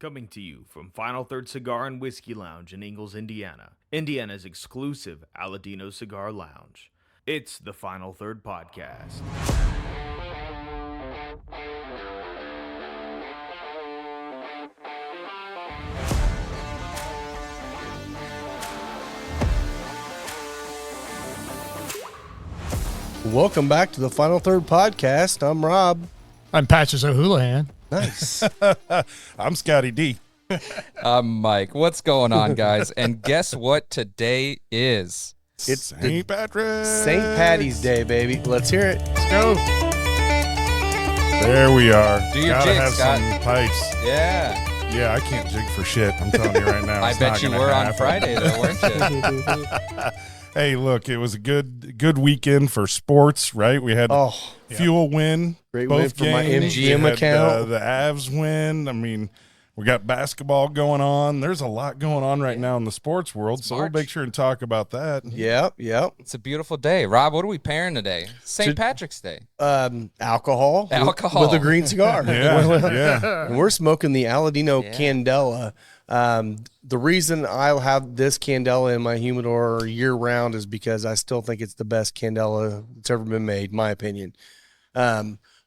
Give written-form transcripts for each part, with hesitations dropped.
Coming to you from Final Third Cigar and Whiskey Lounge in Ingalls, Indiana, Indiana's exclusive Aladino Cigar Lounge. It's the Final Third Podcast. Welcome back to the Final Third Podcast. I'm Rob. I'm Patches O'Houlihan. Nice. I'm Scotty D. I'm Mike. What's going on, guys? And guess what today is? It's St. Patrick's. St. Patty's Day, baby. Let's hear it. Let's go. There we are. Do your Gotta jig, have Scott. some pipes. Yeah. Yeah, I can't jig for shit. I'm telling you right now. I It's bet not you gonna were on happen. Friday, though, weren't you? Hey, look, it was a good weekend for sports, right? We had Fuel win. Great both win for my games. MGM We had, account. the Avs win. I mean, we got basketball going on. There's a lot going on right now in the sports world, It's so we'll March. make sure and talk about that. Yep. It's a beautiful day. Rob, what are we pairing today? St. Patrick's Day. Alcohol. Alcohol. With a green cigar. Yeah. And we're smoking the Aladino Yeah. Candela. The reason I'll have this Candela in my humidor year round is because I still think it's the best Candela that's ever been made, in my opinion.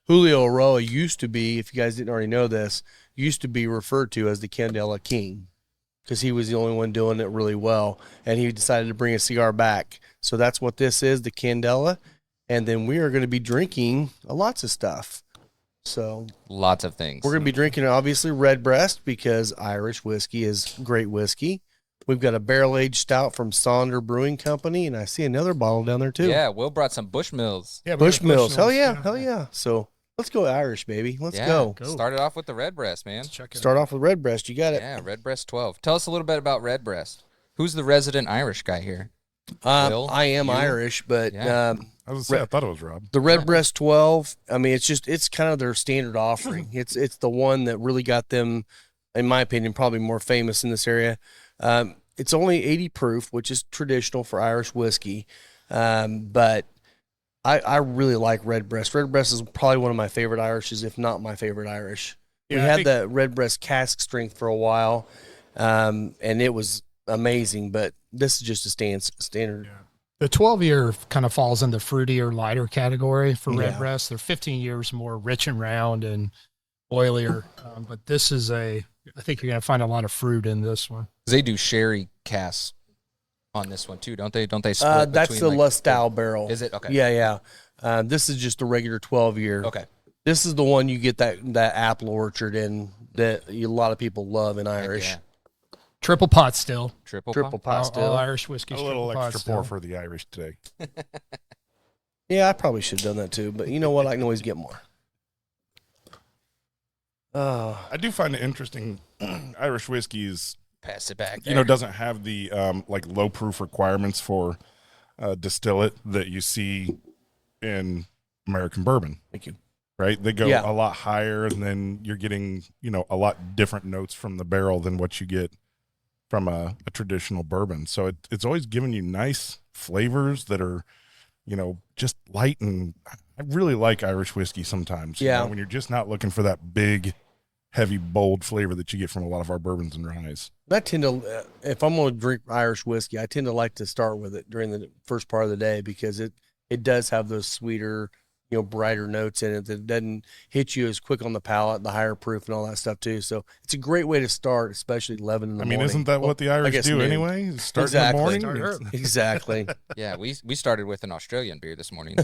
Julio Roa used to be, if you guys didn't already know this, used to be referred to as the Candela King because he was the only one doing it really well, and he decided to bring a cigar back. So that's what this is, the Candela, and then we are going to be drinking lots of stuff. So Lots of things. we're going to be drinking, obviously, RedBreast because Irish whiskey is great whiskey. We've got a barrel-aged stout from Sonder Brewing Company, and I see another bottle down there, too. Yeah, Will brought some Bushmills. Yeah, we got Bushmills. Hell yeah, yeah. hell yeah. So let's go Irish, baby. Let's Yeah. go. Started off with the Redbreast, man. Check it Start off with RedBreast. You got it. Yeah, Redbreast 12. Tell us a little bit about Redbreast. Who's the resident Irish guy here? Will, I am you? Irish, but Yeah. I was gonna say, I thought it was Rob. the RedBreast 12, I mean, it's kind of their standard offering. It's the one that really got them, in my opinion, probably more famous in this area. It's only 80 proof, which is traditional for Irish whiskey. But I really like RedBreast. RedBreast is probably one of my favorite Irishes, if not my favorite Irish. We Yeah, I had think- that RedBreast cask strength for a while, and it was amazing, but this is just a standard. The 12-year kind of falls in the fruitier, lighter category for Yeah. Redbreast. They're 15 years more rich and round and oilier. But this is I think you're going to find a lot of fruit in this one. They do sherry casks on this one, too, don't they? Don't they split That's between, the like, Lastal barrel. Is it? Okay. Yeah. This is just a regular 12-year. Okay. This is the one you get that apple orchard in that a lot of people love in Irish. Yeah. Triple pot still. Triple Triple pop. pot still. All Irish whiskey's A little triple pot extra still. pour for the Irish today. Yeah, I probably should have done that too, but you know what? I can always get more. I do find it interesting. Irish whiskey is, Pass it back. doesn't have the like low proof requirements for distillate that you see in American bourbon. Thank you. Right? They go Yeah. a lot higher, and then you're getting, a lot different notes from the barrel than what you get from a traditional bourbon. So it's always giving you nice flavors that are, just light. And I really like Irish whiskey sometimes. Yeah. When you're just not looking for that big, heavy, bold flavor that you get from a lot of our bourbons and ryes. I tend to, if I'm going to drink Irish whiskey, I tend to like to start with it during the first part of the day because it does have those sweeter, brighter notes in it that doesn't hit you as quick on the palate, the higher proof and all that stuff too. So it's a great way to start, especially at 11 in the morning. Isn't that what the Irish guess do noon. anyway? Start Exactly. in the Start morning? early. Exactly. Yeah, we started with an Australian beer this morning.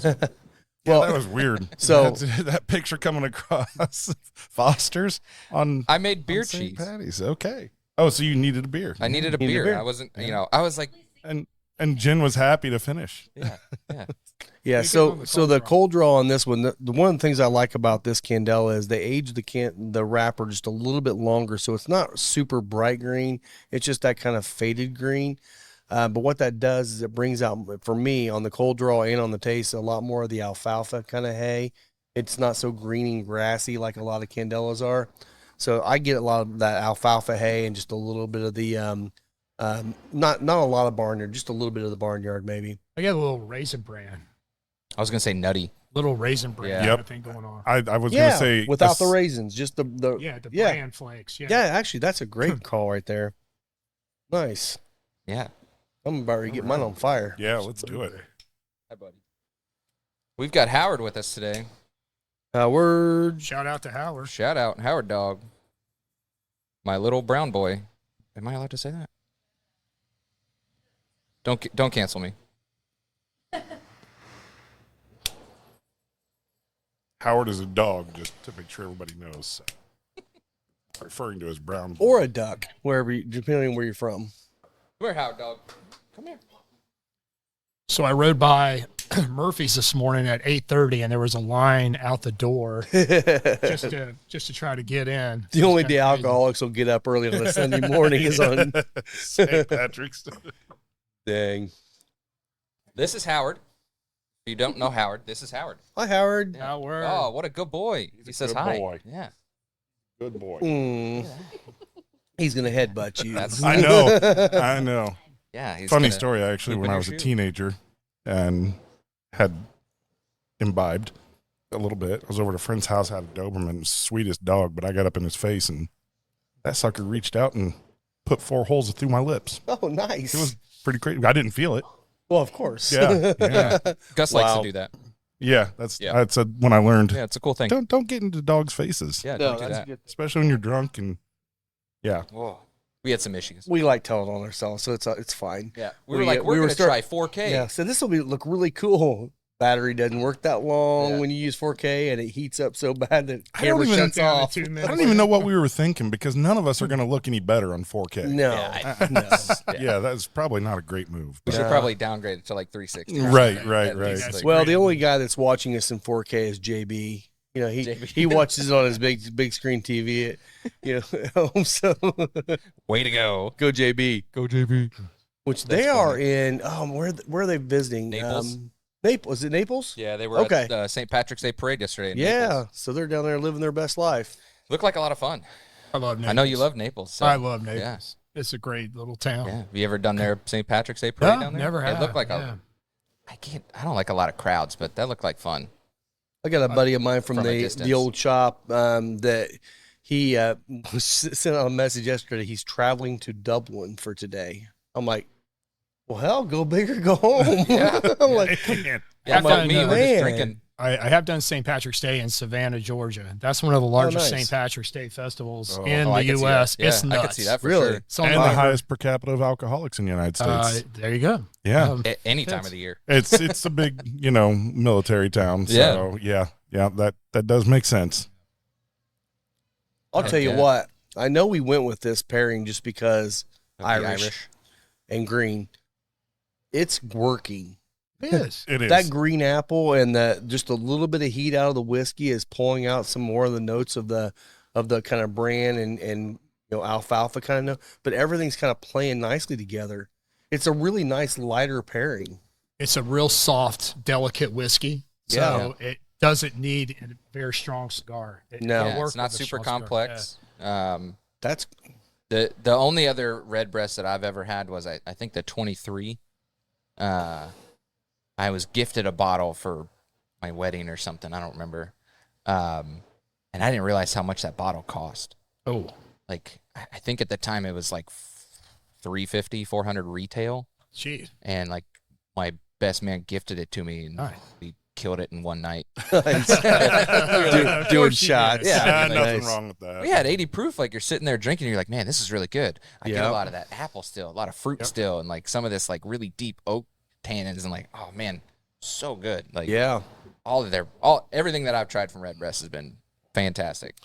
Well, That was weird. So- that picture coming across Foster's on I made beer on St. cheese. Patty's. Okay. Oh, so you needed a beer. I needed a Needed a beer. beer. I wasn't, I was like, and Jen was happy to finish. yeah. Yeah, Pretty so good with so the cold cold draw on this one, the one of the things I like about this Candela is they age the wrapper just a little bit longer, so it's not super bright green. It's just that kind of faded green. But what that does is it brings out, for me, on the cold draw and on the taste, a lot more of the alfalfa kind of hay. It's not so green and grassy like a lot of Candelas are. So I get a lot of that alfalfa hay and just a little bit of the not a lot of barnyard, just a little bit of the barnyard maybe. I got a little raisin bran. I was going to say nutty. Little raisin bran Yeah. kind Yep. of thing going on. I was going to say without the raisins, just the Bran flakes. Yeah. yeah. Actually, that's a great call right there. Nice. Yeah. I'm about to get mine on fire. Yeah, let's do it. Hi, buddy. We've got Howard with us today. Howard. Shout out to Howard. Shout out, Howard Dog. My little brown boy. Am I allowed to say that? Don't cancel me. Howard is a dog, just to make sure everybody knows. Referring to his brown. Or a duck, depending on where you're from. Come here, Howard Dog. Come here. So I rode by Murphy's this morning at 8:30, and there was a line out the door just to try to get in. The only day alcoholics will get up early on a Sunday morning is on St. Patrick's. Dang. This is Howard. If you don't know Howard, this is Howard. Hi, Howard. Howard. Oh, what a good boy. He says good hi. boy. Yeah. Good boy. He's gonna headbutt you. I know. I know. Yeah. He's Funny gonna story, actually, poop when in I your was a shoe. teenager and had imbibed a little bit. I was over at a friend's house out of Doberman, sweetest dog, but I got up in his face and that sucker reached out and put 4 holes through my lips. Oh, nice. It was pretty crazy. I didn't feel it. Well, of course. Yeah. Yeah. Gus likes Wow. to do that. Yeah. That's when I learned. Yeah, it's a cool thing. Don't get into dogs' faces. Yeah, No, don't do that's that. good. Especially when you're drunk and yeah. Whoa. We had some issues. We like telling on ourselves, so it's fine. Yeah. We were like, we we're were going to try 4K. Yeah. So this will look really cool. Battery doesn't work that long Yeah. when you use 4K, and it heats up so bad that I don't camera even- shuts Down to off. 2 I minutes. don't even know what we were thinking because none of us are going to look any better on 4K. No, Yeah, no. Yeah, that's probably not a great move. We but- should probably downgrade it to like 360. Right, At right. least, like- Well, the only guy that's watching us in 4K is JB. You know, JB. he watches it on his big screen TV at home. So way to go. go JB. Go, JB. Which That's they are funny. in. Where are they visiting? Naples. Naples. Is it Naples? Yeah, they were Okay. at St. Patrick's Day parade yesterday. In Yeah. Naples. So they're down there living their best life. Looked like a lot of fun. I love Naples. I know you love Naples. So, I love Naples. Yeah. It's a great little town. Yeah. Have you ever done their St. Patrick's Day parade No, down there? never have. It looked like yeah. I don't like a lot of crowds, but that looked like fun. I got a buddy of mine from From a the distance. old shop that he sent out a message yesterday. He's traveling to Dublin for today. I'm like, well, hell, go big or go home. Yeah. I'm like, Yeah, I've fuck done, me. We're man. just drinking. I have done St. Patrick's Day in Savannah, Georgia. That's one of the largest nice. St. Patrick's Day festivals Oh, in I the could see U.S. that. Yeah, It's nuts. I could see that for Really? sure. It's on And the my- highest per capita of alcoholics in the United States. there you go. Yeah. Any time of the year. It's a big, military town. So yeah, that does make sense. I'll tell you Yeah. what. I know we went with this pairing just because Of the Irish and green. It's working. It is. It is. That green apple and just a little bit of heat out of the whiskey is pulling out some more of the notes of the kind of bran and alfalfa kind of note. But everything's kind of playing nicely together. It's a really nice lighter pairing. It's a real soft, delicate whiskey. So it doesn't need a very strong cigar. No. Yeah, work it's not with a super strong cigar. complex. That's The only other red breast that I've ever had was I think the 23. I was gifted a bottle for my wedding or something. I don't remember. And I didn't realize how much that bottle cost. Oh, Like I think at the time it was like $350, $400 retail, geez. and like my best man gifted it to me, and Nice. we killed it in one night. nice. Of Doing course you shots. did. Yeah. nothing Nice. wrong with that. We had 80 proof. Like you're sitting there drinking, and you're like, man, this is really good. I get Yeah. a lot of that apple still, a lot of fruit still, and like some of this like really deep oak tannins, and like, oh man, so good. Like Yeah. everything that I've tried from Redbreast has been fantastic.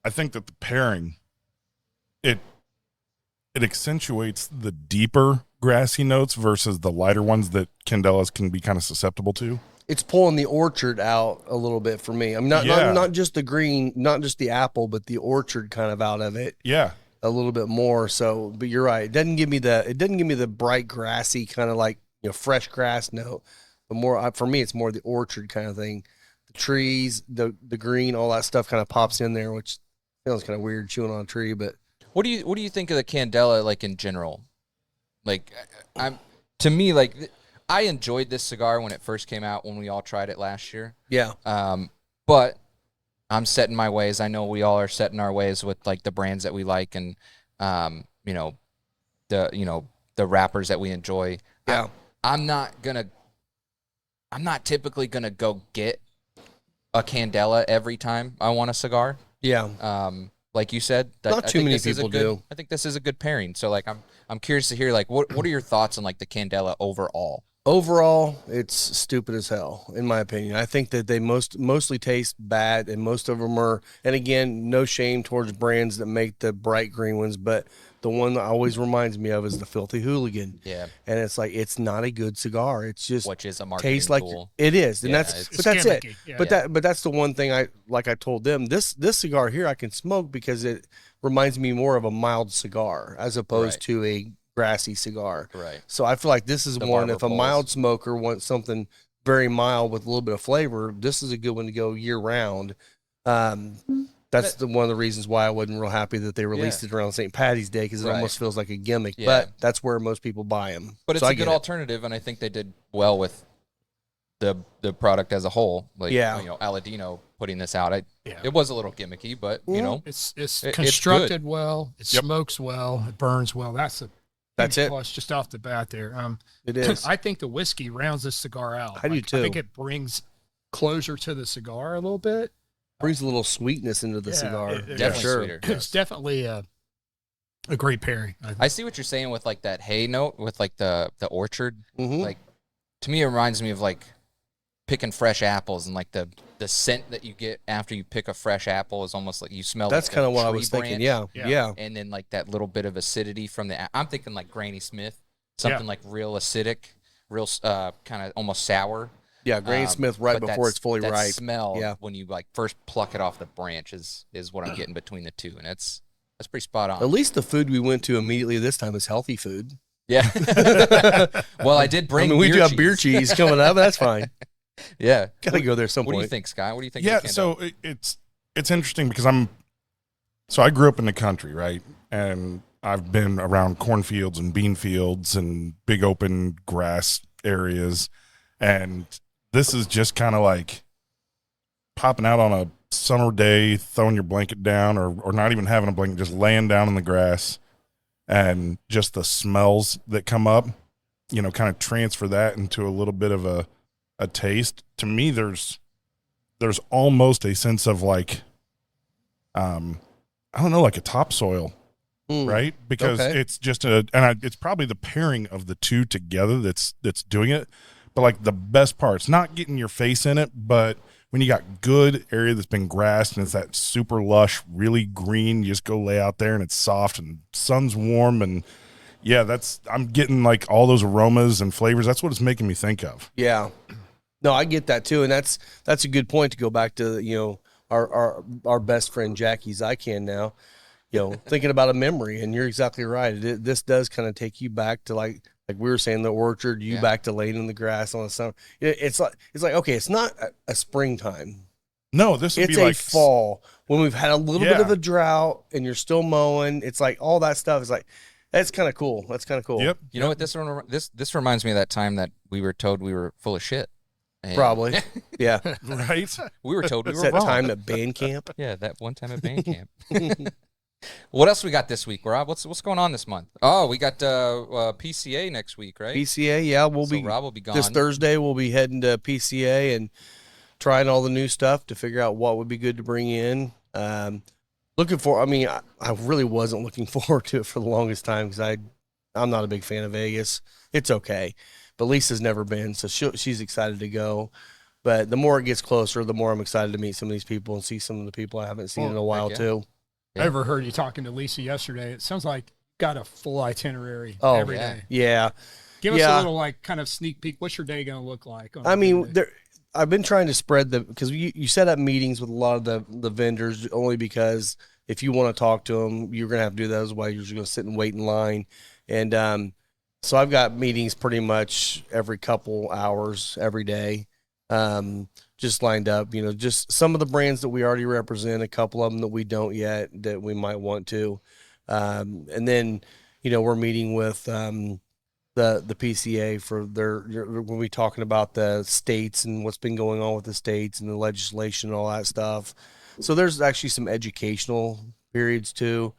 I think that the pairing it accentuates the deeper grassy notes versus the lighter ones that Candelas can be kind of susceptible to. It's pulling the orchard out a little bit for me. I'm not just the green, not just the apple, but the orchard kind of out of it Yeah. a little bit more. So, but you're right. It doesn't give me the bright grassy kind of like, fresh grass note. But more for me, it's more the orchard kind of thing. The trees, the green, all that stuff kind of pops in there, which feels kind of weird chewing on a tree, but What do you think of the Candela like in general? Like to me, like I enjoyed this cigar when it first came out, when we all tried it last year. Yeah. But I'm set in my ways. I know we all are set in our ways with like the brands that we like and you know, the wrappers that we enjoy. Yeah. I'm not typically gonna go get a Candela every time I want a cigar. Yeah. Like you said, Not too many people do. I think this is a good pairing. So like I'm curious to hear like what are your thoughts on like the Candela overall? Overall, it's stupid as hell, in my opinion. I think that they mostly taste bad, and most of them are. And again, no shame towards brands that make the bright green ones, but the one that always reminds me of is the Filthy Hooligan. Yeah, and it's like it's not a good cigar. It's just which is a marketing tastes like tool. it is, and Yeah, that's it's that's it. gimmicky. Yeah. But that's the one thing I told them this cigar here I can smoke because it reminds me more of a mild cigar as opposed Right. to a grassy cigar. Right. So I feel like this is The one, barber if a poles. mild smoker wants something very mild with a little bit of flavor, this is a good one to go year round. That's one of the reasons why I wasn't real happy that they released it around St. Patty's Day, because it Right. almost feels like a gimmick. Yeah. But that's where most people buy them. But it's so a I good get it. alternative, and I think they did well with the product as a whole. Like, Yeah. you know, Aladino putting this out, Yeah. it was a little gimmicky, but you know, It's it's constructed well. It Yep. smokes well. It burns well. That's a That's huge it. plus just off the bat there. It is. I think the whiskey rounds this cigar out. I do I think too. it brings closure to the cigar a little bit. Brings a little sweetness into the Yeah, cigar. it- for definitely sure. sweeter. It's definitely a great pairing. I think. I see what you're saying with like that hay note with like the orchard. Mhm. Like to me, it reminds me of like picking fresh apples, and like the scent that you get after you pick a fresh apple is almost like you smell. That's like kind the of what I tree was thinking. branch, Yeah. Yeah. and then like that little bit of acidity from I'm thinking like Granny Smith, something like real acidic, real kind of almost sour. Yeah. Granny Smith right But before it's fully that ripe. smell Yeah. when you like first pluck it off the branch is what I'm getting between the two, and that's pretty spot on. At least the food we went to immediately this time is healthy food. Yeah. Well, I did bring. I mean, we do have cheese. beer cheese coming up. That's fine. Yeah. Gotta go there some What do point. you think, Scott? What do you think? Yeah, of the Candela? so it's interesting because I grew up in the country, right? And I've been around cornfields and bean fields and big open grass areas. And this is just kind of like popping out on a summer day, throwing your blanket down or not even having a blanket, just laying down in the grass, and just the smells that come up, you know, kind of transfer that into a little bit of a taste. To me, there's almost a sense of like, I don't know, like a topsoil, Mm. right? Because Okay. it's just it's probably the pairing of the two together that's doing it. But like the best part's not getting your face in it, but when you got good area that's been grassed and it's that super lush, really green, you just go lay out there and it's soft and sun's warm, and yeah, I'm getting like all those aromas and flavors. That's what it's making me think of. Yeah. No, I get that too, and that's a good point to go back to, you know, our best friend Jackie's I Can now, you know, thinking about a memory, and you're exactly right. This does kind of take you back to like we were saying, the orchard, you Yeah. back to laying in the grass on the summer. It's like okay, it's not a springtime. No, this would It's be a like fall when we've had a little bit Yeah. of a drought and you're still mowing. It's like all that stuff is like, that's kind of cool. That's kind of cool. Yep. You know what? This reminds me of that time that we were told we were full of shit. And Probably. Yeah. Right. we were told we It's were that wrong. time at band camp. Yeah, that one time at band camp. What else we got this week, Rob? What's going on this month? Oh, we got PCA next week, right? PCA, yeah, we'll So be Rob will be gone. this Thursday. We'll be heading to PCA and trying all the new stuff to figure out what would be good to bring in. Looking for. I mean, I really wasn't looking forward to it for the longest time because I'm not a big fan of Vegas. It's okay, but Lisa's never been, so she's excited to go. But the more it gets closer, the more I'm excited to meet some of these people and see some of the people I haven't seen in a while heck yeah. too. I overheard you talking to Lisa yesterday. It sounds like you got a full itinerary Oh, every yeah. day. Yeah. Give us Yeah. a little like kind of sneak peek. What's your day going to look like? on a I mean, given day? I've been trying to spread because you set up meetings with a lot of the vendors only because if you want to talk to them, you're going to have to do that. Otherwise, you're just going to sit and wait in line. And so I've got meetings pretty much every couple hours, every day, just lined up. You know, just some of the brands that we already represent, a couple of them that we don't yet that we might want to. And then, you know, we're meeting with the the PCA for when we talking about the states and what's been going on with the states and the legislation and all that stuff. So there's actually some educational periods too.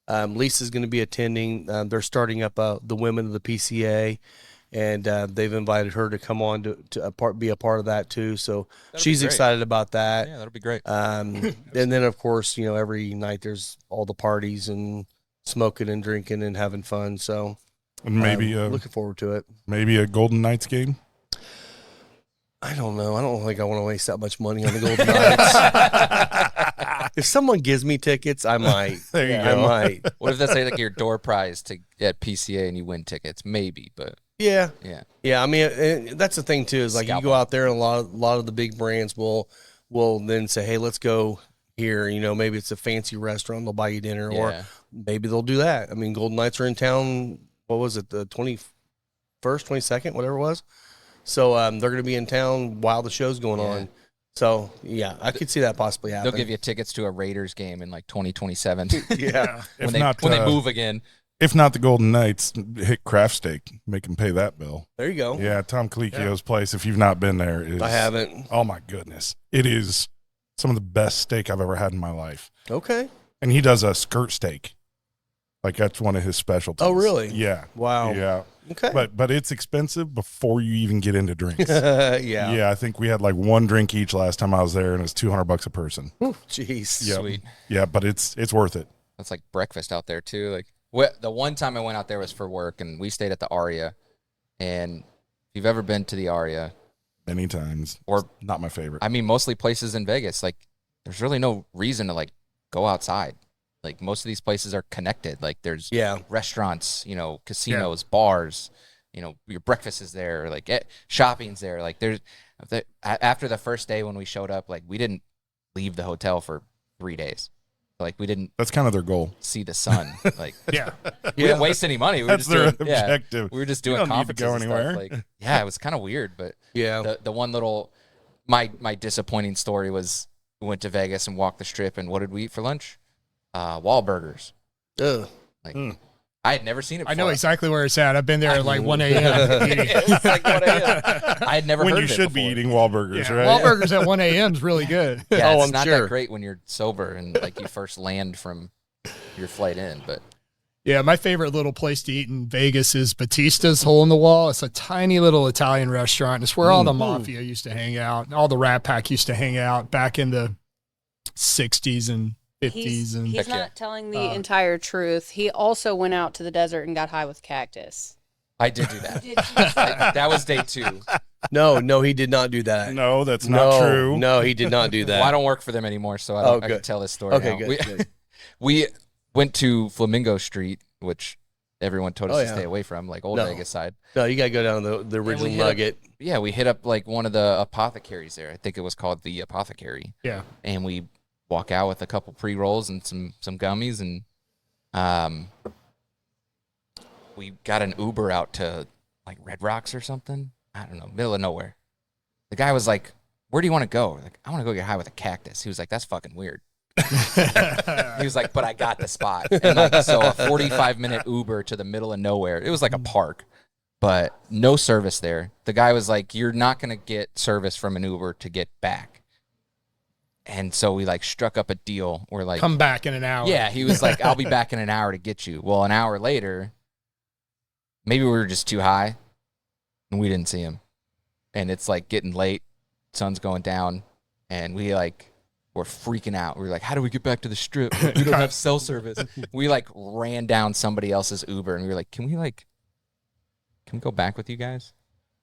Lisa's going to be attending. They're starting up the women of the PCA, and they've invited her to come on to be a part of that too. So she's excited about that. Yeah, that'll be great. And then of course, every night there's all the parties and smoking and drinking and having fun. So And maybe looking forward to it. Maybe a Golden Knights game. I don't know. I don't think I want to waste that much money on the Golden Knights. If someone gives me tickets, I might. There you I go. might. What if that's like your door prize at PCA and you win tickets? Maybe, but Yeah. yeah. I mean, that's the thing too. Is like you go out there, and a lot of the big brands will then say, "Hey, let's go here." Maybe it's a fancy restaurant. They'll buy you dinner, or maybe they'll do that. I mean, Golden Knights are in town. What was it? The 21st, 22nd, whatever it was. So they're going to be in town while the show's going on. So yeah, I could see that possibly happen. They'll give you tickets to a Raiders game in like 2027 Yeah. when they move again. If not the Golden Knights, hit Craft Steak. Make them pay that bill. There you go. Yeah, Tom Colicchio's place, if you've not been there, is. I haven't. Oh, my goodness. It is some of the best steak I've ever had in my life. Okay. And he does a skirt steak. Like, that's one of his specialties. Oh, really? Yeah. Wow. Yeah. Okay. But it's expensive before you even get into drinks. Yeah. Yeah, I think we had like one drink each last time I was there, and it was $200 a person. Jeez. Yep. Sweet. Yeah, but it's worth it. That's like breakfast out there too. Like the one time I went out there was for work, and we stayed at the Aria. And if you've ever been to the Aria, Many times. or It's not my favorite. I mean, mostly places in Vegas, like there's really no reason to like go outside. Like most of these places are connected. Like there's restaurants, casinos, bars, your breakfast is there, like shopping's there. Like after the first day when we showed up, like we didn't leave the hotel for 3 days. Like we didn't That's kind of their goal. see the sun. Like Yeah. we didn't waste any money. We were That's just their doing, yeah, objective. we were just You doing don't need to conferences go and anywhere. stuff. Like, yeah, it was kind of weird, but Yeah. the one little my disappointing story was we went to Vegas and walked the strip, and what did we eat for lunch? Wahlburgers. Ugh. Like I had never seen it before. I know exactly where it's at. I've been there at like 1 a.m. eating. It's like 1 a.m. I had never When heard you of it should be before. eating Wahlburgers, Yeah, right? Wahlburgers at 1 a.m. is really good. Yeah, Oh, it's I'm not sure. that great when you're sober and like you first land from your flight in, but Yeah, my favorite little place to eat in Vegas is Batista's Hole in the Wall. It's a tiny little Italian restaurant. It's where all the mafia used to hang out. All the Rat Pack used to hang out back in the 60s and 50s. He's and Heck yeah. not telling the entire truth. He also went out to the desert and got high with cactus. I did do that. That was day 2. No, he did not do that. No, that's not true. No, he did not do that. Well, I don't work for them anymore, so I good. can tell this story Okay, now. good. We went to Flamingo Street, which everyone told us to yeah. stay away from, like old No. Vegas side. No, you got to go down the original hit up- Nugget. Yeah, we hit up like one of the apothecaries there. I think it was called the Apothecary. yeah. And we walk out with a couple pre-rolls and some gummies, and we got an Uber out to like Red Rocks or something. I don't know, middle of nowhere. The guy was like, "Where do you want to go?" Like, "I want to go get high with a cactus." He was like, "That's fucking weird." He was like, "But I got the spot." And like, so a 45-minute Uber to the middle of nowhere. It was like a park, but no service there. The guy was like, "You're not gonna get service from an Uber to get back." And so we like struck up a deal. We're like, Come back in an hour. yeah, he was like, "I'll be back in an hour to get you." Well, an hour later, maybe we were just too high and we didn't see him. And it's like getting late, sun's going down, and we like were freaking out. We were like, "How do we get back to the strip? We don't have cell service." We like ran down somebody else's Uber, and we were like, "Can we go back with you guys,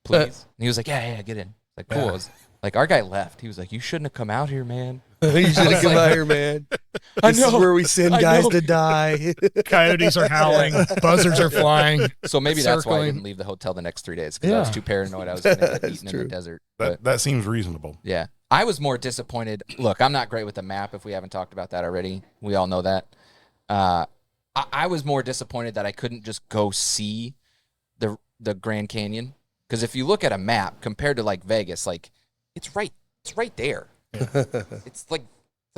please?" And he was like, "Yeah, get in." Like, cool. It was- like, our guy left. He was like, "You shouldn't have come out here, man." You should have come out here, man. I This is know. where we send I guys know. to die. Coyotes are howling. Buzzards are flying. So maybe that's why I Circling. didn't leave the hotel the next 3 days, because I was Yeah. too paranoid I was going to get That's eaten in true. the desert. But That seems reasonable. yeah, I was more disappointed. Look, I'm not great with the map. If we haven't talked about that already, we all know that. I was more disappointed that I couldn't just go see the Grand Canyon, because if you look at a map compared to like Vegas, like it's right there. It's like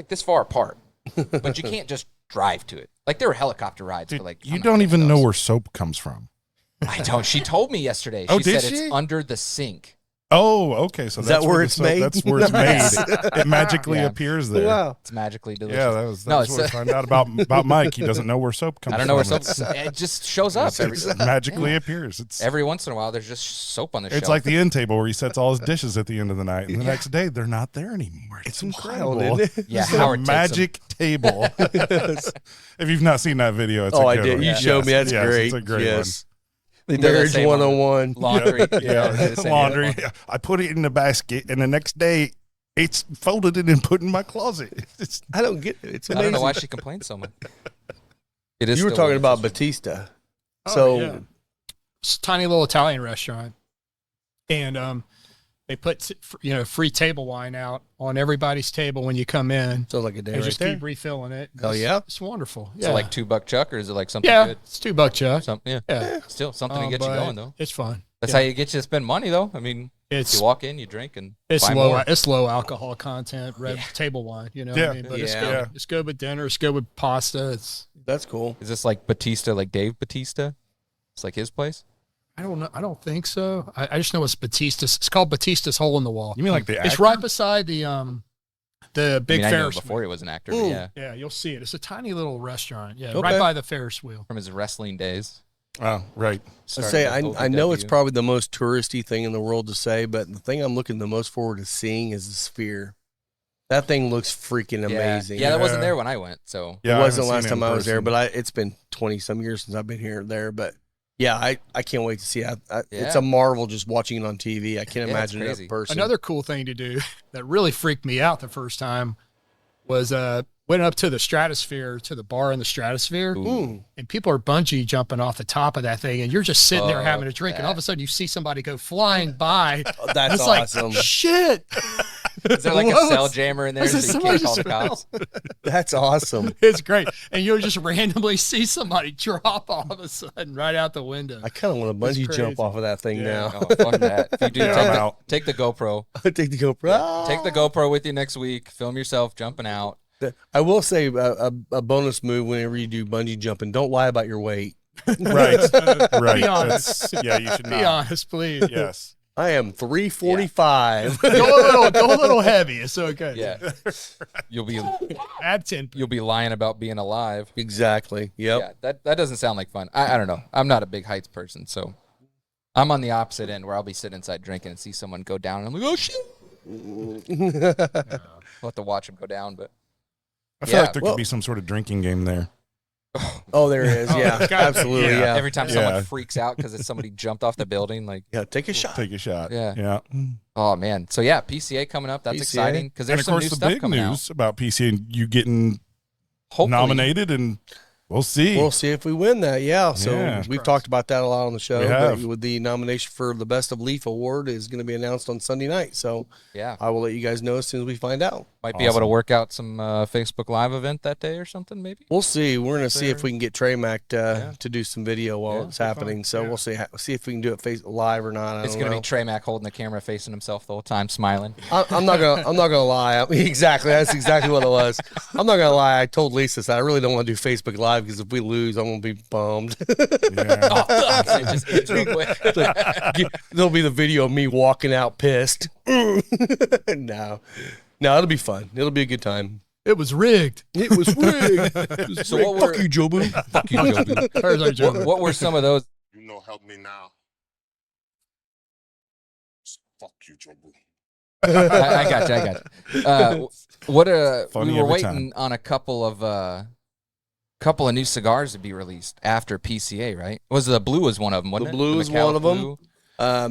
this far apart, but you can't just drive to it. Like there were helicopter rides Dude, for like you I'm not don't gonna even those. know where soap comes from. I don't. She told me yesterday. Oh, She did said she? it's under the sink. Oh, okay. So Is that's that where the it's soap- made? That's where it's Nice. made. It magically Yeah. appears there. Wow. It's magically delicious. Yeah, that was No, what we it's- found out about Mike. He doesn't know where soap comes I from. don't know where soap. It just shows up It magically appears. It's every once in a while. There's just soap on the shelf. it's like the end table where he sets all his dishes at the end of the night, and the next day they're not there anymore. It's incredible. wild, isn't it? Yeah, It's a Howard takes 'em. magic table. If you've not seen that video, it's Oh, a I good did. one. You showed me. That's yes, great. It's a great yes. They do that Marriage same on 101. laundry. Yeah, they say laundry. that. I put it in the basket, and the next day, it's folded it and put in my closet. It's, I don't get it. It's I amazing. don't know why she complains so much. It is. You were still talking about delicious. Batista. Oh, So yeah. It's a tiny little Italian restaurant, and they put free table wine out on everybody's table when you come in. sounds like a day They right just there. keep refilling it. Hell It's- yeah. it's wonderful. So Yeah, like $2 chuck, or is it like something yeah, good? it's $2 chuck. Yeah. Yeah, Still something to get you but going though. It's fun. That's Yeah. how you get you to spend money though. I mean, It's you walk in, you drink, and it's buy low more. it's low alcohol content, red Yeah. table wine. You know, Yeah. what I mean? But it's Yeah. good. Yeah. It's good with dinner. It's good with pasta. It's That's cool. Is this like Batista, like Dave Batista? It's like his place. I don't know. I don't think so. I just know it's Batista's. It's called Batista's Hole in the Wall. you mean like the It's actor? right beside the big I know Ferris before wheel. he was an actor. Ooh. But yeah, Yeah, you'll see it. It's a tiny little restaurant. Yeah, Okay. right by the Ferris wheel. from his wrestling days. Oh, right. I Started say with I know it's OVW. probably the most touristy thing in the world to say, but the thing I'm looking the most forward to seeing is the Sphere. That thing looks freaking amazing. Yeah, that wasn't Yeah. there when I went. So Yeah, it I wasn't haven't last seen it time in I was there, person. but it's been 20 some years since I've been here there. But yeah, I can't wait to see it. It's Yeah. a marvel just watching it on TV. I can't Yeah, it's imagine it crazy. in person. Another cool thing to do that really freaked me out the first time was went up to the Stratosphere, to the bar in the Stratosphere, Ooh. and people are bungee jumping off the top of that thing, and you're just sitting there Oh, having a drink, and all of a sudden you see somebody go flying by. That's It's awesome. like shit. is there like a What cell was- jammer in there was so it you somebody can't call the just cops? That's awesome. It's great, and you'll just randomly see somebody drop all of a sudden right out the window. I kind of want to It's bungee jump crazy. off of that thing Yeah. now. Oh, fuck that. If you do, Yeah, I'm out. take the GoPro. Take the GoPro. Take the GoPro with you next week. Film yourself jumping out. I will say a bonus move whenever you do bungee jumping: don't lie about your weight. Right. Right. Be honest. That's- yeah, you should Be not. honest, please. Yes. I am 345. Go a little heavy. It's okay. Yeah, you'll be Add 10. lying about being alive. Exactly. Yep. Yeah, that doesn't sound like fun. I don't know. I'm not a big heights person, so I'm on the opposite end where I'll be sitting inside drinking and see someone go down, and I'm like, oh shit. We'll have to watch him go down, but I feel Yeah, like there well- could be some sort of drinking game there. Oh, there is. Yeah, God. absolutely. Yeah. Yeah. every time Yeah. someone freaks out because it's somebody jumped off the building, like, Yeah. Take a shot. Take a shot. Yeah. Yeah. oh man. So yeah, PCA coming up. That's PCA. exciting because And there's of some course, new the stuff big coming news about PC and you getting Hopefully, nominated, and we'll see. We'll see if we win that. Yeah. So Yeah. we've talked about that a lot on the show. We but have. with the nomination for the Best of Leaf Award is going to be announced on Sunday night. So Yeah, I will let you guys know as soon as we find out. might be able to work out some Facebook Live event that day or something. Maybe. We'll see. We're going to see if we can get Trey Mac Yeah. to do some video while Yeah, it's happening. So we'll see if we can do it live or not. It's gonna be Trey Mac holding the camera, facing himself the whole time, smiling. I'm not gonna lie. Exactly. That's exactly what it was. I'm not gonna lie. I told Lisa that I really don't want to do Facebook Live because if we lose, I'm gonna be bummed. Yeah. Oh, fuck. It just ends real quick. There'll be the video of me walking out pissed. No, it'll be fun. It'll be a good time. It was rigged. It was rigged. So what Fuck were you, Jobu. fuck you, Joby. Where's our joke? What were some of those? You know, help me now. Fuck you, Jobu. I got you. What Funny we were every waiting on a couple of new cigars to be released after PCA, right? The blue was one of them, wasn't The it? blue is Macau one of them. blue.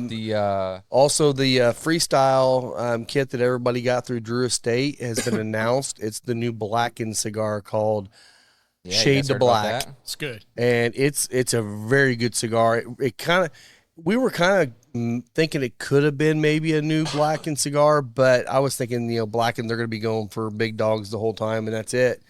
The Also, the freestyle kit that everybody got through Drew Estate has been announced. It's the new blackened cigar called yeah, you Shade guys to heard about Black. that? It's good. and it's a very good cigar. It kind of we were kind of thinking it could have been maybe a new blackened cigar, but I was thinking blackened they're going to be going for big dogs the whole time, and that's it.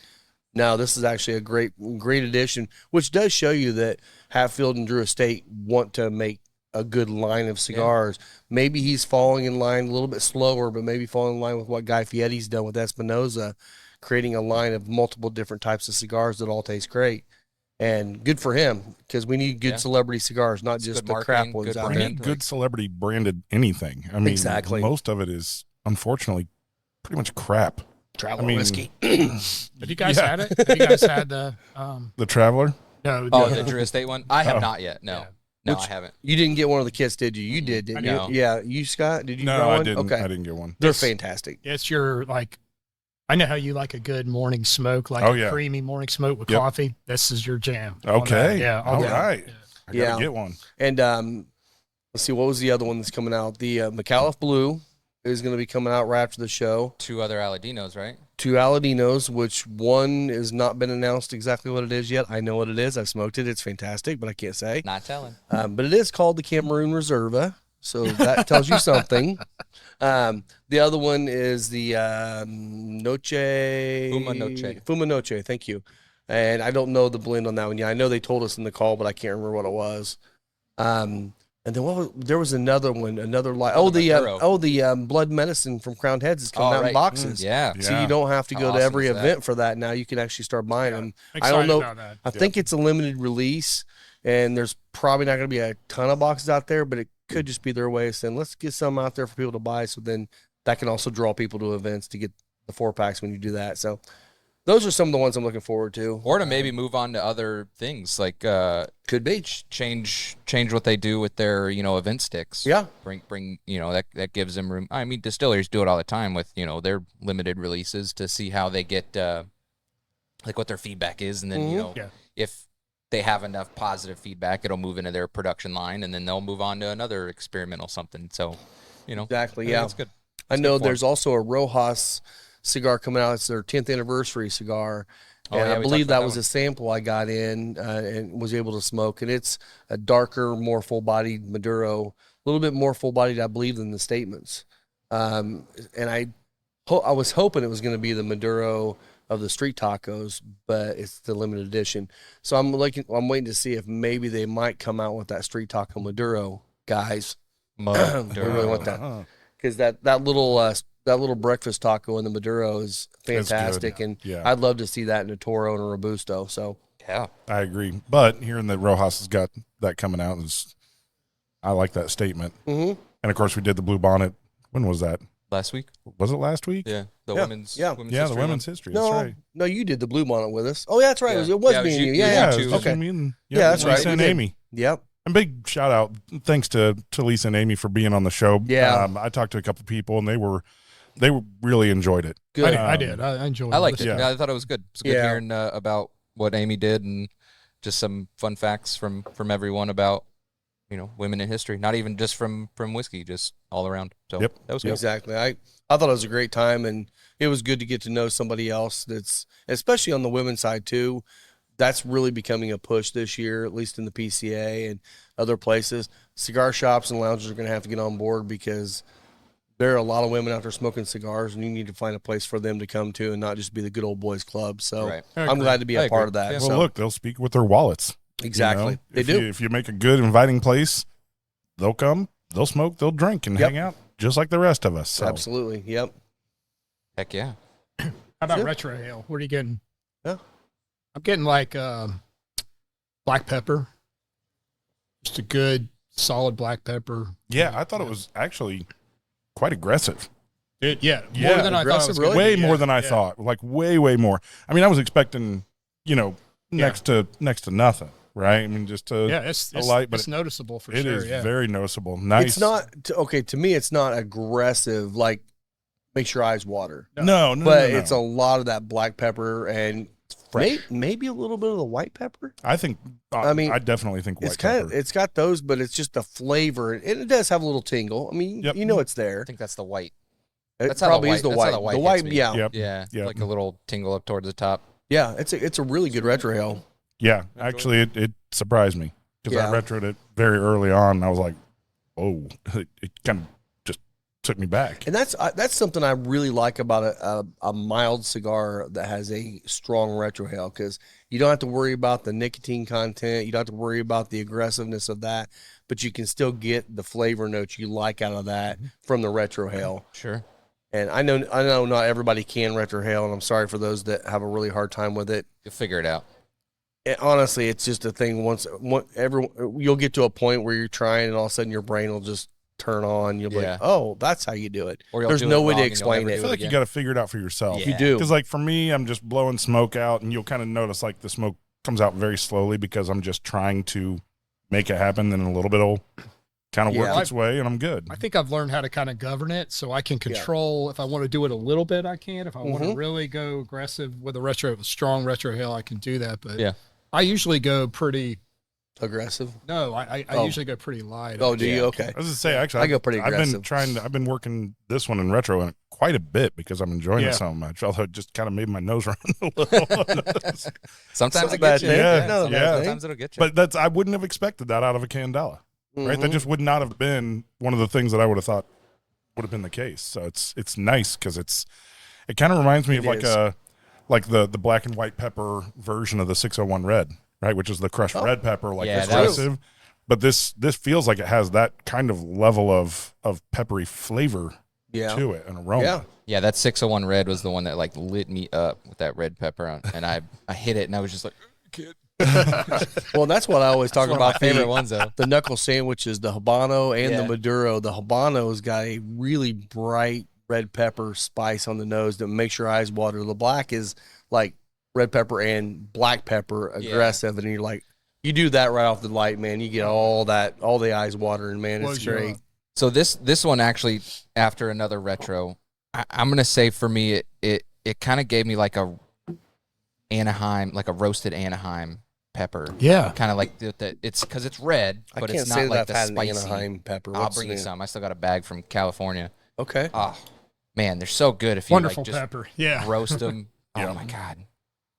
No, this is actually a great addition, which does show you that Hatfield and Drew Estate want to make a good line of cigars. Maybe he's falling in line a little bit slower, but maybe falling in line with what Guy Fieri's done with Espinosa, creating a line of multiple different types of cigars that all taste great. And good for him, because we need good celebrity cigars, not just good the crap marketing, ones good out We there. brand. need good celebrity branded anything. I mean, Exactly. most of it is unfortunately pretty much crap. Traveler I mean, whiskey. Have you guys Yeah. had it? Have you guys had the The Traveler. no? Oh, the Drew Estate one? I have Oh. not yet. No. Yeah. No, Which- I haven't. You didn't get one of the kits, did you? You did, didn't No. you? Yeah, you, Scott, did you No, draw I one? didn't. Okay, I didn't get one. they're It's- fantastic. It's your like. I know how you like a good morning smoke, like Oh, a yeah. creamy morning smoke with Yep. coffee. This is your jam. on that. Okay. Yeah. All yeah. right. Yeah. I gotta Yeah. get one. And let's see, what was the other one that's coming out? The McAuliffe Blue is going to be coming out right after the show. 2 other Aladinos, right? 2 Aladinos, which one has not been announced exactly what it is yet. I know what it is. I've smoked it. It's fantastic, but I can't say. Not telling. But it is called the Cameroon Reserva, so that tells you something. The other one is the Fuma Noche. Thank you. And I don't know the blend on that one. Yeah, I know they told us in the call, but I can't remember what it was. And then there was another one, another light. Oh, the Maduro. The blood medicine from Crowned Heads is coming Oh, out in right. boxes. Yeah. So you don't have to How go to awesome every is that? event for that. Now you can actually start buying them. I Excited don't know. about that. I think it's a limited release, and there's probably not going to be a ton of boxes out there, but it could just be their way of saying, let's get some out there for people to buy. So then that can also draw people to events to get the 4-packs when you do that. So those are some of the ones I'm looking forward to. Or to maybe move on to other things like Could be. change what they do with their event sticks. Yeah. Bring that gives them room. I mean, distilleries do it all the time with their limited releases to see how they get like what their feedback is, and then Yeah. if they have enough positive feedback, it'll move into their production line, and then they'll move on to another experimental something. So Exactly. I think Yeah. it's good. I It's know good for 'em. there's also a Rojas cigar coming out. It's their 10th anniversary cigar. Oh, And yeah, I we believe talked about that that was one. a sample I got in and was able to smoke. And it's a darker, more full-bodied Maduro, a little bit more full-bodied, I believe, than the Statements. And I was hoping it was going to be the Maduro of the street tacos, but it's the limited edition. So I'm waiting to see if maybe they might come out with that street taco Maduro, guys. I really want that. Uh-huh. Because that little breakfast taco in the Maduro is fantastic, good. and Yeah. I'd love to see that in a Toro and a Robusto. So Yeah. I agree. But hearing that Rojas has got that coming out I like that statement. Mhm. And of course, we did the Blue Bonnet. When was that? Last week. Was it last week? Yeah. The Yeah, women's. yeah. Women's Yeah, the history women's one. history. That's right. no, you did the blue bonnet with us. Oh yeah, that's right. Yeah. It was Yeah, it me was and you. you- Yeah, it was yeah. you it two. was just Okay. me and, Yeah, that's right. Lisa We and did. Amy. Yep. And big shout out, thanks to Lisa and Amy for being on the show. Yeah. I talked to a couple people, and they really enjoyed it. Good. I did. I enjoyed. I liked it. Yeah. Yeah, I thought it was good. It's good Yeah. hearing about what Amy did and just some fun facts from everyone about women in history. Not even just from whiskey, just all around. So Yep. that was good. Exactly. I thought it was a great time, and it was good to get to know somebody else that's, especially on the women's side too. That's really becoming a push this year, at least in the PCA and other places. Cigar shops and lounges are going to have to get on board because there are a lot of women out there smoking cigars, and you need to find a place for them to come to and not just be the good old boys club. So Right. I I'm agree. glad to be I a part agree. of that. Yeah. Well, So, look, they'll speak with their wallets. exactly. They If do. if you make a good, inviting place, they'll come, they'll smoke, they'll drink, and Yep. hang out just like the rest of us. So. Absolutely. Yep. Heck yeah. How about Good. retro ale? What are you getting? Yeah. I'm getting like black pepper. Just a good, solid black pepper. Yeah, I thought it was actually quite aggressive. Yeah, Yeah, more than I thought. It aggressive, was really? gonna Way be. more Yeah, than I yeah. thought. Like way more. I mean, I was expecting, next to nothing, right? I mean, just a Yeah, it's light, but it's noticeable for it sure. is Yeah. very noticeable. Nice. It's not, okay, to me, it's not aggressive, like makes your eyes water. No, But no. it's a lot of that black pepper and maybe a little bit of the white pepper. I think. I mean, I definitely think white It's kind pepper. of, it's got those, but it's just the flavor, and it does have a little tingle. I mean, Yep. you know it's there. I think that's the white. It That's how the probably white- is the that's how white. the white The white, hits me. yeah, Yep. Yeah. Yep. Like a little tingle up towards the top. yeah. It's a really good retro ale. Yeah, actually, it surprised me because Yeah. I retroed it very early on. And I was like, "Oh!" It kind of just took me back. And that's something I really like about a mild cigar that has a strong retro ale, because you don't have to worry about the nicotine content. You don't have to worry about the aggressiveness of that, but you can still get the flavor notes you like out of that from the retro ale. Sure. And I know not everybody can retro ale, and I'm sorry for those that have a really hard time with it. You'll figure it out. honestly, it's just a thing. You'll get to a point where you're trying, and all of a sudden your brain will just turn on. You'll be Yeah. like, "Oh, that's how you do it." Or you'll There's do no it way to wrong and you'll explain never it. I do feel like you again. got to figure it out for yourself. Yeah. You do. Because like for me, I'm just blowing smoke out, and you'll kind of notice like the smoke comes out very slowly because I'm just trying to make it happen. Then a little bit will kind of work Yeah. its way, and I'm good. I think I've learned how to kind of govern it so I can control. If I want to do it a little bit, I can. If I want to really go aggressive with a strong retro hill, I can do that. But Yeah. I usually go pretty. Aggressive. No, I Oh. usually go pretty light. Oh, do you? Okay. I was gonna say actually, I go pretty I've aggressive. I've been working this one in retro and quite a bit because I'm enjoying Yeah. it so much. Although it just kind of made my nose run a little. Sometimes Not a it bad gets you. thing. Yeah. Not a bad Yeah. thing. Sometimes it'll get you. But I wouldn't have expected that out of a Candela, right? That Mhm. just would not have been one of the things that I would have thought would have been the case. So it's nice because it kind of reminds me of It like the black and white pepper version of the 601 red, right? Which is the crushed red pepper, like Yeah, that was- aggressive. But this feels like it has that kind of level of peppery flavor Yeah. to it, an aroma. Yeah. Yeah, that 601 red was the one that like lit me up with that red pepper on, and I hit it and I was just like, Well, that's what I always talk one of my about. favorite ones though. The knuckle sandwiches, the Habano and Yeah. the Maduro. The Habano's got a really bright red pepper spice on the nose that makes your eyes water. The black is like red pepper and black pepper aggressive, and you're like, you do that right off the light, man. You get all the eyes watering, man. It's Blows you great. up. So this one actually, after another retro, I'm gonna say for me it kind of gave me like a Anaheim, like a roasted Anaheim pepper. Yeah. Kind of like it's because it's red, I but can't it's say not that like I've the had an spicy. Anaheim pepper. I'll What's bring you the- some. I still got a bag from California. Okay. Oh man, they're so good if you Wonderful like just pepper. Yeah. roast them. Yeah. Oh my god,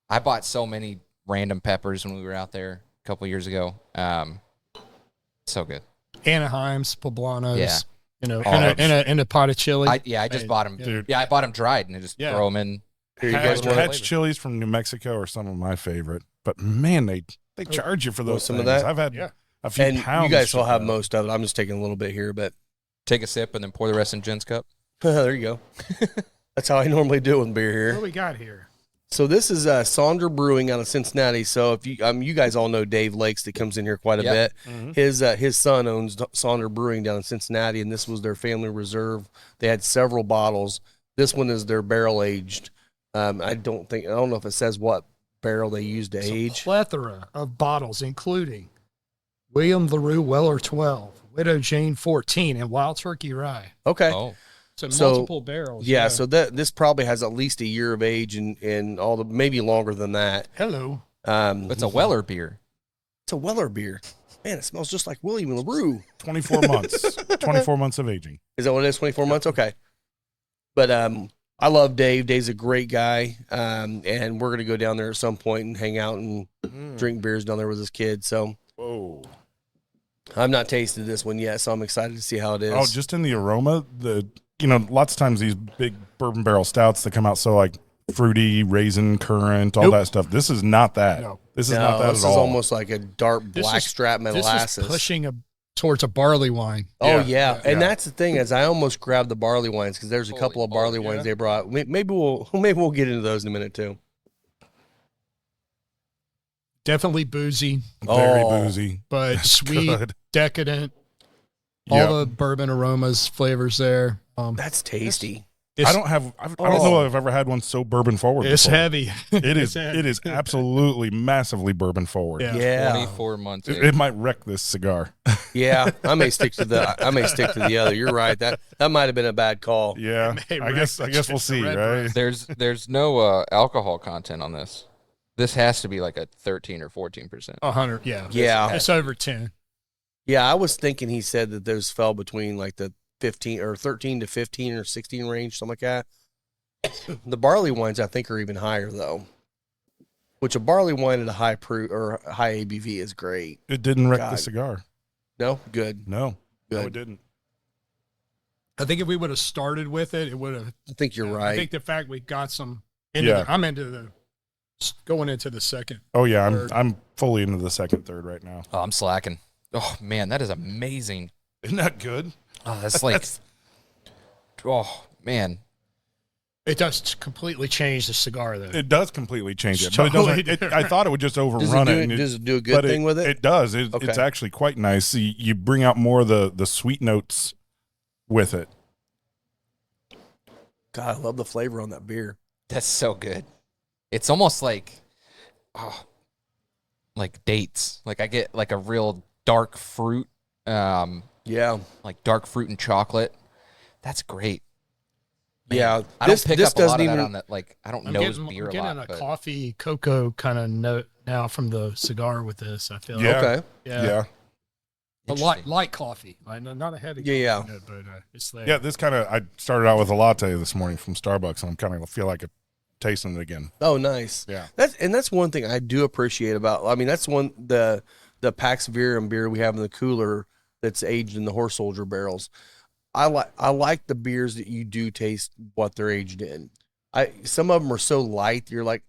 I bought so many random peppers when we were out there a couple years ago. So good. Anaheims, poblanos. Yeah. You know, Oh, in a pot of chili. I just Hey, bought them. dude. Yeah, I bought them dried and I just Yeah. throw them in. Here you guys Hatch, want flavor. chilies from New Mexico are some of my favorite, but man, they charge you for those. some of things. that? I've had Yeah. a few and pounds. you guys will shipped have out. most of it. I'm just taking a little bit here, but Take a sip and then pour the rest in Jen's cup. there you go. That's how I normally do it with beer What here. do we got here? So this is Sonder Brewing out of Cincinnati. So if you guys all know Dave Lakes that comes in here quite a Yeah. bit. Mhm. His son owns Sonder Brewing down in Cincinnati, and this was their family reserve. They had several bottles. This one is their barrel aged. I don't know if it says what barrel they used to It's a age. plethora of bottles, including William LaRue Weller 12, Widow Jane 14, and Wild Turkey Rye. Okay. Oh, So, So, multiple barrels. Yeah, so this probably has at least a year of age and all the maybe longer than that. Hello. it's a Weller beer. It's a Weller beer. Man, it smells just like William LaRue. 24 months. 24 months of aging. Is that what it is? 24 months? Okay. But I love Dave. Dave's a great guy. And we're going to go down there at some point and hang out and drink beers down there with his kids. So Whoa. I've not tasted this one yet, so I'm excited to see how it is. Oh, just in the aroma, lots of times these big bourbon barrel stouts that come out so like fruity, raisin, currant, all Nope. that stuff. This is not that. No. This is No, not that this at is all. almost like a dark This is- blackstrap This molasses. is pushing towards a barley wine. Oh Yeah. yeah. Yeah. And that's the thing is I almost grabbed the barley wines because there's a couple of barley yeah. wines they brought. Maybe we'll get into those in a minute too. Definitely boozy, Very Oh. boozy. but sweet, Good. decadent. Yep. All the bourbon aromas, flavors there. That's tasty. I don't know if I've ever had one so bourbon forward. It's before. heavy. It is. It's heavy. It is absolutely massively bourbon forward. Yeah. Yeah. 24 months. It might wreck this cigar. Yeah. I may stick to the other. You're right. That might have been a bad call. Yeah. may I wreck guess the we'll see, red right? There's no alcohol content on this. This has to be like a 13 or 14%. 100. Yeah. Yeah. It's over 10. Yeah, I was thinking he said that those fell between like the 15 or 13 to 15 or 16 range, something like that. The barley wines I think are even higher though. Which a barley wine at a high or high ABV is great. It didn't wreck God. the cigar. No, good. No, Good. it didn't. I think if we would have started with it, it would have. I think you're right. I think the fact we got some. Yeah. I'm going into the second. Oh yeah, Third. I'm fully into the second, third right now. Oh, I'm slacking. Oh man, that is amazing. Isn't that good? Oh, that's like. Oh man, It does completely change the cigar, though. It does completely change it, It's but it totally doesn't. different. I thought it would just overrun Does it do a good but thing with it? It does. It's Okay. actually quite nice. You bring out more of the sweet notes with it. God, I love the flavor on that beer. That's so good. It's almost like dates. Like I get like a real dark fruit, Yeah. like dark fruit and chocolate. That's great. Man, Yeah. I don't pick up a lot doesn't of that even. on that. Like I don't I'm nose getting, beer I'm a getting lot. a But coffee cocoa kind of note now from the cigar with this. I feel Yeah. Okay. Yeah. A light coffee. Not a heavy Yeah, coffee note, but it's there. Yeah. This kind of. I started out with a latte this morning from Starbucks, and I'm kind of feel like tasting it again. Oh, nice. Yeah. That's one thing I do appreciate about. I mean, that's one the Pax Verum beer we have in the cooler that's aged in the Horse Soldier barrels. I like the beers that you do taste what they're aged in. Some of them are so light you're like,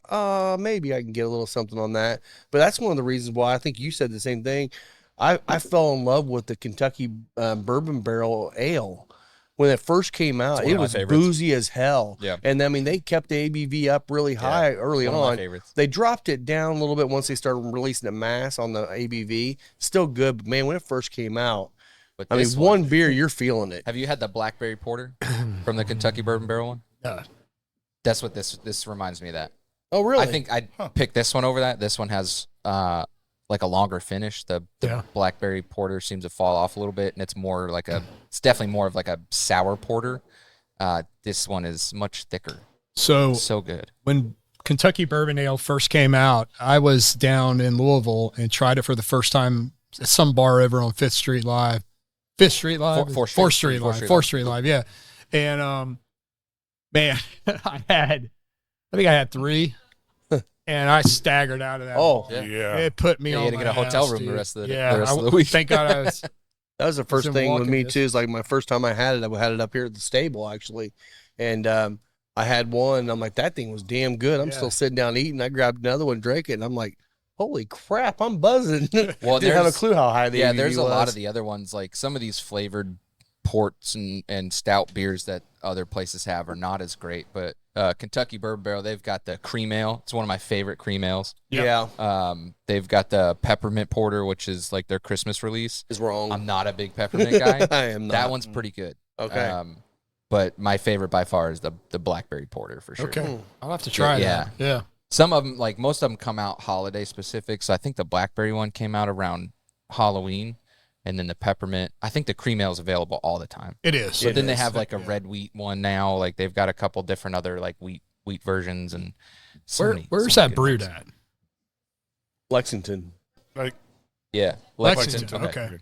maybe I can get a little something on that. But that's one of the reasons why I think you said the same thing. I fell in love with the Kentucky Bourbon Barrel Ale. When it first came out, It's one it of my was favorites. boozy as hell. Yeah. And I mean, they kept the ABV up really high early one of my on. favorites. They dropped it down a little bit once they started releasing the mass on the ABV. Still good, but man, when it first came out, But I mean, this one beer, you're feeling it. Have you had the blackberry porter from the Kentucky Bourbon Barrel one? Yeah. That's what this reminds me of that. Oh, really? I think I'd pick this one over that. This one has like a longer finish. The blackberry porter seems to fall off a little bit, and it's more like it's definitely more of like a sour porter. This one is much thicker. So good. When Kentucky Bourbon Ale first came out, I was down in Louisville and tried it for the first time at some bar over on Fifth Street Live. Fifth Street Live? Fourth Street Live. Fourth Street Live, yeah. And man, I think I had 3. And I staggered out of that. Oh, Yeah. It put me Yeah, on you had to my get a hotel ass, room the dude. rest of the- yeah, the rest of the week. Thank God I was. that was the first in thing with walking me this. too. Is like my first time I had it up here at the stable actually, and I had one. And I'm like, that thing was damn good. I'm Yeah. still sitting down eating. I grabbed another one, drank it, and I'm like, holy crap, I'm buzzing. Well, Didn't have a there's- clue how high the Yeah, ABV there's a lot was. of the other ones. Like some of these flavored ports and stout beers that other places have are not as great. But Kentucky Bourbon Barrel, they've got the cream ale. It's one of my favorite cream ales. Yeah, They've got the peppermint porter, which is like their Christmas release. is wrong. I'm not a big peppermint guy. I am not. That one's pretty good. Okay. But my favorite by far is the blackberry porter for sure. Okay. I'll have to try Yeah. that. Yeah. Some of them, like most of them, come out holiday specific. So I think the blackberry one came out around Halloween, and then the peppermint. I think the cream ale is available all the time. It is. But then they have like a red wheat one now. Like they've got a couple different other like wheat versions and. Where's that brewed at? Lexington. Like Yeah, Lexington. Okay.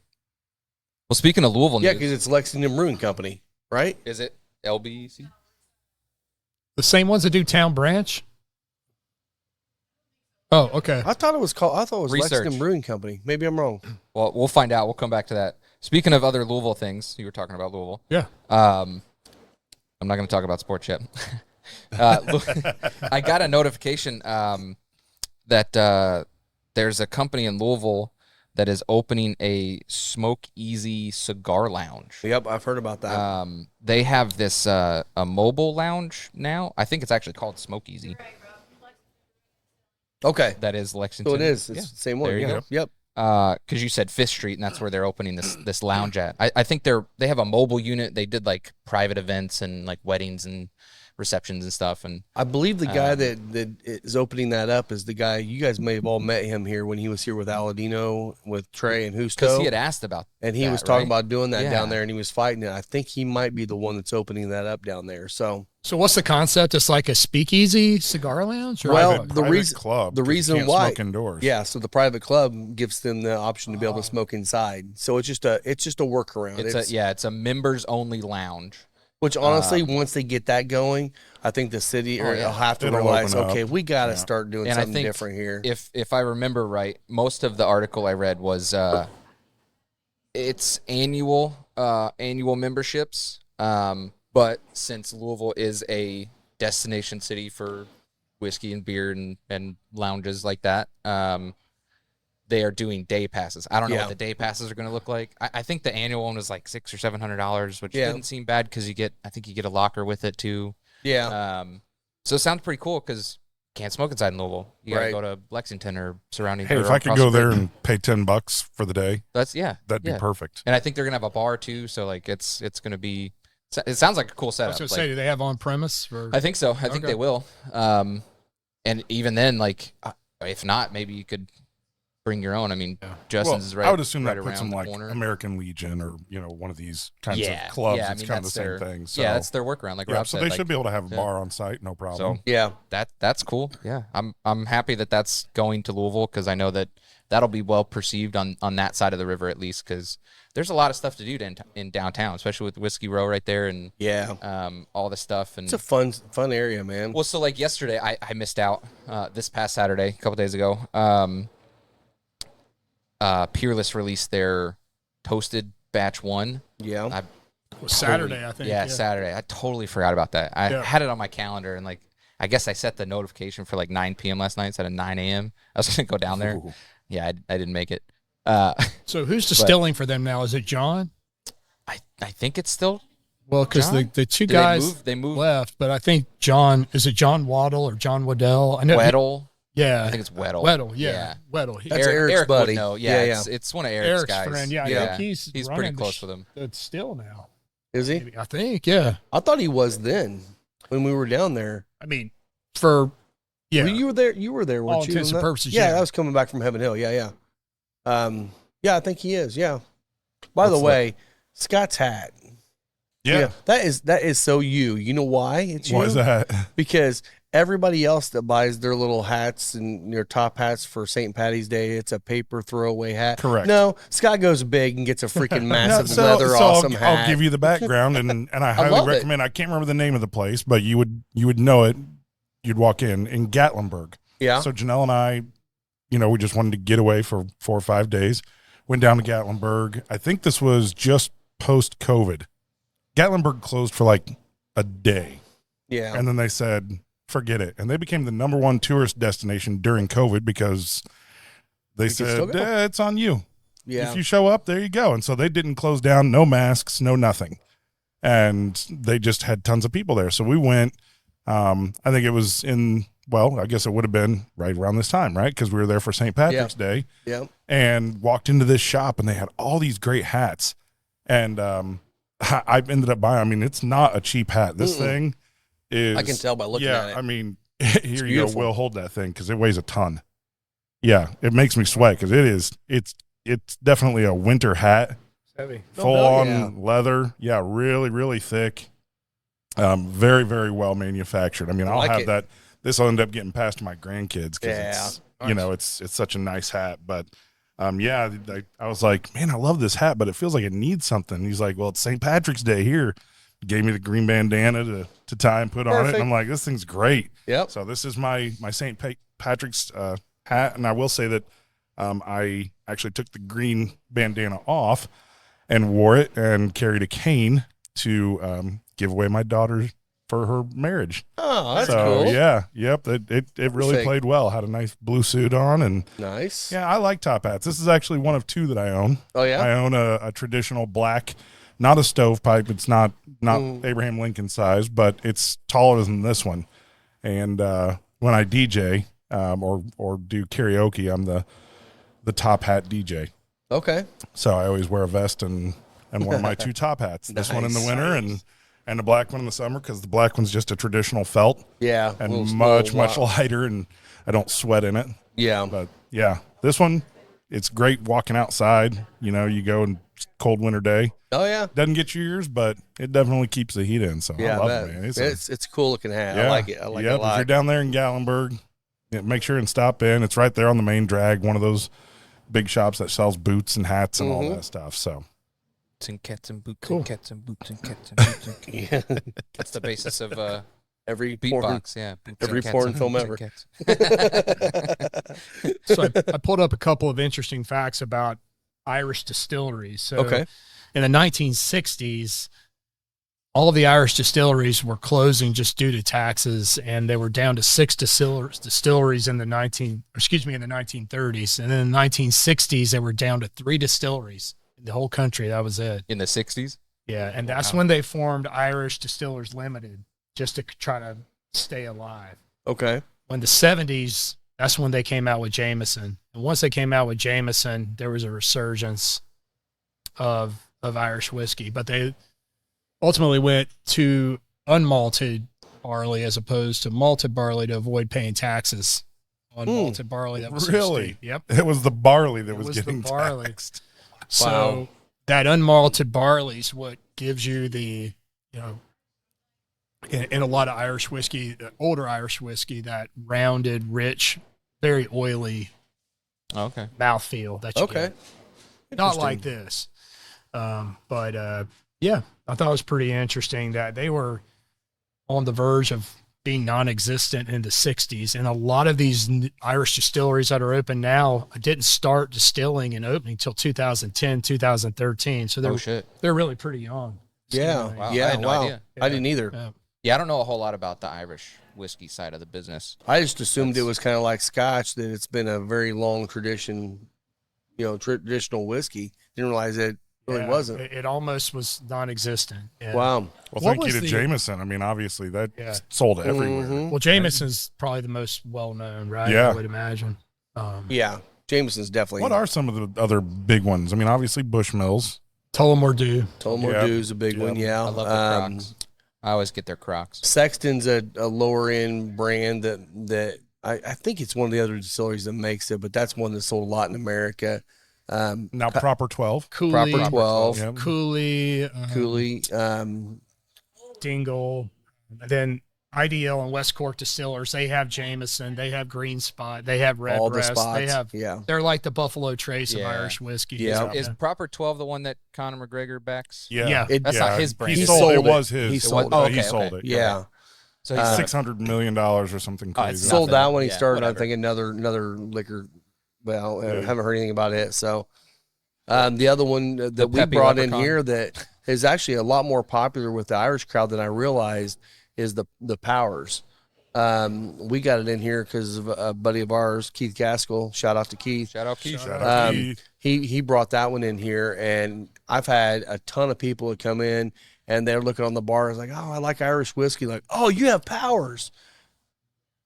Well, speaking of Louisville Yeah, news, because it's Lexington Brewing Company, right? is it LBC? The same ones that do Town Branch? Oh, okay. I thought it was Research. Lexington Brewing Company. Maybe I'm wrong. Well, we'll find out. We'll come back to that. Speaking of other Louisville things, you were talking about Louisville. Yeah. I'm not going to talk about sports yet. I got a notification that there's a company in Louisville that is opening a Smoke Easy cigar lounge. Yep, I've heard about that. They have this a mobile lounge now. I think it's actually called Smoke Easy. Okay, That is Lexington. so it is. It's Yeah. the same one. There you yeah. go. Yep. Because you said Fifth Street, and that's where they're opening this lounge at. I think they have a mobile unit. They did like private events and like weddings and receptions and stuff. And I believe the guy that is opening that up is the guy you guys may have all met him here when he was here with Aladino, with Trey and because Husto, he had asked about and he that, was talking right? about doing that Yeah. down there, and he was fighting it. I think he might be the one that's opening that up down there. So So what's the concept? It's like a speakeasy cigar lounge? Or Well, what? the private reason- club. the 'cause you reason can't why- smoke indoors. yeah, so the private club gives them the option to be able to smoke inside. So it's just a workaround. It's a members only lounge. Which honestly, once they get that going, I think the city Oh, yeah. will have to It'll realize, open up. okay, we got to Yeah. start doing And I something think different here. If I remember right, most of the article I read was it's annual memberships. But since Louisville is a destination city for whiskey and beer and lounges like that, they are doing day passes. I don't know Yeah. what the day passes are going to look like. I think the annual one was like $600 or $700, which Yeah. didn't seem bad because I think you get a locker with it too. Yeah. So it sounds pretty cool because can't smoke inside in Louisville. You gotta Right. go to Lexington or surrounding. Hey, or if I could across go the there bridge. and pay $10 for the day, that'd that'd be perfect. And I think they're gonna have a bar too. So like it's gonna be. It sounds like a cool I setup. was going to Like, say, do they have on premise? I think so. I think Okay. they will. And even then, like, if not, maybe you could bring your own. I mean, Justin's is right. I would assume right that puts around them the like corner. American Legion or one of these kinds Yeah, of clubs. yeah, I It's mean, kind of the that's same their- thing. So Yeah, that's their workaround. Like Rob so said, they like, should be able to have a yeah. bar on site, no problem. So Yeah. that's cool. Yeah, I'm happy that that's going to Louisville because I know that that'll be well perceived on that side of the river at least because there's a lot of stuff to do in downtown, especially with Whiskey Row right there and all the stuff. And It's a fun area, man. well, so like yesterday, I missed out this past Saturday, a couple days ago. Peerless released their toasted batch 1. Yeah. Saturday, I think. Yeah, Saturday. I totally forgot about that. I Yeah. had it on my calendar and like I guess I set the notification for like 9 p.m. last night instead of 9 a.m. I was gonna go down there. Ooh. Yeah, I didn't make it. So who's distilling for them now? Is it John? I think it's still Well, because John? the two Did guys they moved left, but I think John, is it John Waddle or John Waddell? I know. Weddle. Yeah. I think it's Weddle. Weddle, yeah. Weddle. That's Eric's Eric would buddy. know. Yeah, Yeah, It's one of Eric's, Eric's guys. friend. Yeah, I yeah. think he's pretty running close with him. the still now. Is he? Maybe, I think, yeah. I thought he was then when we were down there. I mean, for Well, you were there. You were there, weren't all you? intents and on that? purposes, Yeah, yeah. I was coming back from Heaven Hill. Yeah. Yeah, I think he is. Yeah. By the What's way, Scott's hat. Yeah. That is so you. You know why? It's you. Why is that? Because everybody else that buys their little hats and their top hats for St. Patty's Day, it's a paper throwaway hat. Correct. No, Scott goes big and gets a freaking massive No, leather awesome hat. I'll give you the background, and I highly love it. recommend. I can't remember the name of the place, but you would know it. You'd walk in Gatlinburg. Yeah. So Janelle and I, we just wanted to get away for 4 or 5 days. Went down to Gatlinburg. I think this was just post-COVID. Gatlinburg closed for like a day. Yeah. And then they said, forget it. And they became the #1 tourist destination during COVID because they You can still said, go. it's on you. Yeah. If you show up, there you go. And so they didn't close down, no masks, no nothing. And they just had tons of people there. So we went, I think it was I guess it would have been right around this time, right? Because we were there for St. Patrick's Day. Yeah. And walked into this shop and they had all these great hats. And I ended up buying, I mean, it's not a cheap hat. This thing is. I can tell by looking at it. I mean, here you go. beautiful. Will, hold that thing because it weighs a ton. Yeah, it makes me sweat because it's definitely a winter hat. heavy. Full on yeah. leather. Yeah, really, really thick. Very, very well manufactured. I mean, I'll like have it. that. This will end up getting passed to my grandkids because Yeah. it's such a nice hat. But I was like, man, I love this hat, but it feels like it needs something. He's like, well, it's St. Patrick's Day here. Gave me the green bandana to tie and put on it. Perfect. And I'm like, this thing's great. Yep. So this is my St. Patrick's hat. And I will say that I actually took the green bandana off and wore it and carried a cane to give away my daughter for her marriage. Oh, that's so, cool. yeah. Yep. It really Perfect. played well. Had a nice blue suit on. And Nice. yeah, I like top hats. This is actually one of 2 that I own. Oh, yeah? I own a traditional black, not a stovepipe. It's not Abraham Lincoln size, but it's taller than this one. And when I DJ or do karaoke, I'm the top hat DJ. Okay. So I always wear a vest and one of my 2 top hats. This one in the Nice. winter and the black one in the summer because the black one's just a traditional felt Yeah. and little- much little- lighter, and I don't sweat in it. Yeah. But yeah, this one, it's great walking outside. You go in cold winter day. Oh, yeah. Doesn't get your ears, but it definitely keeps the heat in. So Yeah, I love bet. it, man. It's a cool looking hat. yeah, I like it. I like it a If you're lot. down there in Gatlinburg, make sure and stop in. It's right there on the main drag, one of those big shops that sells boots and hats and all that stuff. So Boots and cats and boots Cool. and cats and boots and cats and boots and cats. Yeah. That's the basis of Every porn. beatbox. Yeah, boots and Every cats porn and film boots ever. and cats. So I pulled up a couple of interesting facts about Irish distilleries. So Okay. in the 1960s, all of the Irish distilleries were closing just due to taxes, and they were down to 6 distilleries in the 1930s. And then in the 1960s, they were down to 3 distilleries in the whole country. That was it. In the 60s? Yeah, and that's when they formed Irish Distillers Limited, just to try to stay alive. Okay. When the 70s, that's when they came out with Jameson. And once they came out with Jameson, there was a resurgence of Irish whiskey. But they ultimately went to unmalted barley as opposed to malted barley to avoid paying taxes on malted barley. That was so Really? steep. Yep. It was the barley that It was was getting the barley. taxed. So Wow. that unmalted barley is what gives you the, in a lot of Irish whiskey, older Irish whiskey, that rounded, rich, very oily Okay. mouthfeel that you Okay. get. Not like this. Yeah, I thought it was pretty interesting that they were on the verge of being non-existent in the 60s. And a lot of these Irish distilleries that are open now didn't start distilling and opening until 2010, 2013. So Oh shit. they're really pretty young. Yeah. Wow, I Yeah. had no Wow. idea. I didn't either. Yeah. Yeah, I don't know a whole lot about the Irish whiskey side of the business. I just assumed it was kind of like Scotch, that it's been a very long tradition, traditional whiskey. Didn't realize it really Yeah, wasn't. It almost was non-existent. Yeah. Wow. Well, What thank you was to the- Jameson. I mean, obviously that Yeah. sold everywhere. Mhm. Well, Jameson's probably the most well-known, right? Yeah. I would imagine. Yeah. Jameson's definitely. What are some of the other big ones? I mean, obviously Bushmills. Tullamore Dew. Tullamore Yeah. Dew's a big one. Yeah. I love their Crocs. I always get their Crocs. Sexton's a lower end brand that I think it's one of the other distilleries that makes it, but that's one that sold a lot in America. Now Proper 12. Cooley. Proper 12, Yeah. Cooley. Cooley. Dingle. And then IDL and West Cork Distillers, they have Jameson, they have Green Spot, they have Red all the Breast, spots. they have. Yeah. They're like the Buffalo Trace of Yeah. Irish whiskey. Yeah. Is Proper 12 the one that Conor McGregor backs? Yeah. That's not his brand. He He sold, sold it. it. Was his. He It sold was- it. Oh, he okay, sold okay. it. Yeah. So he's $600 million or something Oh, crazy. it's Sold nothing. that when he Yeah, started. I whatever. think another liquor. Well, I Yeah. haven't heard anything about it. So, the other one that we Peppy brought in Leprechaun. here that is actually a lot more popular with the Irish crowd than I realized is the Powers. We got it in here because of a buddy of ours, Keith Gaskell. Shout out to Keith. Shout out Keith. Shout out to Um, Keith. He brought that one in here, and I've had a ton of people that come in and they're looking on the bar. It's like, oh, I like Irish whiskey. Like, oh, you have Powers.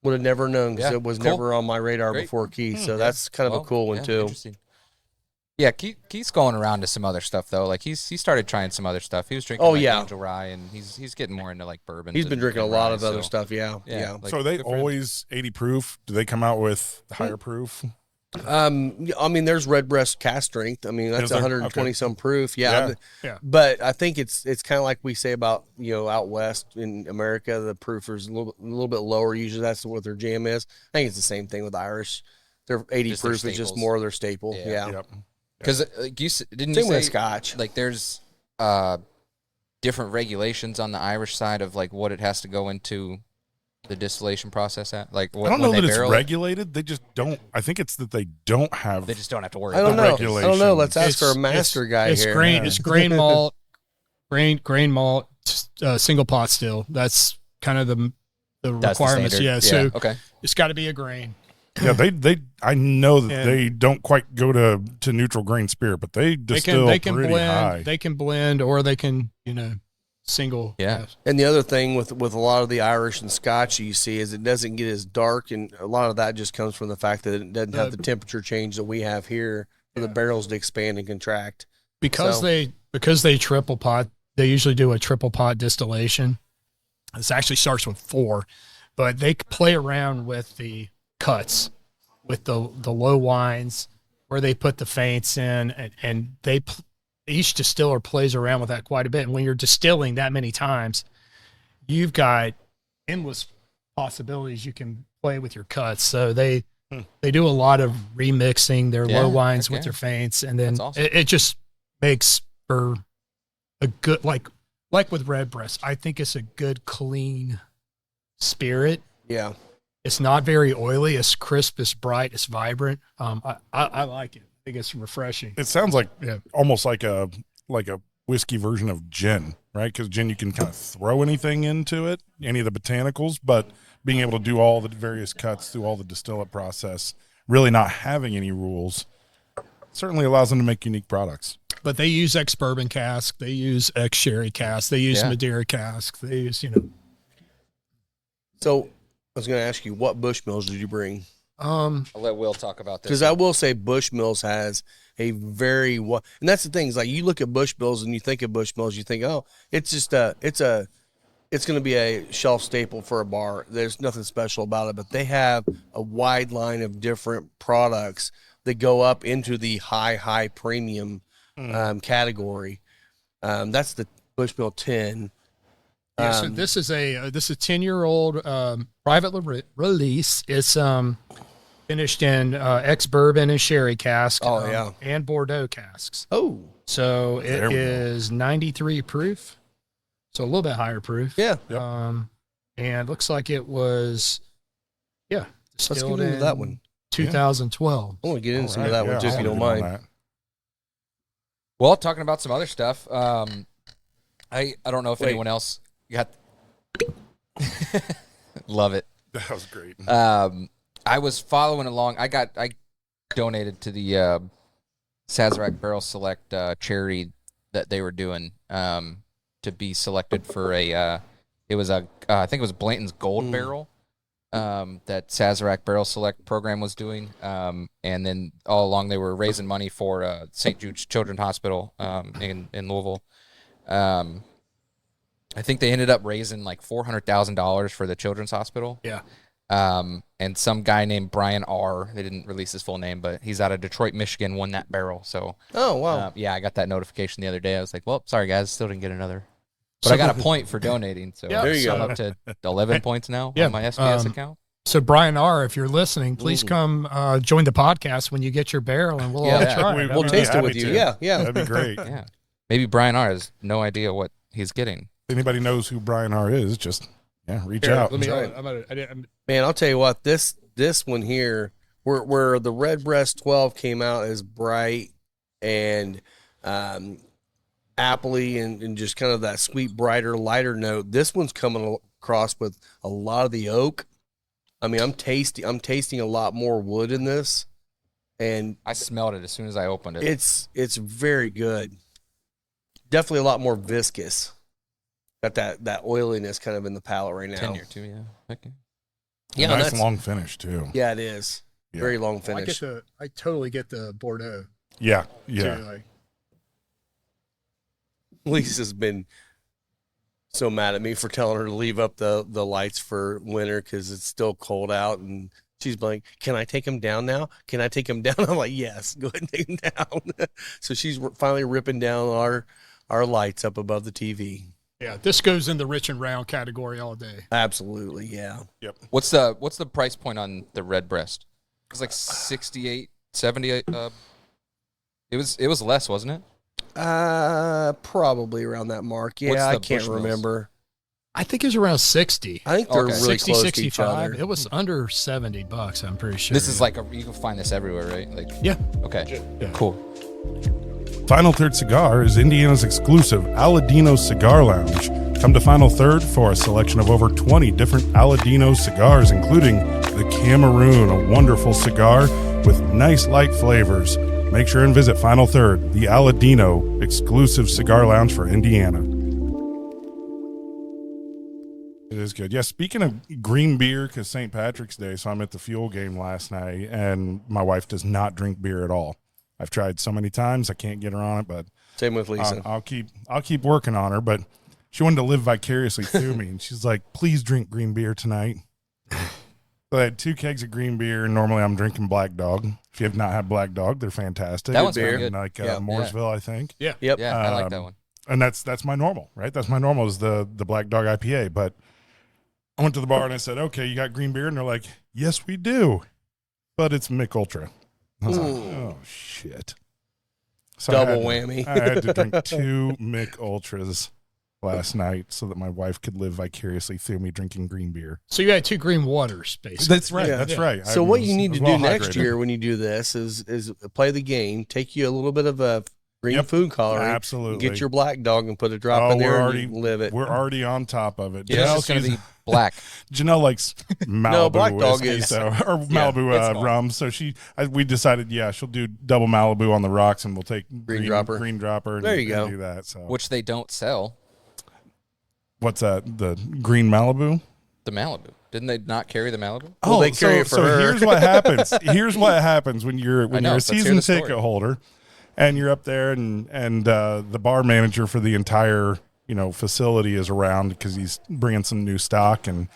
Would have never known because Yeah, it was cool. never on my radar Great. before Keith. So that's kind of Well, a cool one yeah, too. Interesting. Yeah, Keith's going around to some other stuff though. Like he started trying some other stuff. He was drinking Angel Rye, and he's getting more into like bourbon. He's been drinking a lot of other stuff. Yeah, yeah. like, So are they good for him. always 80 proof? Do they come out with higher proof? I mean, there's RedBreast cast strength. I mean, that's Is there? 120 Okay. some proof. Yeah. Yeah. Yeah. But I think it's kind of like we say about out west in America, the proof is a little bit lower. Usually that's what their jam is. I think it's the same thing with Irish. Their 80 Just their proof is just staples. more of their staple. Yeah. Yeah. Yep. Because didn't Same you with say Scotch. like there's different regulations on the Irish side of like what it has to go into the distillation process at? Like what, I don't know when that they it's barrel it, regulated. They just don't. I think it's that they don't have. they just don't have to worry I don't about know. it. I don't know. Let's ask It's- our master guy it's here. Grain, Yeah. It's grain malt, grain malt, single pot still. That's kind of the That's the requirements. standard. Yeah. So okay. it's got to be a grain. Yeah, they. I know that And- they don't quite go to neutral grain spirit, but they distill They can pretty blend. high. They can blend, or they can single. Yeah. And the other thing with a lot of the Irish and Scotch you see is it doesn't get as dark, and a lot of that just comes from the fact that it doesn't have the temperature change that we have here for the barrels to expand and contract. Because So- they triple pot. They usually do a triple pot distillation. This actually starts with 4, but they play around with the cuts, with the low wines, where they put the faints in, and each distiller plays around with that quite a bit. And when you're distilling that many times, you've got endless possibilities you can play with your cuts. So they do a lot of remixing their Yeah, low wines heck with yeah. their faints, and then That's awesome. it just makes for a good like with RedBreast. I think it's a good clean spirit. Yeah. It's not very oily. It's crisp. It's bright. It's vibrant. I like it. I think it's refreshing. It sounds like Yeah. almost like a whiskey version of gin, right? Because gin you can kind of throw anything into it, any of the botanicals, but being able to do all the various cuts through all the distillate process, really not having any rules, certainly allows them to make unique products. But they use ex-bourbon cask. They use ex-sherry cask. They use Yeah. Madeira cask. They use, So I was going to ask you, what Bushmills did you bring? I'll let Will talk about this. Because I will say Bushmills has a very and that's the thing is like you look at Bushmills and you think of Bushmills, you think, oh, it's just it's going to be a shelf staple for a bar. There's nothing special about it, but they have a wide line of different products that go up into the high premium category. That's the Bushmill 10. Yeah, so this is a 10-year-old private release. It's finished in ex-bourbon and sherry cask. Oh, yeah. And Bordeaux casks. Oh. So There it we go. is 93 proof. So a little bit higher proof. Yeah. Yep. And looks like it was, Let's get distilled into in that one. 2012. I want to get into some All of right, that one, yeah, too, if I'll you don't get on mind. that. Well, talking about some other stuff. I don't know if Wait. anyone else got. Love it. That was great. I was following along. I donated to the Sazerac Barrel Select charity that they were doing to be selected for a. It was a I think it was Blanton's Gold Barrel that Sazerac Barrel Select program was doing, and then all along they were raising money for St. Jude's Children's Hospital in Louisville. I think they ended up raising like $400,000 for the Children's Hospital. Yeah. And some guy named Brian R. They didn't release his full name, but he's out of Detroit, Michigan. Won that barrel. So Oh, wow. yeah, I got that notification the other day. I was like, well, sorry guys, still didn't get another. But I got a point for donating. So Yeah, there you I'm go. up to 11 points now Yeah, on my SBS account. So Brian R., if you're listening, please come join the podcast when you get your barrel, and we'll all Yeah. try We- it. we'll We'll be taste it happy with you. to. Yeah, yeah. That'd be great. Yeah. Maybe Brian R. has no idea what he's getting. If anybody knows who Brian R. is, just reach Here, out. let me. Right. Man, I'll tell you what, this one here, where the RedBreast 12 came out as bright and appley and just kind of that sweet, brighter, lighter note, this one's coming across with a lot of the oak. I mean, I'm tasting a lot more wood in this, and I smelled it as soon as I opened it. it's very good. Definitely a lot more viscous. Got that oiliness kind of in the palate right now. Tenure too, yeah. Okay. Yeah, nice that's- long finish too. Yeah, it is. Yeah. Very long finish. I totally get the Bordeaux. Yeah, Too, like, Lisa's been so mad at me for telling her to leave up the lights for winter because it's still cold out, and she's like, "Can I take them down now? Can I take them down?" I'm like, "Yes, go ahead and take them down." So she's finally ripping down our lights up above the TV. yeah, this goes in the rich and round category all day. Absolutely, yeah. What's the price point on the RedBreast? It was like 68, 78. It was less, wasn't it? Probably around that mark. What's Yeah, I the can't Bushmills? remember. I think it was around 60. I think they're Okay. really 60, close to each 65. other. It was under $70, I'm pretty sure. This is like you can find this everywhere, right? Like Yeah. okay, Yeah. cool. Final Third Cigar is Indiana's exclusive Aladino Cigar Lounge. Come to Final Third for a selection of over 20 different Aladino cigars, including the Cameroon, a wonderful cigar with nice light flavors. Make sure and visit Final Third, the Aladino exclusive cigar lounge for Indiana. It is good. Yeah, speaking of green beer, because St. Patrick's Day, so I'm at the Fuel game last night, and my wife does not drink beer at all. I've tried so many times, I can't get her on it, but Same with Lisa. I'll keep working on her. But she wanted to live vicariously through me, and she's like, "Please drink green beer tonight." So I had 2 kegs of green beer, and normally I'm drinking Black Dog. If you have not had Black Dog, they're fantastic. That one's beer. very good. Like Yeah. Mooresville, I think. Yep. Yeah, I like that Um, one. And that's my normal, right? That's my normal is the Black Dog IPA. But I went to the bar and I said, "Okay, you got green beer?" And they're like, "Yes, we do, but it's Mick Ultra." I was like, Ooh. "Oh shit!" So I Double had to- whammy. I had to drink 2 Mick Ultras last night so that my wife could live vicariously through me drinking green beer. So you had 2 green waters, basically. That's right. Yeah. That's Yeah. right. So I what was- you need was to well do next hydrated. year when you do this is play the game, take you a little bit of a green food coloring, Absolutely. get your Black Dog and put a drop Oh, in there we're and already you live it. We're already on top of it. Yeah, it's just gonna she's- be black. Janelle likes Malibu Black Dog whiskey, is- or Malibu it's fine. rum. So we decided, she'll do double Malibu on the rocks, and we'll take green dropper. and, There you go. and do that. So Which they don't sell. what's that? The green Malibu? The Malibu. Didn't they not carry the Malibu? Well, they carry it for her. Here's what happens. Here's what happens when you're I know, a let's hear season the story. ticket holder, and you're up there, and the bar manager for the entire facility is around because he's bringing some new stock, and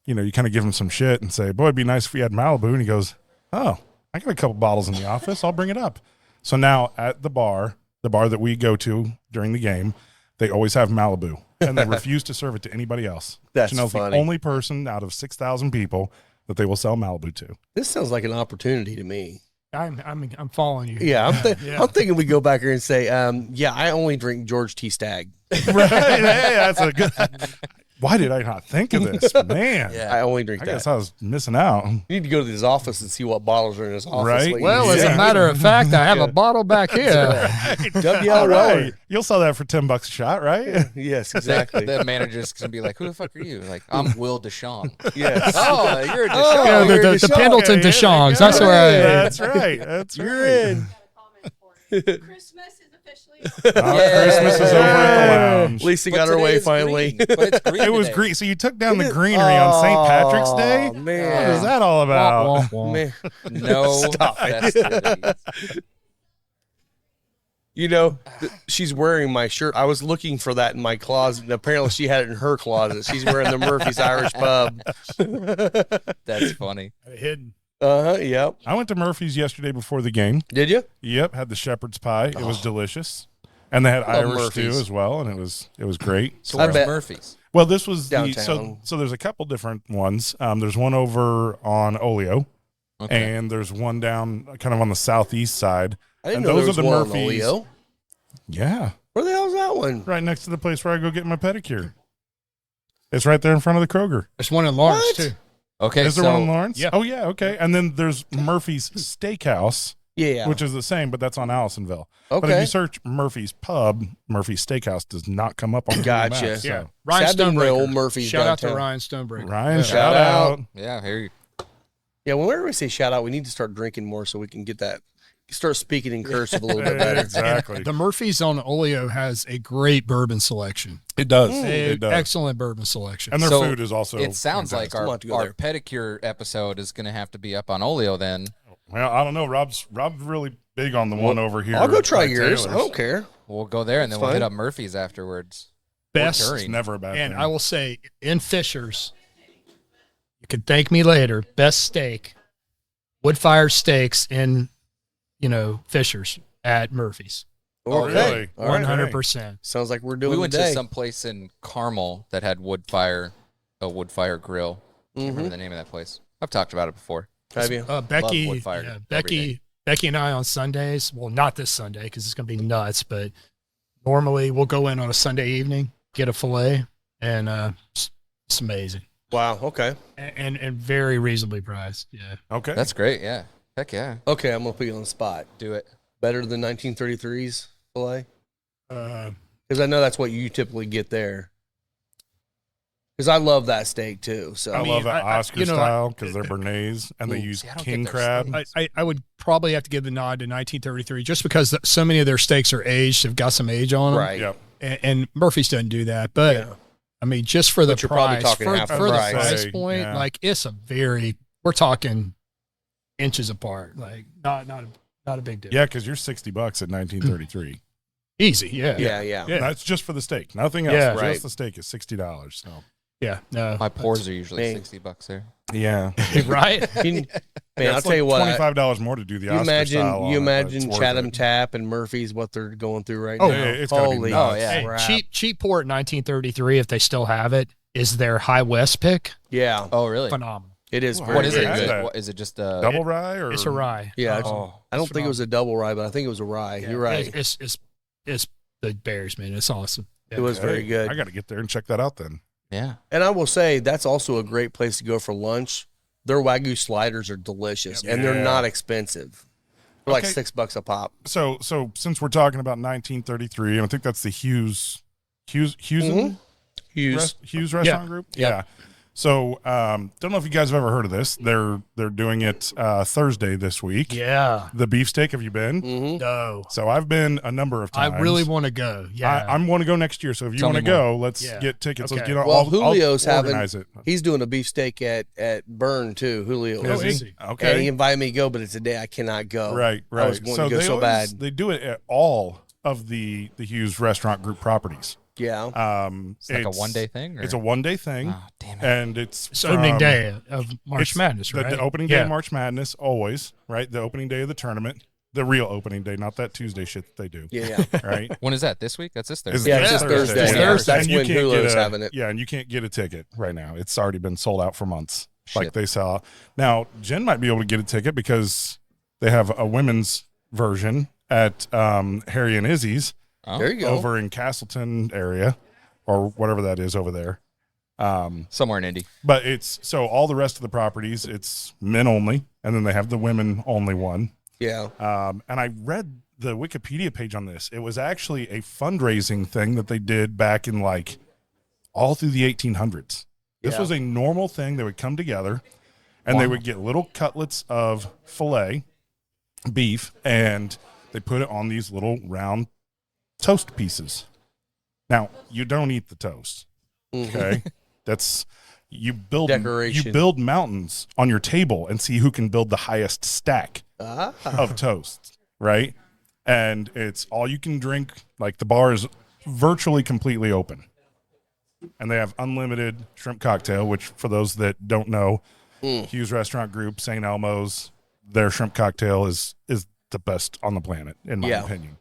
you kind of give him some shit and say, "Boy, it'd be nice if we had Malibu," and he goes, "Oh, I got a couple bottles in the office. I'll bring it up." So now at the bar that we go to during the game, they always have Malibu, and they refuse to serve it to anybody else. That's Chanel's funny. the only person out of 6,000 people that they will sell Malibu to. This sounds like an opportunity to me. I'm following you. Yeah, Yeah. I'm thinking we go back here and say, yeah, I only drink George T. Stagg. Right? Hey, that's a good. Why did I not think of this, man? Yeah. I only drink I that. guess I was missing out. You need to go to his office and see what bottles are in his office. Right. ladies. Well, as a matter of fact, I have a bottle back here. W.L. All Weller. right. You'll sell that for $10 a shot, right? Yes, exactly. The manager's gonna be like, "Who the fuck are you?" Like, I'm Will Deshawn. Yes. Oh, you're a Deshawn. Oh, Yeah, you're the Deshaun. Pendleton Okay, Deshongs. That's where I am. That's right. That's You're right. in. Christmas is officially Christmas is over at the lounge. Lisa But got her today way is finally. green. But it's green It was today. green. So you took down the greenery on St. Patrick's Day? Oh, What man. is that all about? Wah, wah, wah. Man. No Stop it. festivities. She's wearing my shirt. I was looking for that in my closet, and apparently she had it in her closet. She's wearing the Murphy's Irish Pub. That's funny. Hidden. Yep. I went to Murphy's yesterday before the game. Did you? Yep, had the shepherd's pie. It was delicious. And they had Love Irish Murphy's. stew as well, and it was great. So I where's bet. Murphy's? Well, this was Downtown. so there's a couple different ones. There's one over on Oleo, Okay. and there's one down kind of on the southeast side. I didn't And know those there was are the one on Murphys. Oleo. Yeah, Where the hell's that one? right next to the place where I go get my pedicure. It's right there in front of the Kroger. There's one in Lawrence What? too. Okay. Is there so one in Lawrence? yeah. Oh, yeah, okay. And then there's Murphy's Steakhouse, Yeah. which is the same, but that's on Allisonville. But if Okay. you search Murphy's Pub, Murphy's Steakhouse does not come up on Google Gotcha. Maps, so. Yeah. Ryan Sadly, my Stonebreaker. old Murphy's Shout out to downtown. Ryan Stonebreaker. Ryan, Yeah. shout out. yeah, here you Yeah, whenever we say shout out, we need to start drinking more so we can get that, start speaking in cursive a little bit better. Exactly. The Murphy's on Oleo has a great bourbon selection. It does. A It does. Excellent bourbon selection. And their So, food is also. It sounds like We'll have to go our there. pedicure episode is going to have to be up on Oleo then. Well, I don't know. Rob's really big on the one over here. I'll go try by yours. I Taylor's. don't care. We'll go there and then That's we'll hit fine. up Murphy's afterwards. Best. Or It's during. never a bad And thing. I will say, in Fisher's, you can thank me later. Best steak, wood fire steaks in, Fisher's at Murphy's. Oh, Okay. really? All right. 100%. Sounds like we're doing We went today. to some place in Carmel that had a wood fire grill. I can't remember the name of that place. I've talked about it before. Have you? Becky, wood fire yeah, every Becky and I on Sundays. Well, not this Sunday because it's going to be nuts. But normally we'll go in on a Sunday evening, get a fillet, and it's amazing Wow. Okay. and very reasonably priced. Yeah. Okay. That's great. Yeah. Heck yeah. Okay, I'm gonna put you on the spot. Do it. Better than 1933's filet, Uh, because I know that's what you typically get there. Because I love that steak too. So I mean, love that I- Oscar you know, style because they're Bernays and they Ooh, use see, I don't king get their crab. steaks. I would probably have to give the nod to 1933 just because so many of their steaks are aged, have got some age on them. right. Yep. And Murphy's doesn't do that. But Yeah. I mean, just for the But you're probably price, talking for, half the for the price. price Say, point, yeah. like it's we're talking inches apart, like not a big deal. Yeah, because you're $60 at 1933. Easy, yeah. Yeah. Yeah. Yeah. That's just for the steak. Nothing else. Yeah. Just Right. the steak is $60. So Yeah, no. My pours are usually Dang. $60 there. yeah, right? Man, I'll tell you what. $25 more to do the You Oscar imagine, style on you it, but it's imagine worth Chatham it. Tap and Murphy's what they're going through right Oh, now. yeah, it's gotta be Holy nuts. Oh, yeah. Hey, crap. cheap port 1933, if they still have it, is their High West pick. Yeah, Oh, really? Phenomenal. it is. Well, Very, What is very it? Has Is good. that. it, what, is it just a Double rye or It's a rye. Yeah, it's- Oh, I don't think it was a double rye, but I think it was a rye. Yeah, You're right. It's the Bears, man. It's awesome. It was very good. I got to get there and check that out then. yeah. And I will say that's also a great place to go for lunch. Their Wagyu sliders are delicious, and they're Yeah. not expensive. They're like Okay. $6 a pop. So since we're talking about 1933, and I think that's the Hughes Mhm. Hughes. Hughes restaurant group. Yep. Yeah. So, don't know if you guys have ever heard of this. They're doing it Thursday this week. Yeah. The beefsteak. Have you been? Mm-hmm. No. So I've been a number of times. I really want to go. Yeah. I'm want to go next year. So if you Tell want to me more. go, let's Yeah. get tickets. Okay. Let's get on. Well, I'll Julio's organize it. He's doing a beefsteak at Burn too. Julio. Oh, Is is he? he? Okay. And he invited me to go, but it's a day I cannot go. Right. I was wanting to go they so bad. They do it at all of the Hughes Restaurant Group properties. Yeah. It's like a 1-day thing? Or? It's a 1-day thing, Oh, damn it. and it's It's opening from- day of March it's Madness, right? The opening day Yeah. of March Madness, always, right? The opening day of the tournament, the real opening day, not that Tuesday shit that they do, Yeah. right? When is that? This week? That's this It's Thursday. Yeah, it's just Thursday. It's Thursday. That's And you when can't Julio's get having it. Yeah, and you can't get a ticket right now. It's already been sold out for months. Like Shit. they sell. Now, Jen might be able to get a ticket because they have a women's version at Harry and Izzy's Oh, There you go. over in Castleton area or whatever that is over there. somewhere in Indy. But it's so all the rest of the properties, it's men only, and then they have the women only one. Yeah. And I read the Wikipedia page on this. It was actually a fundraising thing that they did back in like all through the 1800s. This Yeah. was a normal thing. They would come together and they Wow. would get little cutlets of filet beef and they put it on these little round toast pieces. Now, you don't eat the toast. Okay. That's you build Decoration. You build mountains on your table and see who can build the highest stack Ah. of toast, right? And it's all you can drink. Like the bar is virtually completely open, and they have unlimited shrimp cocktail. Which, for those that don't know, Hughes Restaurant Group, St. Elmo's, their shrimp cocktail is the best on the planet, in my Yeah. opinion.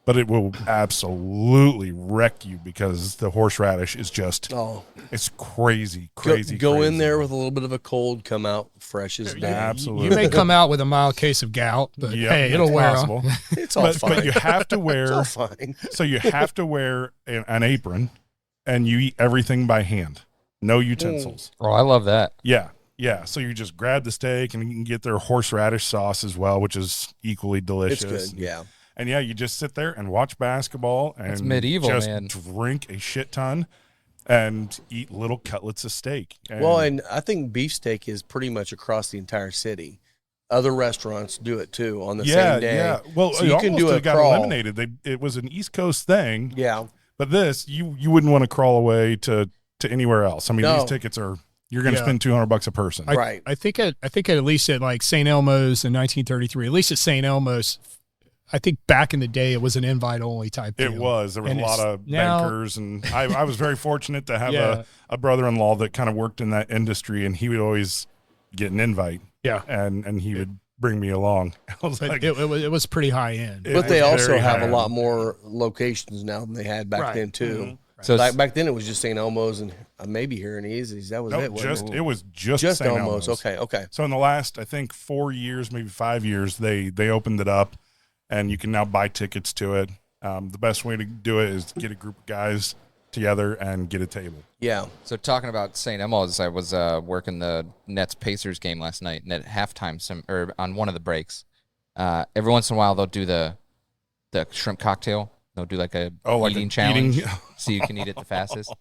But it will absolutely wreck you because the horseradish is just Oh, it's crazy, go, crazy. go in crazy. there with a little bit of a cold, come out fresh as day. Absolutely. You may come out with a mild case of gout, but Yep, hey, it'll it's wear possible. off. It's all but, fine. but you have to it's wear all fine. so you have to wear an apron, and you eat everything by hand, no utensils. Oh, I love that. Yeah. So you just grab the steak, and you can get their horseradish sauce as well, which is equally delicious. It's good. Yeah. And yeah, you just sit there and watch basketball, and That's medieval, just man. drink a shit ton, and eat little cutlets of steak. Well, and I think beefsteak is pretty much across the entire city. Other restaurants do it too on the same day. Yeah. Well, So it you can do almost a got crawl. eliminated. It was an East Coast thing. Yeah. But this, you wouldn't want to crawl away to anywhere else. I mean, No. these tickets you're going to Yeah. spend $200 a person. Right. I think at least at like St. Elmo's in 1933, at least at St. Elmo's, I think back in the day it was an invite only type deal. It was. There was And a lot it's of now- bankers, and I was very fortunate to have Yeah. a brother-in-law that kind of worked in that industry, and he would always get an invite, Yeah. and he would bring me along. I was But like, it was pretty high end. It But they was also very have a high-end. lot more locations now than they had back Right. then too. So Like back then, it was just St. Elmo's and maybe here in Easy's. That was no, it. wasn't it was just Just St. Elmo's. Elmo's. Okay. So in the last, I think 4 years, maybe 5 years, they opened it up, and you can now buy tickets to it. The best way to do it is to get a group of guys together and get a table. Yeah. So talking about St. Elmo's, I was working the Nets Pacers game last night, and at halftime, or on one of the breaks, every once in a while they'll do the shrimp cocktail. They'll do like a Like eating a challenge, eating- so you can eat it the fastest.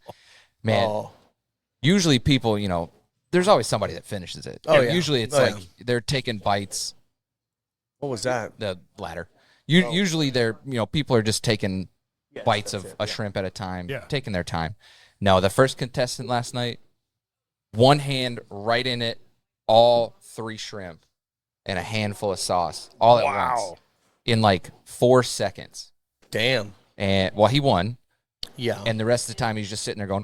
Man, Oh, usually people, there's always somebody that finishes it. Oh, yeah. Usually it's Oh, like they're taking bites. what was that? The ladder. Usually they're, people are just taking bites of a shrimp at a time, Yeah. taking their time. No, the first contestant last night, one hand right in it, all 3 shrimp and a handful of sauce all at once in like 4 seconds. Damn. And he won, Yeah. and the rest of the time he's just sitting there going.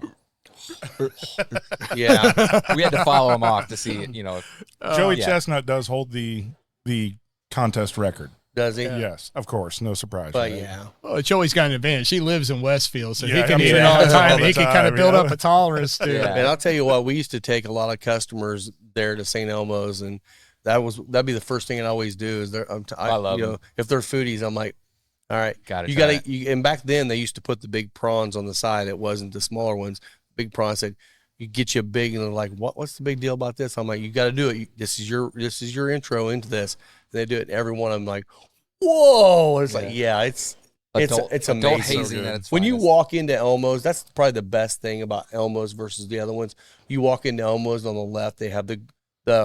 Yeah. We had to follow him off to see, Joey yeah. Chestnut does hold the contest record. Does he? Yes, of course, no surprise. But right? yeah. Well, Joey's got an advantage. He lives in Westfield, so Yeah, he can I eat mean, it all the yeah, time. all the He can kind time, of build yeah. up a tolerance to Yeah. And I'll tell you what, we used to take a lot of customers there to St. Elmo's, and that'd be the first thing I always do is I love them. if they're foodies, I'm like, all right, Gotta you try gotta. And back then they used to put the big prawns on the side. It wasn't the smaller ones. Big prawns said, you get you a big, and they're like, what's the big deal about this? I'm like, you got to do it. This is your intro into this. And they do it, and every one of them like, whoa! And it's like, yeah, it's It's adult amazing. hazing at its When you finest. walk into Elmo's, that's probably the best thing about Elmo's versus the other ones. You walk into Elmo's on the left, they have the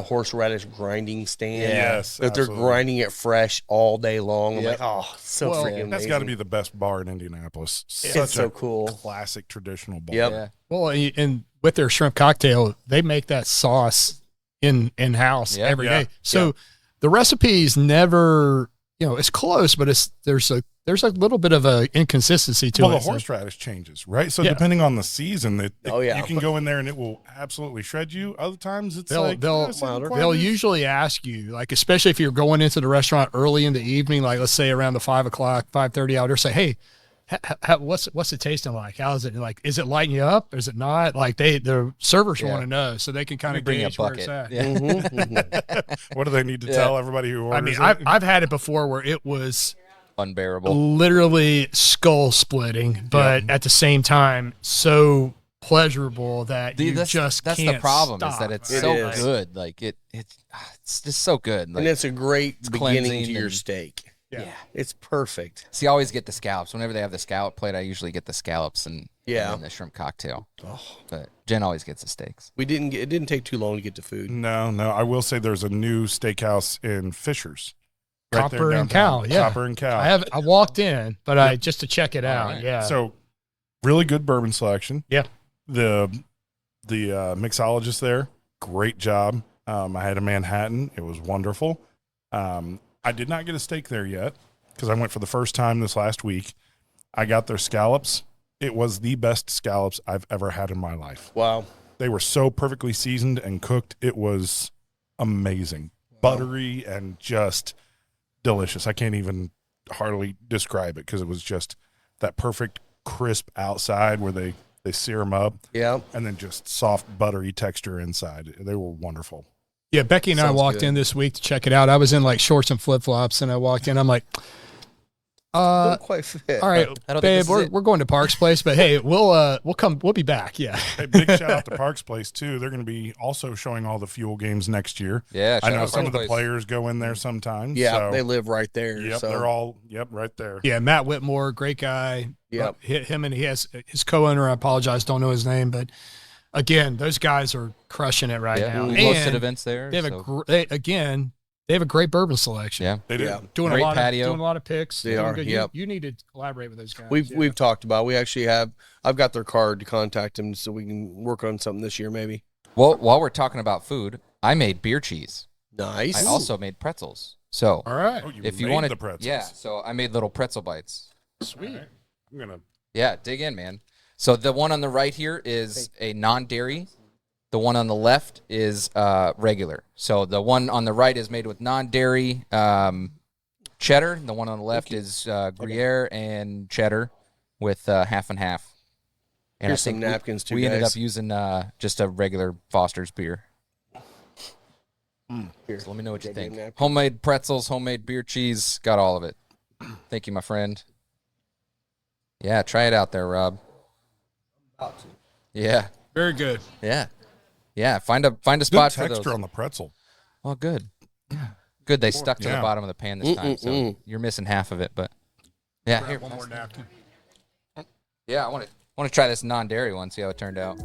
horseradish grinding stand. Yes, That they're absolutely. grinding it fresh all day long. I'm Yep. like, oh, so Well, freaking That's amazing. got to be the best bar in Indianapolis. It's Such so a cool. classic traditional bar. Yep. Yeah. Well, and with their shrimp cocktail, they make that sauce in house Yeah. every Yeah. day. So the recipe's never, it's close, but there's a little bit of a inconsistency to Well, it. the So- horseradish changes, right? So Yeah. depending on the season, Oh, yeah. you can go in there and it will absolutely shred you. Other times it's They'll- like they'll- this isn't quite They'll as- usually ask you, like, especially if you're going into the restaurant early in the evening, like let's say around the 5:00, 5:30 hour, say, hey, what's it tasting like? How is it? Like, is it lighting you up? Is it not? Like the servers Yeah. want to know so they can kind Let me of bring you a gauge where it's bucket. at. Yeah. Mhm. What do they need to Yeah. tell everybody who orders I mean, it? I've had it before where it was Unbearable. literally skull splitting, but at the same time, so pleasurable that Dude, you that's just the can't problem stop. is that it's It so is. good. Like it's just so good. Like, And it's a great beginning cleansing to your and- steak. Yeah. It's perfect. See, I always get the scallops. Whenever they have the scallop plate, I usually get the scallops and Yeah. and the shrimp cocktail. Oh, But Jen always gets the steaks. it didn't take too long to get to food. No. I will say there's a new steakhouse in Fishers. right there Copper and downtown. Cow, yeah. Copper and Cow. I walked in, but I just to check it out. right. Yeah. So really good bourbon selection. Yeah. The mixologist there, great job. I had a Manhattan. It was wonderful. I did not get a steak there yet because I went for the first time this last week. I got their scallops. It was the best scallops I've ever had in my life. Wow. They were so perfectly seasoned and cooked. It was amazing. Buttery and just delicious. I can't even hardly describe it because it was just that perfect crisp outside where they sear them up Yeah. and then just soft buttery texture inside. They were wonderful. Yeah, Becky and I Sounds walked good. in this week to check it out. I was in like shorts and flip flops, and I walked in. I'm like, Don't quite fit. all right, I don't think babe, this is we're, it. we're going to Parks Place, but hey, we'll be back. Yeah, Hey, big shout out to Parks Place too. They're going to be also showing all the Fuel games next year. Yeah, I shout know out some of the Parks. players go in there sometimes. Yeah, so, they live right there. Yep, so. they're all right there. yeah. Matt Whitmore, great guy. Yep. Him and he has his co-owner. I apologize, don't know his name, but again, those guys are crushing it right Yeah, now. we And hosted events there. they have so- they have a great bourbon selection. yeah. They do. Yeah. Doing Great a lot patio. of doing a lot of picks. They doing are, good. yep. You need to collaborate with those guys. We've yeah. we've talked about. We actually have. I've got their card to contact them so we can work on something this year, maybe. Well, while we're talking about food, I made beer cheese. Nice. I also made pretzels. So all right. Oh, you if you made wanted, the pretzels. yeah. So I made little pretzel bites. Sweet. I'm gonna. Yeah, dig in, man. So the one on the right here is a non-dairy. The one on the left is regular. So the one on the right is made with non-dairy cheddar. The one on the left is Gruyere and cheddar with half and half. And Here's I think some napkins too, we ended guys. up using just a regular Foster's beer. Here. So let me know what you Gotta get think. a napkin. Homemade pretzels, homemade beer cheese, got all of it. Thank you, my friend. Yeah, try it out there, Rob. Yeah, Very good. yeah, yeah. Find a Good spot for texture those. on the pretzel. Oh, good. Good. They stuck to the Yeah. bottom of the pan this time, so you're missing half of it. But yeah, here. One more napkin. Yeah, I want to try this non-dairy one. See how it turned out.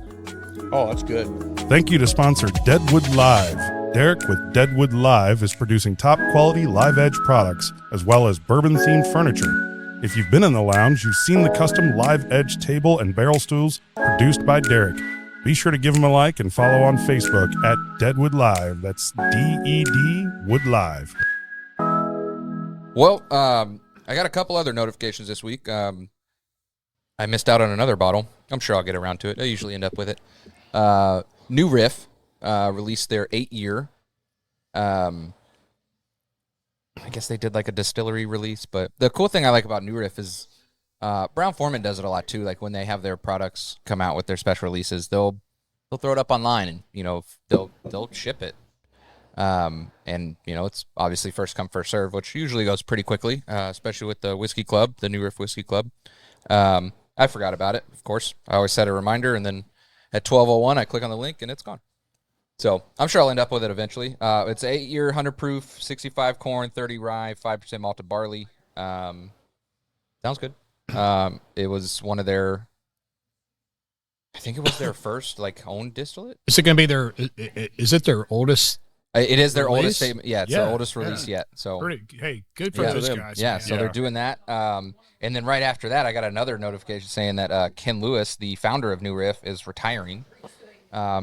Oh, that's good. Thank you to sponsor Deadwood Live. Derek with Deadwood Live is producing top quality live edge products as well as bourbon themed furniture. If you've been in the lounge, you've seen the custom live edge table and barrel stools produced by Derek. Be sure to give him a like and follow on Facebook at Deadwood Live. That's DED Wood Live. Well, I got a couple other notifications this week. I missed out on another bottle. I'm sure I'll get around to it. I usually end up with it. New Riff released their 8-year. I guess they did like a distillery release, but the cool thing I like about New Riff is Brown Forman does it a lot too. Like when they have their products come out with their special releases, they'll throw it up online and they'll ship it. And it's obviously first come first serve, which usually goes pretty quickly, especially with the whiskey club, the New Riff Whiskey Club. I forgot about it, of course. I always set a reminder, and then at 12:01, I click on the link, and it's gone. So I'm sure I'll end up with it eventually. It's 8-year, 100 proof, 65 corn, 30 rye, 5% malted barley. That Sounds good. It was one of their, I think it was their first like own distillate. Is it going to be their? Is it their oldest? It is their Release? oldest statement. Yeah, it's their oldest release yet. So Hey, good for Yeah. those them. guys. yeah, man. so they're doing that. And then right after that, I got another notification saying that Ken Lewis, the founder of New Riff, is retiring.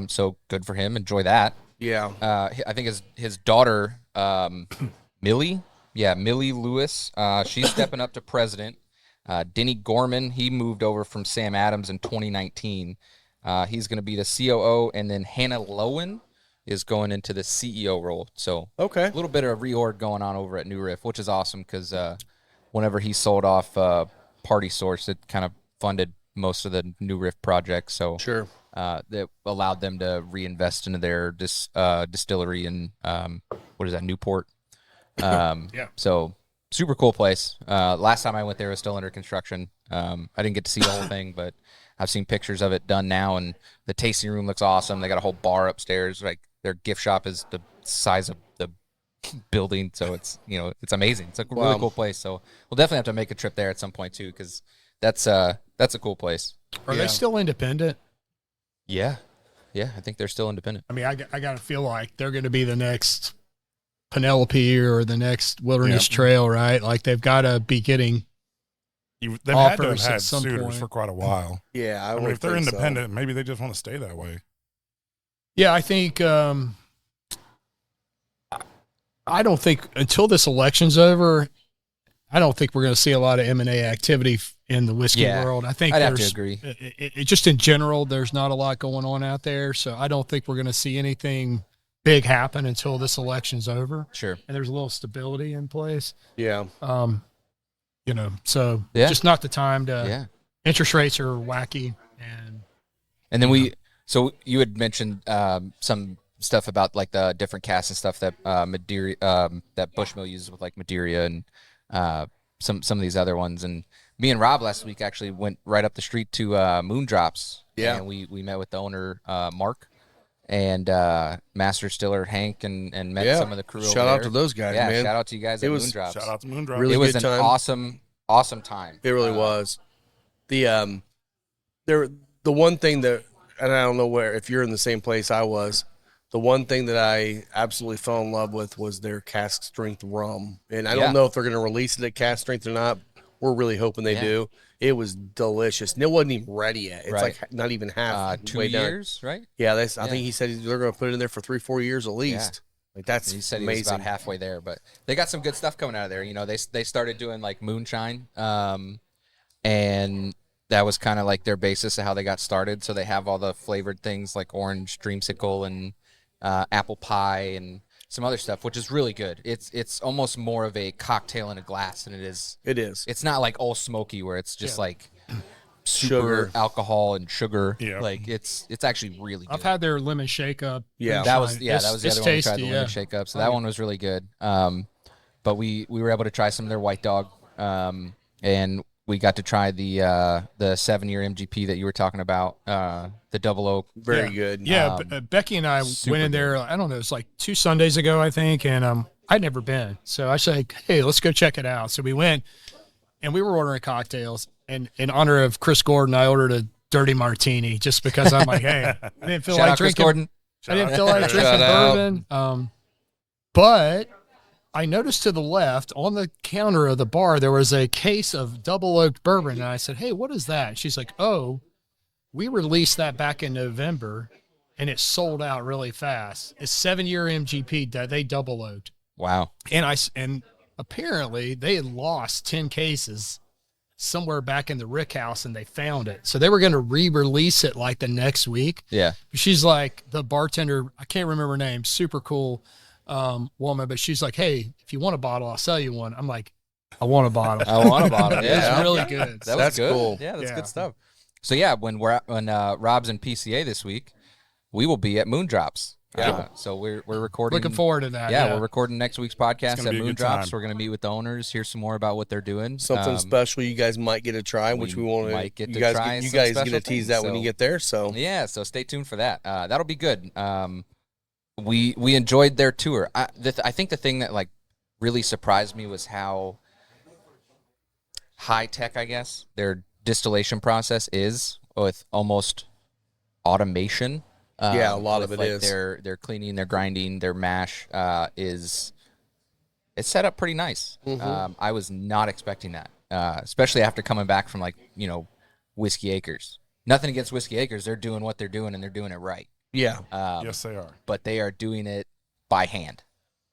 So good for him. Enjoy that. Yeah. I think his daughter, Millie. Yeah, Millie Lewis. She's stepping up to president. Denny Gorman, he moved over from Sam Adams in 2019. He's going to be the COO, and then Hannah Lowen is going into the CEO role. So Okay. a little bit of reorg going on over at New Riff, which is awesome because whenever he sold off Party Source, it kind of funded most of the New Riff projects. So Sure. that allowed them to reinvest into their distillery in what is that, Newport? Yeah. So super cool place. Last time I went there, it was still under construction. I didn't get to see the whole thing, but I've seen pictures of it done now, and the tasting room looks awesome. They got a whole bar upstairs. Like their gift shop is the size of the building, so it's it's amazing. It's a really cool place. So we'll definitely have to make a trip there at some point too, because that's a cool place. Are they still independent? Yeah, I think they're still independent. I mean, I got to feel like they're going to be the next Penelope or the next Wilderness Trail, right? Like they've got to be getting. They've had to have offers at had some suitors point. for quite a while. Yeah. I mean, if they're independent, maybe they just want to stay that way. Yeah, I think. I don't think until this election's over, I don't think we're going to see a lot of M&A activity in the whiskey world. I think I'd have to there's agree. It just in general, there's not a lot going on out there. So I don't think we're going to see anything big happen until this election's over Sure. and there's a little stability in place. Yeah. So Yeah. just not the time to. Yeah. Interest rates are wacky, And then so you had mentioned some stuff about like the different casks and stuff that Madeira, that Bushmill uses with like Madeira and some of these other ones. And me and Rob last week actually went right up the street to Moondrops. Yeah. And we met with the owner, Mark, and Master Stiller Hank, and met some of the crew. Shout over out there. to those guys, Yeah, man. shout out to you guys at Moondrops. Shout out to Moondrop. Really It was good an time. awesome time. It really was. The one thing that, and I don't know where, if you're in the same place I was, the one thing that I absolutely fell in love with was their cask strength rum. And I don't know if they're going to release it at cask strength or not. We're really hoping they do. It was delicious. And it wasn't even ready yet. It's like not even half. 2 way done. years, right? Yeah, I think he said they're going to put it in there for 3-4 years at least. Like that's He said he amazing. was about halfway there, but they got some good stuff coming out of there. They started doing like moonshine, and that was kind of like their basis of how they got started. So they have all the flavored things like orange dreamsicle and apple pie and some other stuff, which is really good. It's almost more of a cocktail in a glass than it is. It is. It's not like Old Smoky where it's just like super Sugar. alcohol and sugar. Yeah. Like it's actually really good. I've had their lemon shake up. Yeah. That was the It's- other it's one we tried, tasty, the lemon shake up. So that one was really good. But we were able to try some of their White Dog, and we got to try the 7-year MGP that you were talking about, the Double Oak. Very good. Yeah, Becky and I went in there. I don't know, it's like 2 Sundays ago, I think, and I'd never been. So I said, "Hey, let's go check it out." So we went, and we were ordering cocktails. And in honor of Chris Gordon, I ordered a dirty martini just because I'm like, "Hey, I didn't feel Shout like out Chris drinking. Gordon. I didn't feel like drinking Shout out. bourbon." But I noticed to the left on the counter of the bar there was a case of double oaked bourbon, and I said, "Hey, what is that?" She's like, "Oh, we released that back in November, and it sold out really fast. It's 7-year MGP that they double oaked, Wow. and apparently they had lost 10 cases somewhere back in the Rick House, and they found it, so they were going to re-release it like the next week." Yeah. She's like, the bartender, I can't remember her name, super cool woman, but she's like, "Hey, if you want a bottle, I'll sell you one." I'm like, "I want a bottle." I want a bottle. It Yeah. was really good. That was That's good. cool. Yeah, that's Yeah. good stuff. So yeah, when Rob's in PCA this week, we will be at Moondrops. So we're recording. Looking forward to that. Yeah, we're recording next week's podcast gonna at be a good Moondrops. time. We're going to meet with the owners, hear some more about what they're doing. Something special you guys might get to try, which we want to. might get You to guys, try you some guys special get to tease things, that when so- you get there. So Yeah, so stay tuned for that. That'll be good. We enjoyed their tour. I think the thing that like really surprised me was how high tech, I guess, their distillation process is with almost automation. Yeah, a lot with, of it is. Their cleaning, their grinding, their mash it's set up pretty nice. I was not expecting that, especially after coming back from Whiskey Acres. Nothing against Whiskey Acres. They're doing what they're doing, and they're doing it right. Yeah. Yes, they are. But they are doing it by hand.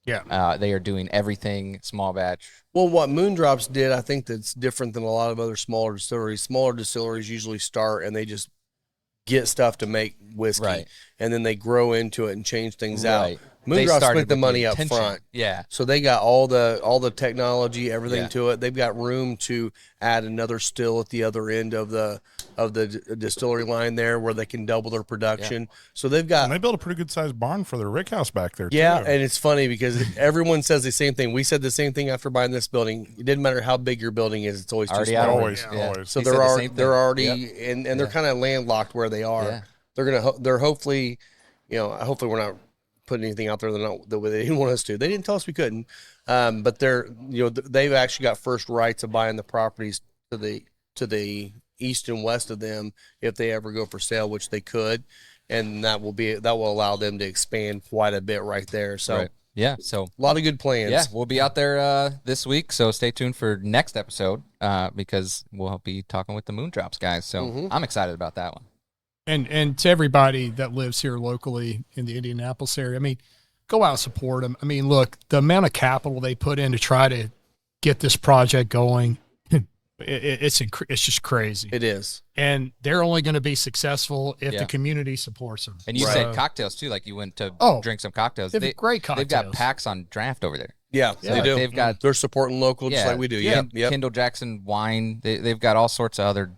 Yeah. They are doing everything small batch. Well, what Moondrops did, I think that's different than a lot of other smaller distilleries. Smaller distilleries usually start and they just get stuff to make whiskey, Right. and then they grow into it and change things Right. out. They Moondrop started spent the with money up intention. front. Yeah. So they got all the technology, everything Yeah. to it. They've got room to add another still at the other end of the distillery line there, where they can double their production. So they've got And they built a pretty good sized barn for their rick house back there, yeah, too. and it's funny because everyone says the same thing. We said the same thing after buying this building. It didn't matter how big your building is; it's always too Already small. out of Always, Yeah. always. So He said they're the already same they're thing. already and they're kind of landlocked where they are. Yeah. They're hopefully, hopefully we're not putting anything out there that they didn't want us to. They didn't tell us we couldn't, but they've actually got first rights of buying the properties to the east and west of them if they ever go for sale, which they could, and that will allow them to expand quite a bit right there. So Right. Yeah. So a lot of good plans. yeah, we'll be out there this week. So stay tuned for next episode because we'll be talking with the Moondrops guys. So I'm excited about that one. And to everybody that lives here locally in the Indianapolis area, I mean, go out and support them. I mean, look, the amount of capital they put in to try to get this project going, it's just crazy. It is. And they're only going to be successful if Yeah. the community supports them. And you Right. said cocktails too, like you went to drink some cocktails. They have great They've got cocktails. packs on draft over there. Yeah, So they like do. they've got They're supporting local just like we do. Yeah. Yep. Kendall Jackson wine. They've got all sorts of other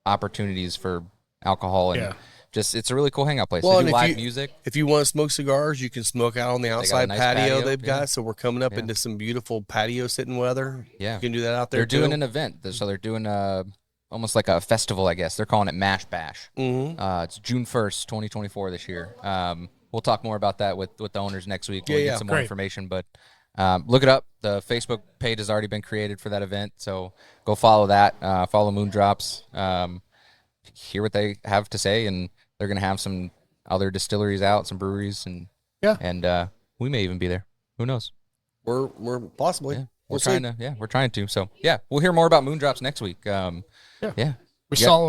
opportunities for alcohol and just it's a really cool hangout place. Well, They and do if live you- music. If you want to smoke cigars, you can smoke out on the outside nice patio patio, they've got. yeah. So we're coming up Yeah. into some beautiful patio sitting weather. Yeah. You can do that out there. They're doing too. an event. So they're doing almost like a festival, I guess. They're calling it Mash Bash. Mhm. It's June 1st, 2024 this year. We'll talk more about that with the owners next week. We'll get some more Great. information, but look it up. The Facebook page has already been created for that event, so go follow that. Follow Moondrops. Hear what they have to say, and they're going to have some other distilleries out, some breweries, and we may even be there. Who knows? We're possibly. Yeah. We'll We're trying to. So yeah, we'll hear more about Moondrops next week. Yeah. We saw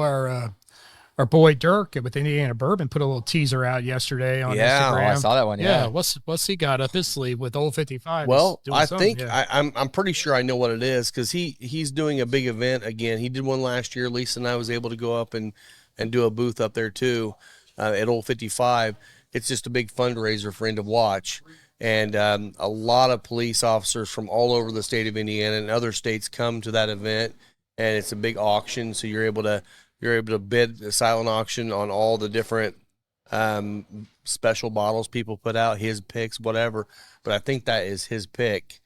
our boy Dirk with Indiana Bourbon put a little teaser out yesterday on Yeah. Oh, Instagram. I saw that one. Yeah. What's he got up his sleeve with Old 55? Well, He's doing I something, think yeah. I'm pretty sure I know what it is because he's doing a big event again. He did one last year. Lisa and I was able to go up and do a booth up there too at Old 55. It's just a big fundraiser for End of Watch, and a lot of police officers from all over the state of Indiana and other states come to that event, and it's a big auction. So you're able to bid a silent auction on all the different special bottles people put out, his picks, whatever. But I think that is his pick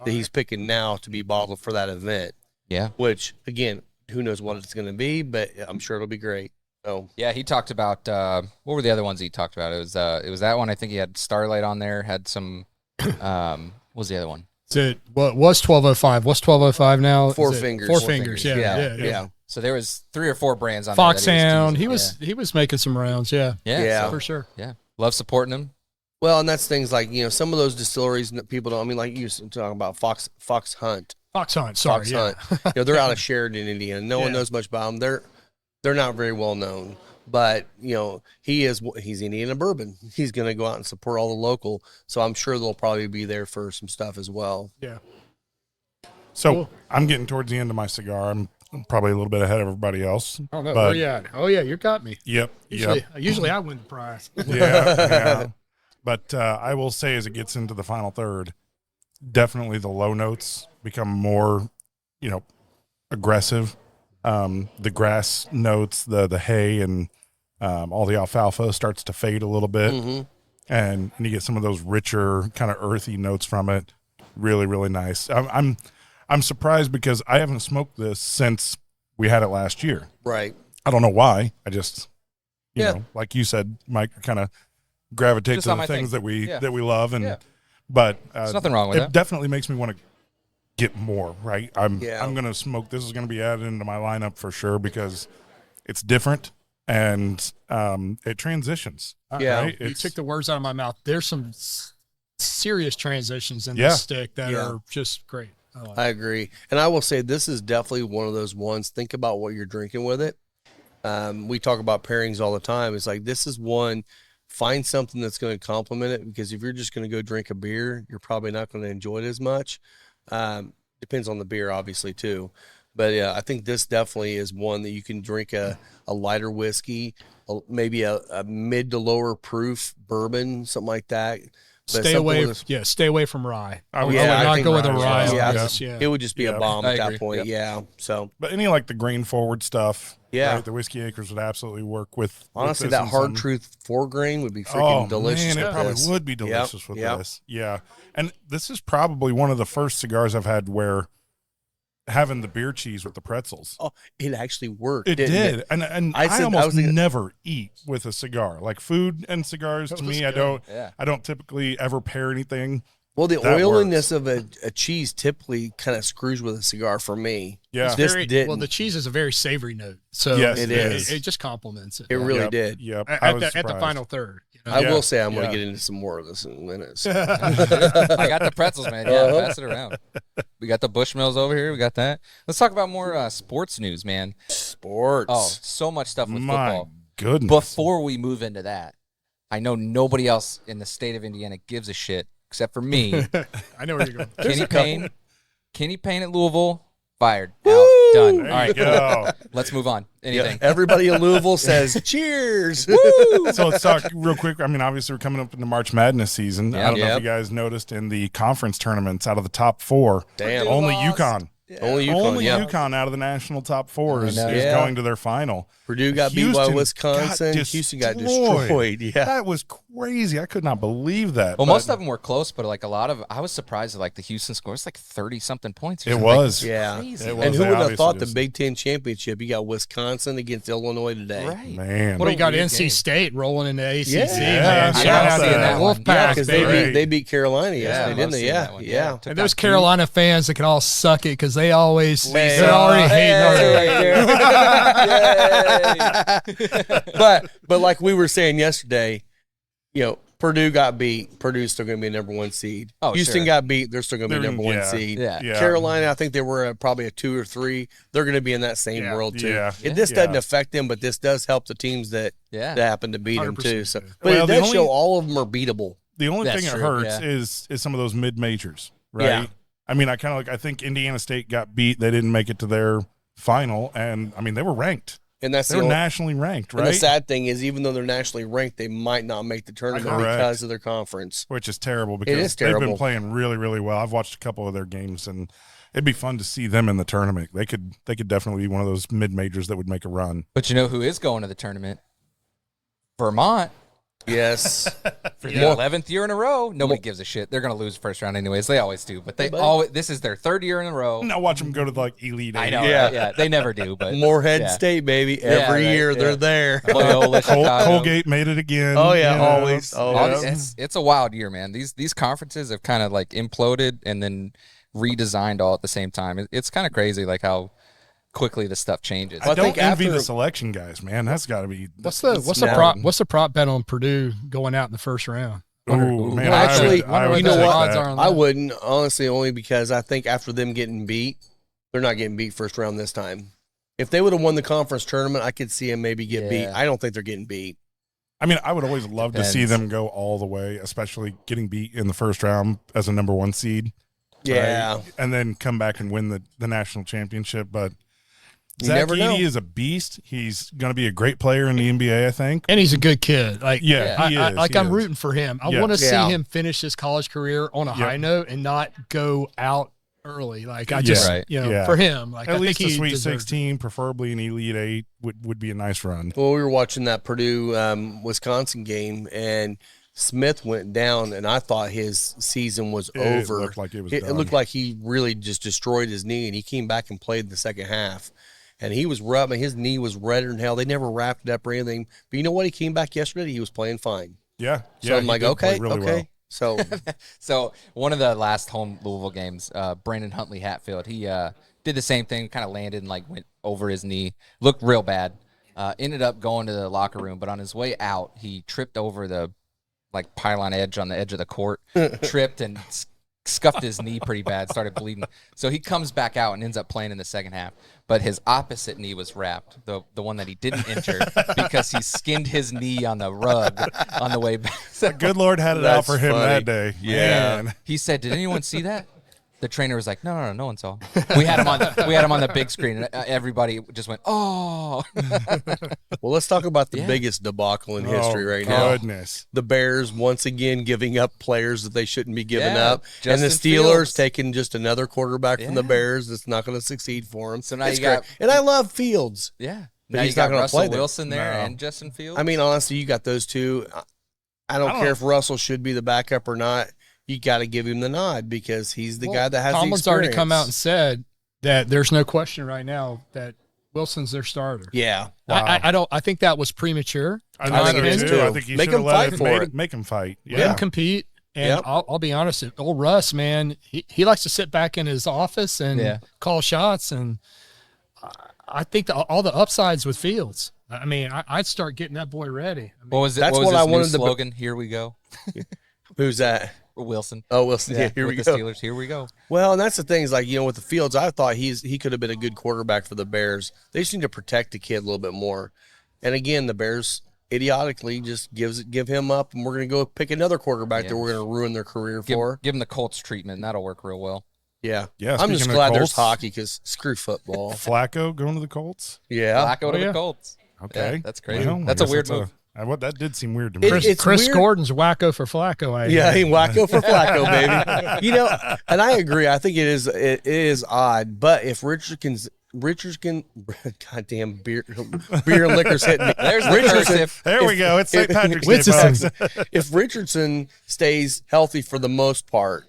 that he's picking now to be bottled for that event. Yeah. Which again, who knows what it's going to be, but I'm sure it'll be great. So Yeah, he talked about what were the other ones he talked about? It was that one. I think he had Starlight on there. Had some. What was the other one? It was 1205. What's 1205 now? Four Is it Fingers. Four Four Fingers. Fingers. Yeah. So there was 3 or 4 brands on Foxhound. there. He was making some rounds. Yeah. Yeah. For sure. Yeah. Love supporting him. well, and that's things like some of those distilleries that people don't. I mean, like you were talking about Fox Hunt. Fox Hunt. Sorry. Fox yeah. Hunt. They're out of Sheridan, Indiana. No one Yeah. knows much about them. They're not very well known, but he's Indiana Bourbon. He's going to go out and support all the local. So I'm sure they'll probably be there for some stuff as well. Yeah. So Cool. I'm getting towards the end of my cigar. I'm probably a little bit ahead of everybody else. Oh no, But- where you at? Oh yeah, you got me. Yep. Usually I win the prize. Yeah. But I will say, as it gets into the final third, definitely the low notes become more, aggressive. The grass notes, the hay, and all the alfalfa starts to fade a little bit, and you get some of those richer, kind of earthy notes from it. Really, really nice. I'm surprised because I haven't smoked this since we had it last year. Right. I don't know why. I just, Yeah. like you said, Mike, kind of gravitate Just to not the my things thing. that we Yeah. love, and Yeah. but There's nothing wrong with it that. definitely makes me want to get more, right? I'm Yeah. going to smoke. This is going to be added into my lineup for sure because it's different and it transitions. Yeah. Right? You took the words out of my mouth. There's some serious transitions in Yeah. this stick that Yeah. are just great. I like I agree. And I will say this is definitely one of those ones. Think about what you're drinking with it. We talk about pairings all the time. It's like this is one. Find something that's going to complement it because if you're just going to go drink a beer, you're probably not going to enjoy it as much. Depends on the beer, obviously, too. But yeah, I think this definitely is one that you can drink a lighter whiskey, maybe a mid to lower proof bourbon, something like that. But Stay something away. with Stay away from rye. I would- I would I not think go with a rye rye. as on well. this, Yeah. yeah. It would just be Yeah. a bomb I at that agree. point. Yep. Yeah. So But any like the grain forward stuff, Yeah. right, the Whiskey Acres would absolutely work with honestly, this that and hard some- truth 4 grain would be freaking delicious. Man, it with probably this. would be delicious with yep. this. Yeah. And this is probably one of the first cigars I've had where having the beer cheese with the pretzels. Oh, it actually worked. It didn't did. It? And I I said- I almost was gonna- never eat with a cigar. Like food and cigars to That was me, good. Yeah. I don't typically ever pair anything. Well, the That oiliness of a cheese typically kind of screws with a cigar for me. Yeah. This Very, didn't. well, the cheese is a very savory note, so Yes, it is. It just complements it. It really Yep, did. Yep. at, I at was the, at the surprised. final third. You know? I Yeah, will say I'm going yeah. to get into some more of this in minutes. I got the pretzels, man. Yeah, pass it around. We got the Bushmills over here. We got that. Let's talk about more sports news, man. Sports. Oh, so much stuff with My football. goodness. Before we move into that, I know nobody else in the state of Indiana gives a shit except for me. I know where you're going. Kenny Payne at Louisville, fired. Out. Done. There All right, you go. let's move on. Anything. Everybody in Louisville says cheers. So let's talk real quick. I mean, obviously, we're coming up in the March Madness season. I don't know Yep. if you guys noticed in the conference tournaments out of the top 4, Damn. only lost. UConn. Only UConn. Only yeah. UConn out of the national top 4 is, I know. is Yeah. going to their final. Purdue got beat by Houston Wisconsin. got Houston got destroyed. destroyed. Yeah. That was crazy. I could not believe that. Well, But most of them were close, but like a lot of, I was surprised at like the Houston score. It's like 30-something points. or It something. was. Yeah. Crazy. It was. And who They would have obviously thought the just- Big Ten championship? You got Wisconsin against Illinois today. Right. Man. What We a got weird NC game. State rolling into ACC. Yeah. Man. I Shout know, out I'm to seeing the that one. Wolfpack, Yeah, because baby. they beat Carolina Yeah, yesterday, I didn't love they? seeing Yeah. that one. Yeah. Took And those that beat. Carolina fans that can all suck it because they always Man. they're already hating But like we were saying yesterday, Purdue got beat. Purdue's still going to be a number 1 seed. Oh, Houston sure. got beat. They're still going to be They're- number 1 yeah. seed. Yeah. Yeah. Carolina, I think they were probably a 2 or 3. They're going to be in that same Yeah. world too. Yeah. This Yeah. doesn't affect them, but this does help the teams that Yeah. happen to beat them too. 100%. So, Yeah. but Well, it the does only- show all of them are beatable. The only That's thing that true, hurts yeah. is some of those mid majors, right? Yeah. I mean, I think Indiana State got beat. They didn't make it to their final, and I mean they were ranked. And that's They the were only, nationally ranked, and the right? sad thing is, even though they're nationally ranked, they might not make the tournament Correct. because of their conference. Which is terrible because is they've terrible. been playing really, really well. I've watched a couple of their games, and it'd be fun to see them in the tournament. They could definitely be one of those mid majors that would make a run. But you know who is going to the tournament? Vermont. Yes. For the 11th year in a row. Nobody gives a shit. They're going to lose first round anyways. They always do. But this is their 3rd year in a row. Now watch them go to like Elite Eight. I know. Yeah. Right? Yeah. They never do. But Morehead yeah. State, baby. Every right, year yeah. they're there. Loyola, Chicago. Colgate made it again. Oh, yeah, you know. always. It's a wild year, man. These conferences have kind of like imploded and then redesigned all at the same time. It's kind of crazy, like how quickly the stuff changes. Well, I I don't think envy after- the selection guys, man. That's got to be. What's the now- prop bet on Purdue going out in the first round? Oh man, Well, actually, I would you know take what? odds that. are on I that. wouldn't, honestly, only because I think after them getting beat, they're not getting beat first round this time. If they would have won the conference tournament, I could see them maybe get beat. Yeah. I don't think they're getting beat. I mean, I would always love to see Depends. them go all the way, especially getting beat in the first round as a number 1 seed. Yeah. right? And then come back and win the national championship. But You Zach never know. Edey is a beast. He's going to be a great player in the NBA, I think. And he's a good kid. Like Yeah, he is. I'm rooting for him. I Yeah. want to see Yeah. him finish his college career on a high note and not go out early. Like I Yeah. just, Right. Yeah. for him, like At I least think a he Sweet deserves it. 16, preferably an Elite 8, would be a nice run. Well, we were watching that Purdue Wisconsin game, and Smith went down, and I thought his season was over. It looked like it was It done. looked like he really just destroyed his knee, and he came back and played the second half. And he was rubbing, his knee was redder than hell. They never wrapped it up or anything. But you know what? He came back yesterday. He was playing fine. Yeah. So yeah, I'm he like, did play okay, really okay. well. So So one of the last home Louisville games, Brandon Huntley Hatfield, he did the same thing, kind of landed and like went over his knee, looked real bad. Ended up going to the locker room, but on his way out, he tripped over the like pylon edge on the edge of the court, tripped and scuffed his knee pretty bad, started bleeding. So he comes back out and ends up playing in the second half. But his opposite knee was wrapped, the one that he didn't enter, because he skinned his knee on the rug on the way back. So The good Lord had it out for him funny. that day. Yeah. Man. he said, "Did anyone see that?" The trainer was like, no one saw. We had him on the big screen, and everybody just went, "Oh." well, let's talk about the biggest debacle in history right now. Goodness. The Bears once again giving up players that they shouldn't be giving Yeah, up, and the Justin Steelers Fields. taking just another quarterback from the Yeah. Bears that's not going to succeed for them. So now It's you got- great. And I love Fields. Yeah. But Now he's you not got gonna Russell play there. Wilson there No. and Justin Fields. I mean, honestly, you got those two. I don't care if Russell should be the backup or not. You got to give him the nod because he's the guy that has Tomlin's the experience. already come out and said that there's no question right now that Wilson's their starter. yeah. I think that was premature. I I think think it is so too. too. I think you Make should him have let fight for it. Make him fight. Let Yeah. him compete. And Yep. I'll be honest, old Russ, man, he likes to sit back in his office and Yeah. call shots. And I think all the upsides with Fields. I mean, I'd start getting that boy ready. I mean, what was it? That's what was what his I new wanted to- slogan? Here we go. Who's that? Wilson. Oh, Wilson. Yeah, here with we the go. Steelers. Here we go. Well, and that's the thing is like, with the Fields, I thought he could have been a good quarterback for the Bears. They just need to protect the kid a little bit more. And again, the Bears idiotically just give him up, and we're going to go pick another quarterback Yeah. that we're going to ruin their career Give, for. give him the Colts treatment. That'll work real well. Yeah. Yeah, I'm just speaking of glad there's Colts. hockey because screw football. Flacco going to the Colts? Yeah. Flacco to yeah. the Colts. Okay. Yeah, that's crazy. Well, I that's a guess weird move. that did seem weird to me. It's Chris weird. Gordon's wacko for Flacco. I Yeah, hear. he wacko for Flacco, baby. And I agree. I think it is odd, but if Richardson, goddamn beer and liquor's hitting me. There's the Richardson. cursive. There we go. It's St. Patrick's Day, Richardson. folks. If Richardson stays healthy for the most part,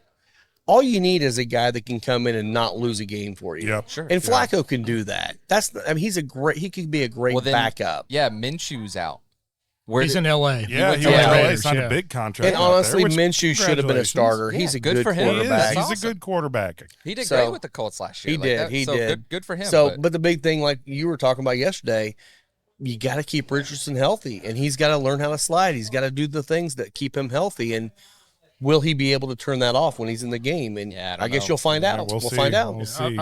all you need is a guy that can come in and not lose a game for you. Yep. Sure. And Flacco can do that. He could be a great Well, then- backup. Yeah, Minshew's out. Where He's did- in L.A. Yeah, went he to went the to LA. Raiders, Signed yeah. a big contract. And out there, honestly, which- Minshew should have been a congratulations. starter. Yeah, He's a good good for him. He is. quarterback. That's He's a good quarterback. He did So- great with the Colts last year. He Like did. that- He so did. Good for him. So, but but the big thing, like you were talking about yesterday, you got to keep Richardson healthy, and he's got to learn how to slide. He's got to do the things that keep him healthy. And will he be able to turn that off when he's in the game? And Yeah, I don't I guess know. you'll find Yeah, out. we'll We'll see. find out. We'll see.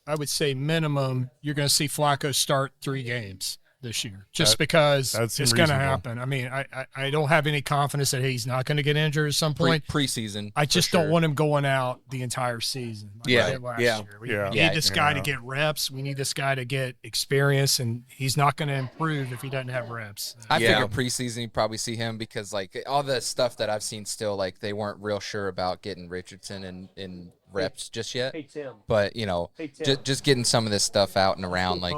I would say minimum you're going to see Flacco start 3 games this year, just because that it's seems going to reasonable. happen. I mean, I don't have any confidence that he's not going to get injured at some point. preseason. I for just sure. don't want him going out the entire season. Like Yeah, we did last yeah. year. We Yeah. need Yeah, this guy to yeah. get reps. We need this guy to get experience, and he's not going to improve if he doesn't have reps. I Yeah. figure preseason you probably see him because like all the stuff that I've seen still like they weren't real sure about getting Richardson in reps just yet. But just getting some of this stuff out and around like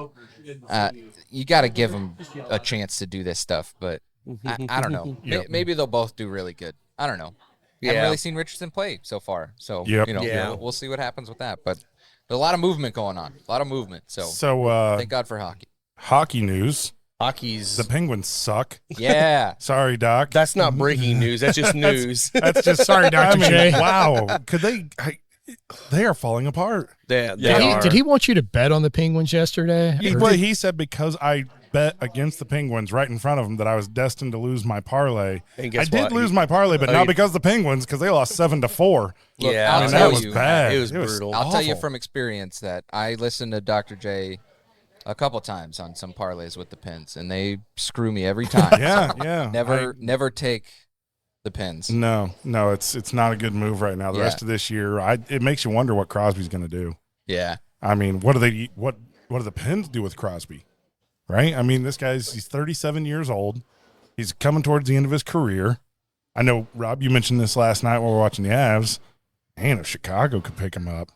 you got to give him a chance to do this stuff. But I don't know. Yep. Maybe they'll both do really good. I don't know. Haven't really seen Richardson play so far, so Yep. Yeah. we'll see what happens with that. But there's a lot of movement going on. A lot of movement. So So, thank God for hockey. hockey news. Hockey's The Penguins suck. Yeah. Sorry, Doc. that's not breaking news. That's just news. That's just Sorry, Dr. I mean, J. Wow. Could they? They are falling apart. They Did he want you to bet on the Penguins yesterday? Or- Well, he said because I bet against the Penguins right in front of him that I was destined to lose my parlay. And I guess did what? lose my parlay, but Oh, not you- because of the Penguins, because they lost 7-4. Look, Yeah, I'll I mean, tell that was you. bad. It was brutal. I'll tell you awful. from experience that I listened to Dr. J a couple times on some parlays with the Pens, and they screw me every time. Yeah, yeah. Never take the Pens. No, it's not a good move right now. The Yeah. rest of this year, it makes you wonder what Crosby's going to do. Yeah. I mean, what do the Pens do with Crosby? Right? I mean, he's 37 years old. He's coming towards the end of his career. I know, Rob, you mentioned this last night while we were watching the Avs. Man, if Chicago could pick him up,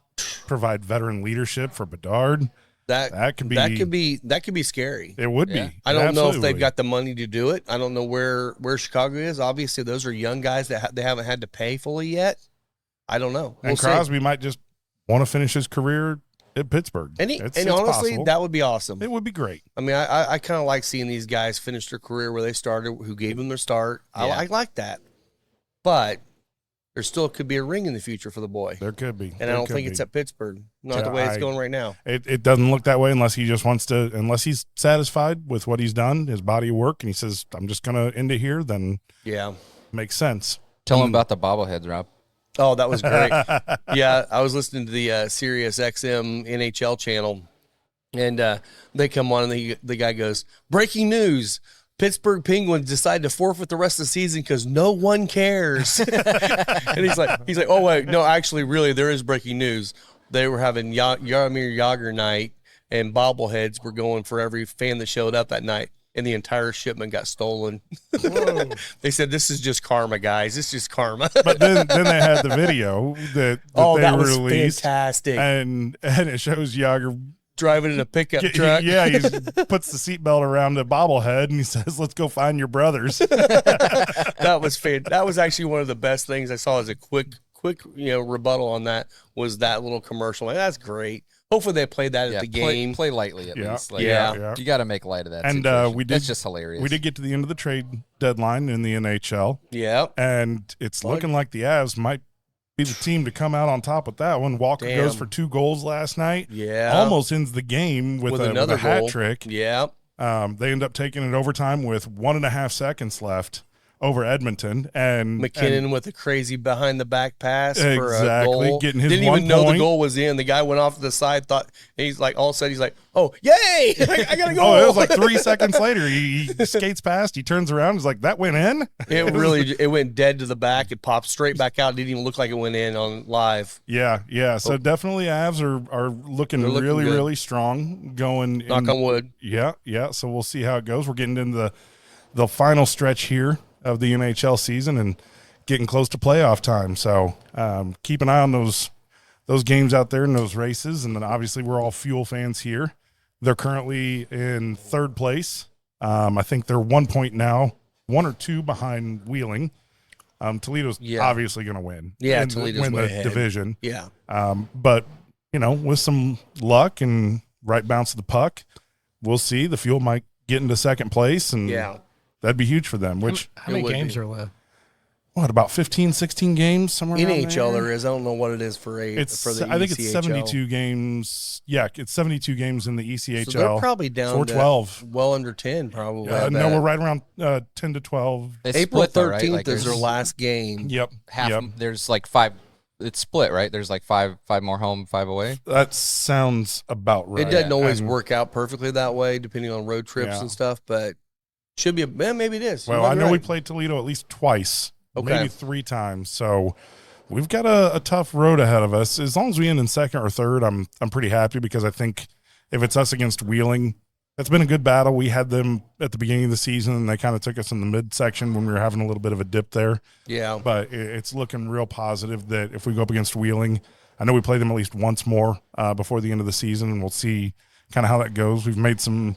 provide veteran leadership for Bedard, that could be scary. It would Yeah. be. I don't know if Absolutely. they've got the money to do it. I don't know where Chicago is. Obviously, those are young guys that they haven't had to pay fully yet. I don't know. We'll And see. Crosby might just want to finish his career at Pittsburgh. And It's honestly, possible. that would be awesome. It would be great. I mean, I kind of like seeing these guys finish their career where they started, who gave them their start. Yeah. I like that. But there still could be a ring in the future for the boy. There could be. And I don't think it's at Pittsburgh. Not the way it's going right now. It doesn't look that way unless he just wants to, unless he's satisfied with what he's done, his body of work, and he says, I'm just going to end it here, then yeah, makes sense. Tell him about the bobbleheads, Rob. Oh, that was great. Yeah, I was listening to the Sirius XM NHL channel, and they come on, and the guy goes, breaking news. Pittsburgh Penguins decide to forfeit the rest of the season because no one cares. And he's like, oh wait, no, actually, really, there is breaking news. They were having Jaromir Jagr night, and bobbleheads were going for every fan that showed up that night, and the entire shipment got stolen. They said, "This is just karma, guys. It's just karma." But then they had the video that they that was released, fantastic. and it shows Jagr Driving in a pickup truck. Yeah, he puts the seatbelt around the bobblehead and he says, "Let's go find your brothers." That was that was actually one of the best things I saw as a quick rebuttal on that was that little commercial. Like, that's great. Hopefully they played that at the game. Play lightly at least. Like, yeah. You got to make light of that. And that's just hilarious. We did get to the end of the trade deadline in the NHL. Yeah. And it's looking like the Avs might be the team to come out on top with that one. Walker goes for 2 goals last night. Yeah. Almost ends the game with another with a hat goal. trick. Yeah. They end up taking it overtime with 1.5 seconds left over Edmonton. And McKinnon with a crazy behind the back pass exactly, for a goal. Getting his Didn't 1 even know point. the goal was in. The guy went off to the side, thought, and he's like, all of a sudden he's like, oh, yay! I got to go. Oh, it was like 3 seconds later. He skates past, he turns around, he's like, that went in? It went dead to the back. It popped straight back out. Didn't even look like it went in on live. Yeah. So definitely Avs are looking really, good. really strong going. Knock on wood. Yeah. So we'll see how it goes. We're getting into the final stretch here of the NHL season and getting close to playoff time. So keep an eye on those games out there in those races. And then obviously we're all Fuel fans here. They're currently in 3rd place. I think they're 1 point now, 1 or 2 behind Wheeling. Toledo's obviously going to win. Yeah, Toledo's win way the ahead. division. Yeah. But, with some luck and right bounce of the puck, we'll see. The Fuel might get into 2nd place, and that'd be huge for them. Which how many games are left? What, about 15, 16 games somewhere around NHL there? there is. I don't know what it is for the I think it's 72 games. Yeah, it's 72 games in the ECHL. So they're probably down to 12. well under 10 probably. No, we're right around 10 to 12. It's April split, though, 13th right? Like, is their last game. Yep. There's like 5. It's split, right? There's like five more home, 5 away. That sounds about right. It doesn't always work out perfectly that way, depending on road trips and stuff, but should be maybe it is. Well, I know we played Toledo at least twice, maybe 3 times. So we've got a tough road ahead of us. As long as we end in 2nd or 3rd, I'm pretty happy, because I think if it's us against Wheeling, that's been a good battle. We had them at the beginning of the season, and they kind of took us in the midsection when we were having a little bit of a dip there. Yeah. But it's looking real positive that if we go up against Wheeling, I know we play them at least once more before the end of the season, and we'll see kind of how that goes. We've made some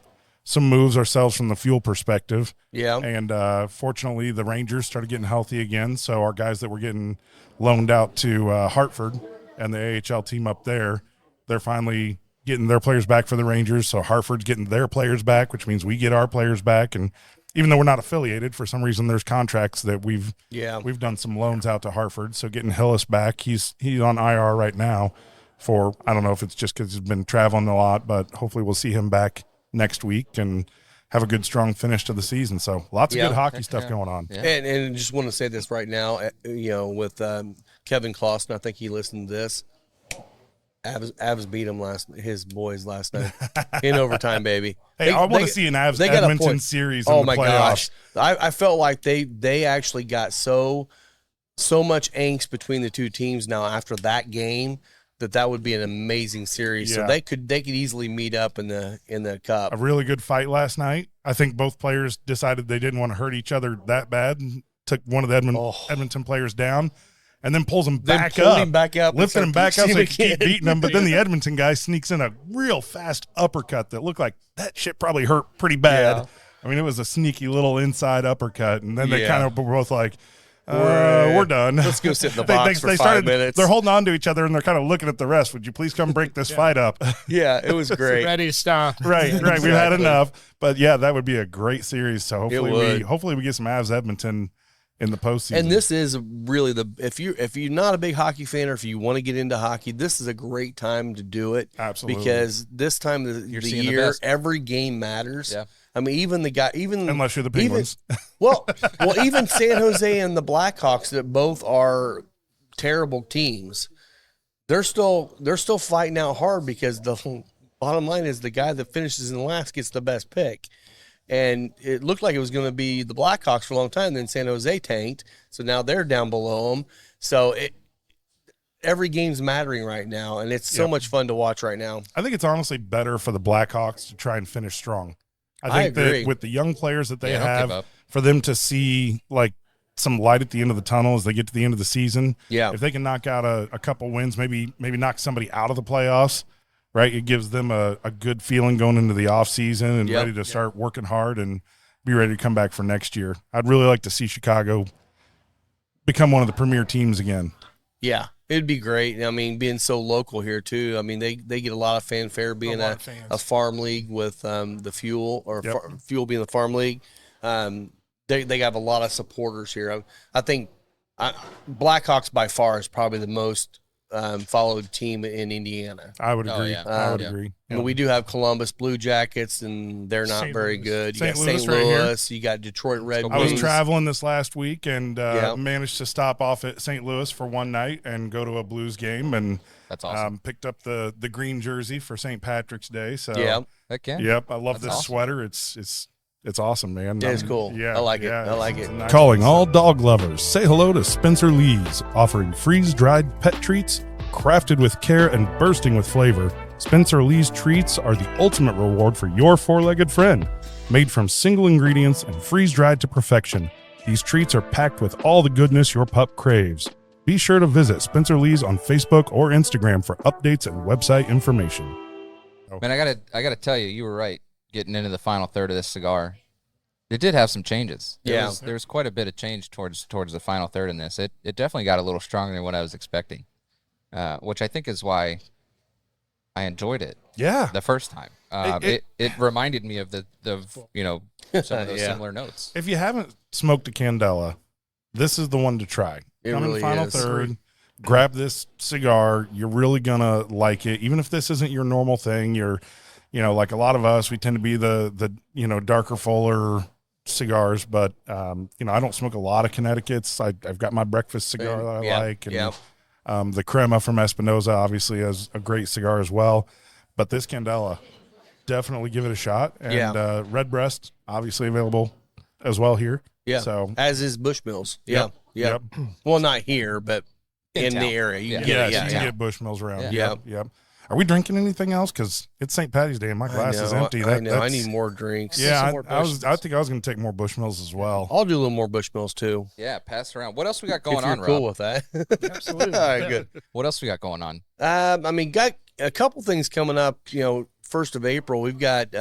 moves ourselves from the Fuel perspective. Yeah. And fortunately, the Rangers started getting healthy again, so our guys that were getting loaned out to Hartford and the AHL team up there, they're finally getting their players back for the Rangers. So Hartford's getting their players back, which means we get our players back. And even though we're not affiliated, for some reason there's contracts that we've done some loans out to Hartford. So getting Hillis back, he's on IR right now for, I don't know if it's just because he's been traveling a lot, but hopefully we'll see him back next week and have a good, strong finish to the season. So lots of good hockey stuff going on. Yeah. And just want to say this right now, with Kevin Clausen, I think he listened to this. Avs beat his boys last night in overtime, baby. Hey, I want to see an Avs Edmonton series in the playoffs. Gosh. I felt like they actually got so much angst between the two teams now after that game that would be an amazing series. Yeah. So they could easily meet up in the cup. A really good fight last night. I think both players decided they didn't want to hurt each other that bad and took one of the Edmonton players down. And then pulls him back up, lifting him back up so he can keep beating him. But then the Edmonton guy sneaks in a real fast uppercut that looked like that shit probably hurt pretty bad. Yeah. I mean, it was a sneaky little inside uppercut. And then they kind of were both like, we're done. Let's go sit in the box for 5 minutes. They're holding on to each other, and they're kind of looking at the rest. Would you please come break this fight up? Yeah, it was great. Ready to stop. Right. Exactly. We've had enough. But, yeah, that would be a great series. So hopefully we get some Avs Edmonton in the postseason. And this is really if you're not a big hockey fan, or if you want to get into hockey, this is a great time to do it. Absolutely. Because this time of the seeing the year, best. every game matters. Yeah. I mean, unless you're the Penguins. well, even San Jose and the Blackhawks, that both are terrible teams, they're still fighting out hard, because the bottom line is the guy that finishes in last gets the best pick. And it looked like it was going to be the Blackhawks for a long time. Then San Jose tanked, so now they're down below them. So every game's mattering right now, and it's so much fun to watch right now. I think it's honestly better for the Blackhawks to try and finish strong. I think agree. that with the young players that they Yeah, don't give have, up. for them to see like some light at the end of the tunnel as they get to the end of the season. Yeah. If they can knock out a couple wins, maybe knock somebody out of the playoffs, right? It gives them a good feeling going into the offseason and ready to start working hard and be ready to come back for next year. I'd really like to see Chicago become one of the premier teams again. Yeah, it'd be great. I mean, being so local here too. I mean, they get a lot of fanfare being lot of fans. a farm league with the Fuel, or Fuel being the farm league. They have a lot of supporters here. I think Blackhawks by far is probably the most followed team in Indiana. I would agree. yeah. I would agree. And we do have Columbus Blue Jackets, and they're not St. very Louis. good. You St. got Louis St. right here. Louis. You got Detroit Red go I was Wings. traveling this last week and Yeah. managed to stop off at St. Louis for one night and go to a Blues game, and That's awesome. picked up the green jersey for St. Patrick's Day. So Yeah, Heck yeah. yep, I love That's this awesome. sweater. It's awesome, man. it's cool. Yeah, I like it. yeah, I like it's it. a nice Calling one. all dog lovers, say hello to Spencer Lee's, offering freeze-dried pet treats crafted with care and bursting with flavor. Spencer Lee's treats are the ultimate reward for your four-legged friend. Made from single ingredients and freeze-dried to perfection, these treats are packed with all the goodness your pup craves. Be sure to visit Spencer Lee's on Facebook or Instagram for updates and website information. Man, I gotta tell you, you were right. Getting into the final third of this cigar, it did have some changes. There was quite a bit of change towards the final third in this. It definitely got a little stronger than what I was expecting, which I think is why I enjoyed it Yeah, the first time. It reminded me of the some of those Yeah. similar notes. if you haven't smoked a Candela, this is the one to try. It Come in really final is. third, grab this cigar. You're really gonna like it, even if this isn't your normal thing. You're, like a lot of us, we tend to be the darker, fuller cigars. But I don't smoke a lot of Connecticut's. I've got my breakfast cigar that I like, and the Crema from Espinosa obviously is a great cigar as well. But this Candela, definitely give it a shot. And RedBreast, obviously available as well here. Yeah. So As is Bushmills. Yeah. Yep. Yeah. Yep. Well, not here, but in town. the area. You can Yeah. get Yeah, it. you Yeah. can Yeah. get Bushmills around. Yeah. Yep. Yep. Are we drinking anything else? Because it's St. Patty's Day and my glass is empty. I know. I that's- need more drinks. Yeah, Some more I think I was going to take more Bushmills as well. I'll do a little more Bushmills too. Yeah, pass it around. What else we got going if you're on, cool Rob? with that. Absolutely. All right, good. What else we got going on? I mean, got a couple things coming up. 1st of April, we've got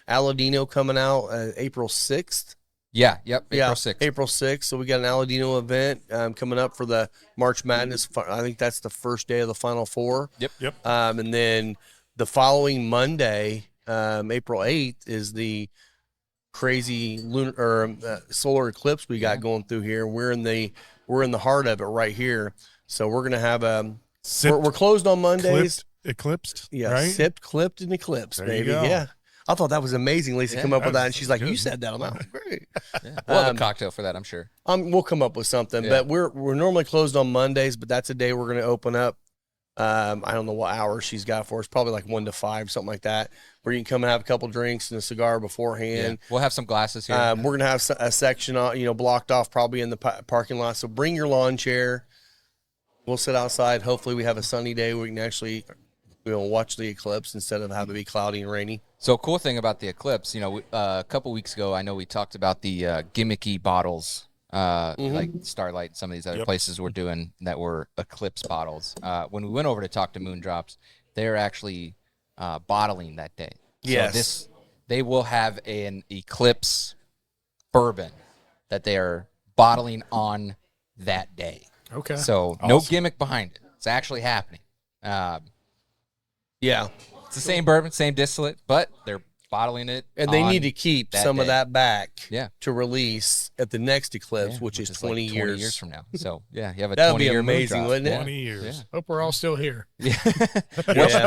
Aladino coming out April 6th. Yeah, yep, April 6th. April 6th. So we got an Aladino event coming up for the March Madness. I think that's the first day of the Final Four. Yep. And then the following Monday, April 8th, is the crazy lunar or solar eclipse we got going through here. We're in the heart of it right here. So we're gonna have we're closed on Mondays. Eclipsed. Yeah, Right? sipped, clipped, and eclipsed, There you baby. go. Yeah. I thought that was amazing. Lisa Yeah, come up with that, that's and she's like, good. "You said that." I'm like, "Great." Yeah. We'll have a cocktail for that, I'm sure. We'll come up with something, Yeah. but we're normally closed on Mondays, but that's a day we're going to open up. I don't know what hour she's got for us, probably like 1 to 5, something like that, where you can come and have a couple drinks and a cigar beforehand. We'll have some glasses here. We're going to have a section, blocked off probably in the parking lot. So bring your lawn chair. We'll sit outside. Hopefully we have a sunny day. We can actually watch the eclipse instead of having it be cloudy and rainy. So cool thing about the eclipse, a couple weeks ago, I know we talked about the gimmicky bottles, like Starlight and some of these other places we're doing that were eclipse bottles. When we went over to talk to Moondrops, they're actually bottling that day. Yes. So they will have an eclipse bourbon that they are bottling on that day. Okay. So no gimmick behind it. It's actually happening. Yeah. It's the same bourbon, same distillate, but they're bottling it. And they need to keep some of that back Yeah. to release at the next eclipse, which is 20 like years. 20 years from now. So, yeah, you have a That would 20 be year amazing, wouldn't it? 20 years. Yeah. Hope we're all still here. Yeah.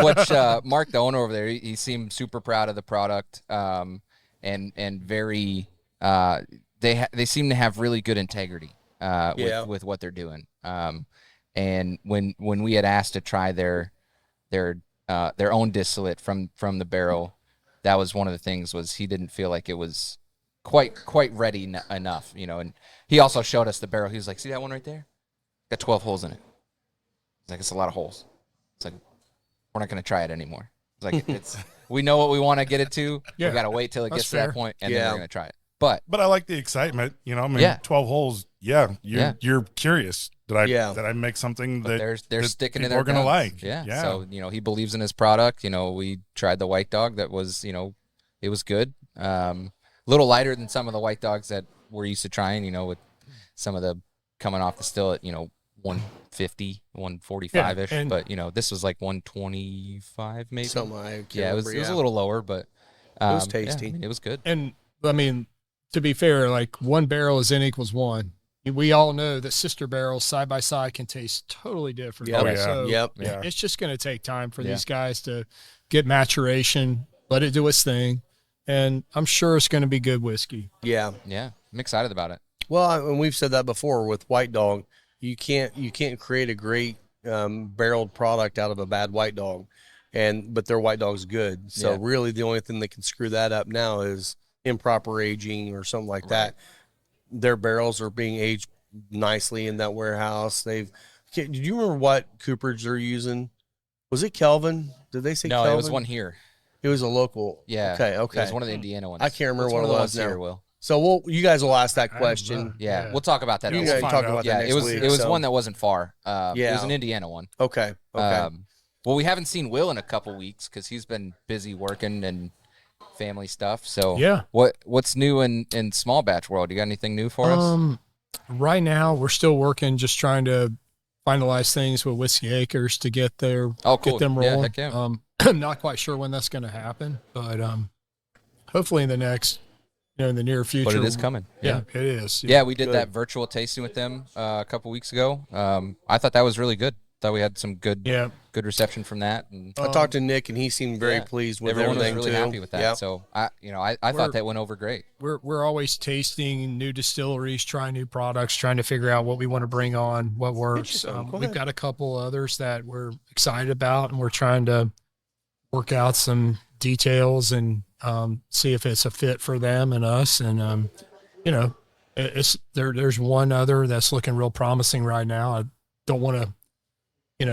Which Mark, the owner over there, he seemed super proud of the product, and very. They seem to have really good integrity with what they're doing. And when we had asked to try their own distillate from the barrel, that was one of the things, was he didn't feel like it was quite ready enough, And he also showed us the barrel. He was like, "See that one right there? Got 12 holes in it." He's like, "It's a lot of holes." It's like, "We're not going to try it anymore." It's like, we know what we want to get it to. Yeah, we got to wait till it gets to fair. that point, and then we're going to try it. But I like the excitement, I mean, 12 holes. Yeah. You're curious. Did I make something but that they're that sticking to people their are going to guns. like? Yeah. So, he believes in his product. We tried the White Dog. That was, it was good. A little lighter than some of the White Dogs that we're used to trying, with some of the coming off the still at, 150, 145-ish. Yeah, but, this was like 125 maybe. Something I can't Yeah, it was remember, a little lower, but it was tasty. it was good. And I mean, to be fair, like one barrel is N equals one. We all know that sister barrels side by side can taste totally different. Yep. Oh, yeah. So Yep. Yeah. it's just going to take time for these guys to get maturation, let it do its thing, and I'm sure it's going to be good whiskey. Yeah. Yeah, I'm excited about it. Well, and we've said that before with White Dog. You can't create a great barreled product out of a bad White Dog, but their White Dog's good. So really, the only thing that can screw that up now is improper aging or something like that. Their barrels are being aged nicely in that warehouse. Did you remember what cooperage they're using? Was it Kelvin? Did they say No, Kelvin? it was one here. It was a local. Yeah. Okay. It was one of the Indiana ones. I can't remember It's what one it of the was ones here, now. Will. So you guys will ask that question. Yeah, we'll talk about that. You next guys week. talk about that next it was week. it was so- one that wasn't far. It was an Indiana one. Okay. Okay. Well, we haven't seen Will in a couple weeks because he's been busy working and family stuff. So Yeah. what's new in small batch world? You got anything new for us? Right now, we're still working, just trying to finalize things with Whiskey Acres to get Cool. get them Yeah, rolling. heck yeah. I'm not quite sure when that's going to happen, but hopefully in the next, in the near future. But it is coming. Yeah, it is. Yeah, we did that virtual tasting with them a couple weeks ago. I thought that was really good. Thought we had some good reception from that. And I talked to Nick, and he seemed very pleased with everyone everything was really too. happy with that. Yep. So I thought that went over great. We're always tasting new distilleries, trying new products, trying to figure out what we want to bring on, what works. We've got a couple others that we're excited about, and we're trying to work out some details and see if it's a fit for them and us. And there's one other that's looking real promising right now. I don't want to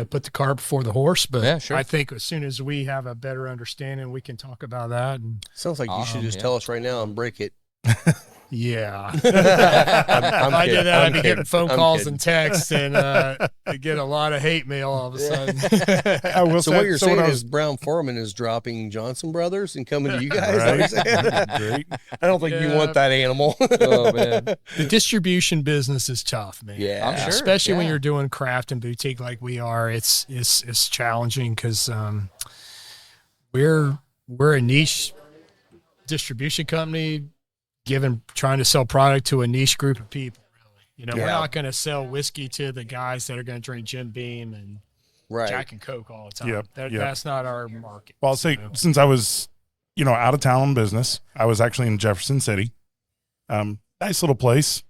put the cart before the horse, but Yeah, sure. I think as soon as we have a better understanding, we can talk about that. And Sounds like you should just tell us right now and break it. yeah, I'm if I kidding. did that, I'd I'm be kidding. getting phone I'm calls kidding. and texts, and I'd get a lot of hate mail all of a sudden. I will So say, what you're saying when I is Brown Foreman is dropping Johnson Brothers and coming to you guys? Right. Is that what you're saying? Great. I don't think you Yeah. want that animal. Oh man, The distribution business is tough, man. Yeah. I'm sure. Especially when yeah. you're doing craft and boutique like we are, it's challenging because we're a niche distribution company, trying to sell product to a niche group of people. Really, we're Yeah. not going to sell whiskey to the guys that are going to drink Jim Beam and Right. Jack and Coke all the time. Yep, yep. That's not our market. Well, I'll say, since I was, out of town on business, I was actually in Jefferson City. Nice little place.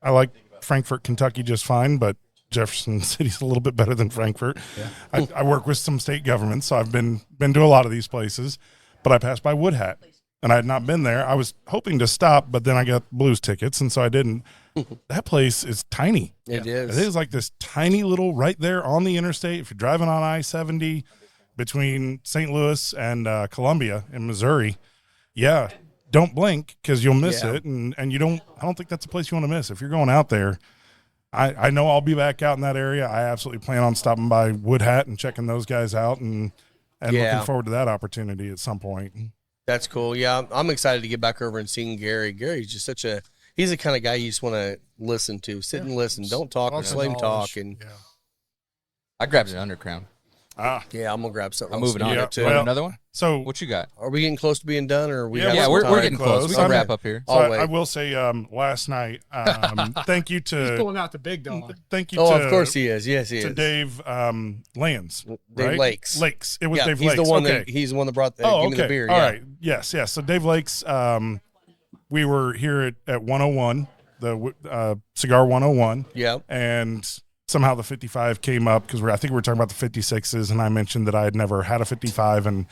I like Frankfort, Kentucky just fine, but Jefferson City's a little bit better than Frankfort. Yeah. I work with some state governments, so I've been to a lot of these places, but I passed by Woodhat, and I had not been there. I was hoping to stop, but then I got blues tickets, and so I didn't. That place is tiny. It It is. is like this tiny little right there on the interstate. If you're driving on I-70 between St. Louis and Columbia in Missouri, don't blink because you'll miss Yeah. it. And I don't think that's a place you want to miss. If you're going out there, I know I'll be back out in that area. I absolutely plan on stopping by Woodhat and checking those guys out and Yeah. looking forward to that opportunity at some point. That's cool. Yeah, I'm excited to get back over and seeing Gary. Gary's just he's the kind of guy you just want to listen to. Sit and listen. Don't talk or Lots of slam talk. knowledge. And Yeah. I grabbed an Undercrown. Yeah, I'm gonna grab something. I'm else moving on. Yeah, You want well- another one? So What you got? Are we getting close to being done, or we? Yeah, have Yeah, some we're time? getting close. We So can I- wrap up here. So I'll I wait. will say, last night, thank you He's to pulling out the big dog. thank you. Oh, to, of course he is. Yes, he to is. Dave Lands, Dave right? Lakes. Lakes. It was Yeah, Dave he's Lakes. the one. Okay. He's the one that brought the. Oh, Give me okay. the beer. All yeah. right. Yes. So Dave Lakes, we were here at 101, the Cigar 101, Yep. and somehow the 55 came up because I think we were talking about the 56s, and I mentioned that I had never had a 55, and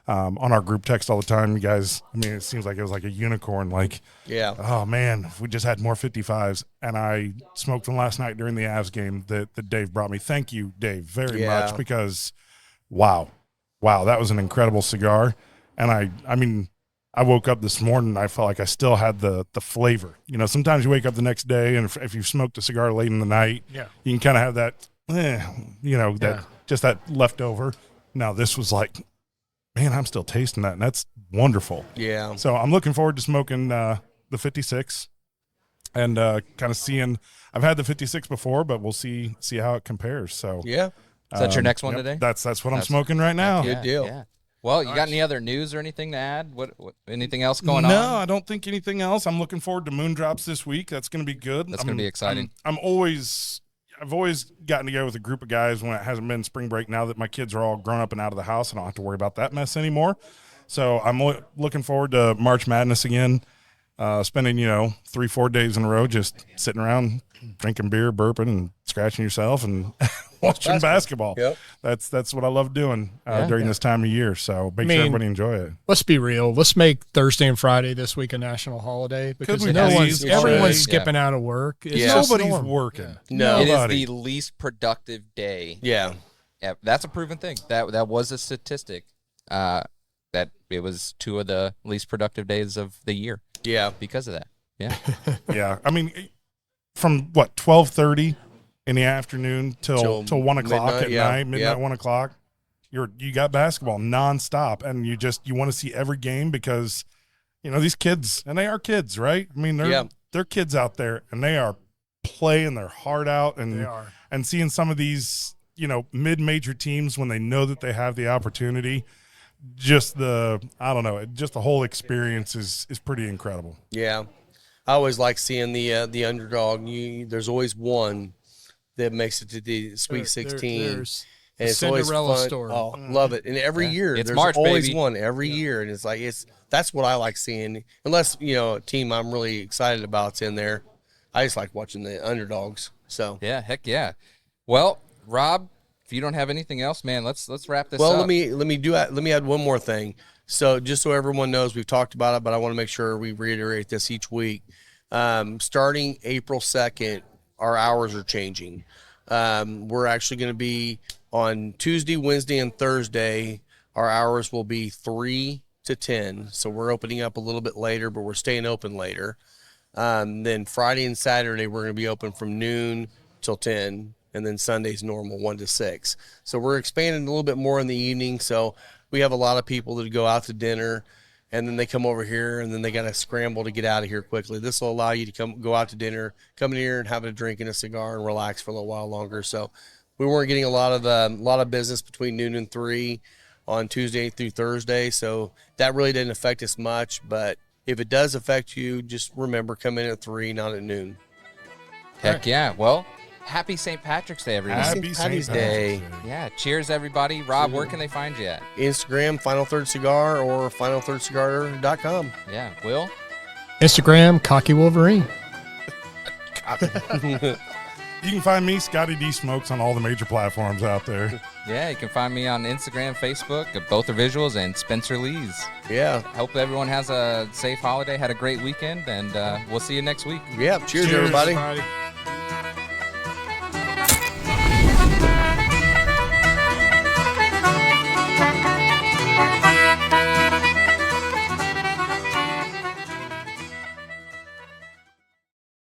on our group text all the time, you guys, I mean, it seems like it was like a unicorn, like, Yeah. oh man, if we just had more 55s. And I smoked them last night during the Avs game that Dave brought me. Thank you, Dave, very Yeah. much, because wow, that was an incredible cigar. And I mean, I woke up this morning and I felt like I still had the flavor. You know, sometimes you wake up the next day and if you've smoked a cigar late in the night, Yeah. you can kind of have that, just that leftover. Now this was like, man, I'm still tasting that, and that's wonderful. Yeah. So I'm looking forward to smoking the 56 and kind of seeing. I've had the 56 before, but we'll see how it compares. So Yeah. Is that your next one yep, today? That's what I'm That's- smoking right now. Good deal. Yeah. Well, you got any other news or anything to add? What anything else going No, on? I don't think anything else. I'm looking forward to Moon Drops this week. That's going to be good. That's going to be exciting. I've always gotten together with a group of guys when it hasn't been spring break. Now that my kids are all grown up and out of the house, I don't have to worry about that mess anymore. So I'm looking forward to March Madness again. Spending 3-4 days in a row just sitting around drinking beer, burping, and scratching yourself and watching basketball. Yep. That's what I love doing during this time of year. So make sure everybody enjoy it. Let's be real. Let's make Thursday and Friday this week a national holiday because we everyone's please? everyone's Yeah. skipping out of work. It's Yeah. just Nobody's normal. working. No. It is Nobody. the least productive day. Yeah. Yeah, that's a proven thing. That was a statistic. That it was 2 of the least productive days of the year Yeah. because of that. Yeah. Yeah, I mean, from 12:30 in the afternoon till 1 o'clock midnight, at yeah. night, midnight, Yep. 1 o'clock. You got basketball nonstop, and you want to see every game because these kids, and they are kids, right? I mean, they're kids out there, and they are playing their heart out, and They are. and seeing some of these mid-major teams when they know that they have the opportunity. Just the whole experience is pretty incredible. Yeah. I always like seeing the underdog. There's always one that makes it to the Sweet 16. There's and the it's always Cinderella fun. story. Oh, love it. And every year It's there's March, always baby. one every year. And it's like that's what I like seeing. Unless, a team I'm really excited about's in there. I just like watching the underdogs. So Yeah, heck yeah. Well, Rob, if you don't have anything else, man, let's wrap this well, up. let me add one more thing. So just so everyone knows, we've talked about it, but I want to make sure we reiterate this each week. Starting April 2nd, our hours are changing. We're actually going to be on Tuesday, Wednesday, and Thursday. Our hours will be 3 to 10. So we're opening up a little bit later, but we're staying open later. Then Friday and Saturday, we're going to be open from noon till 10. And then Sunday's normal, 1 to 6. So we're expanding a little bit more in the evening. So we have a lot of people that go out to dinner, and then they come over here, and then they got to scramble to get out of here quickly. This will allow you to go out to dinner, come in here and have a drink and a cigar and relax for a little while longer. So we weren't getting a lot of business between noon and 3 on Tuesday through Thursday. So that really didn't affect us much. But if it does affect you, just remember, come in at 3, not at noon. Heck yeah. Well, happy St. Patrick's Day, everyone. Happy St. Patty's Day. Yeah. Cheers, everybody. Rob, where can they find you at? Instagram, Final Third Cigar, or finalthirdcigar.com. Yeah. Will? Instagram, Cocky Wolverine. You can find me, Scotty D Smokes, on all the major platforms out there. Yeah, you can find me on Instagram, Facebook. Both are visuals, and Spencer Lees. Yeah. Hope everyone has a safe holiday, had a great weekend, and we'll see you next week. Yeah. Cheers everybody. Everybody.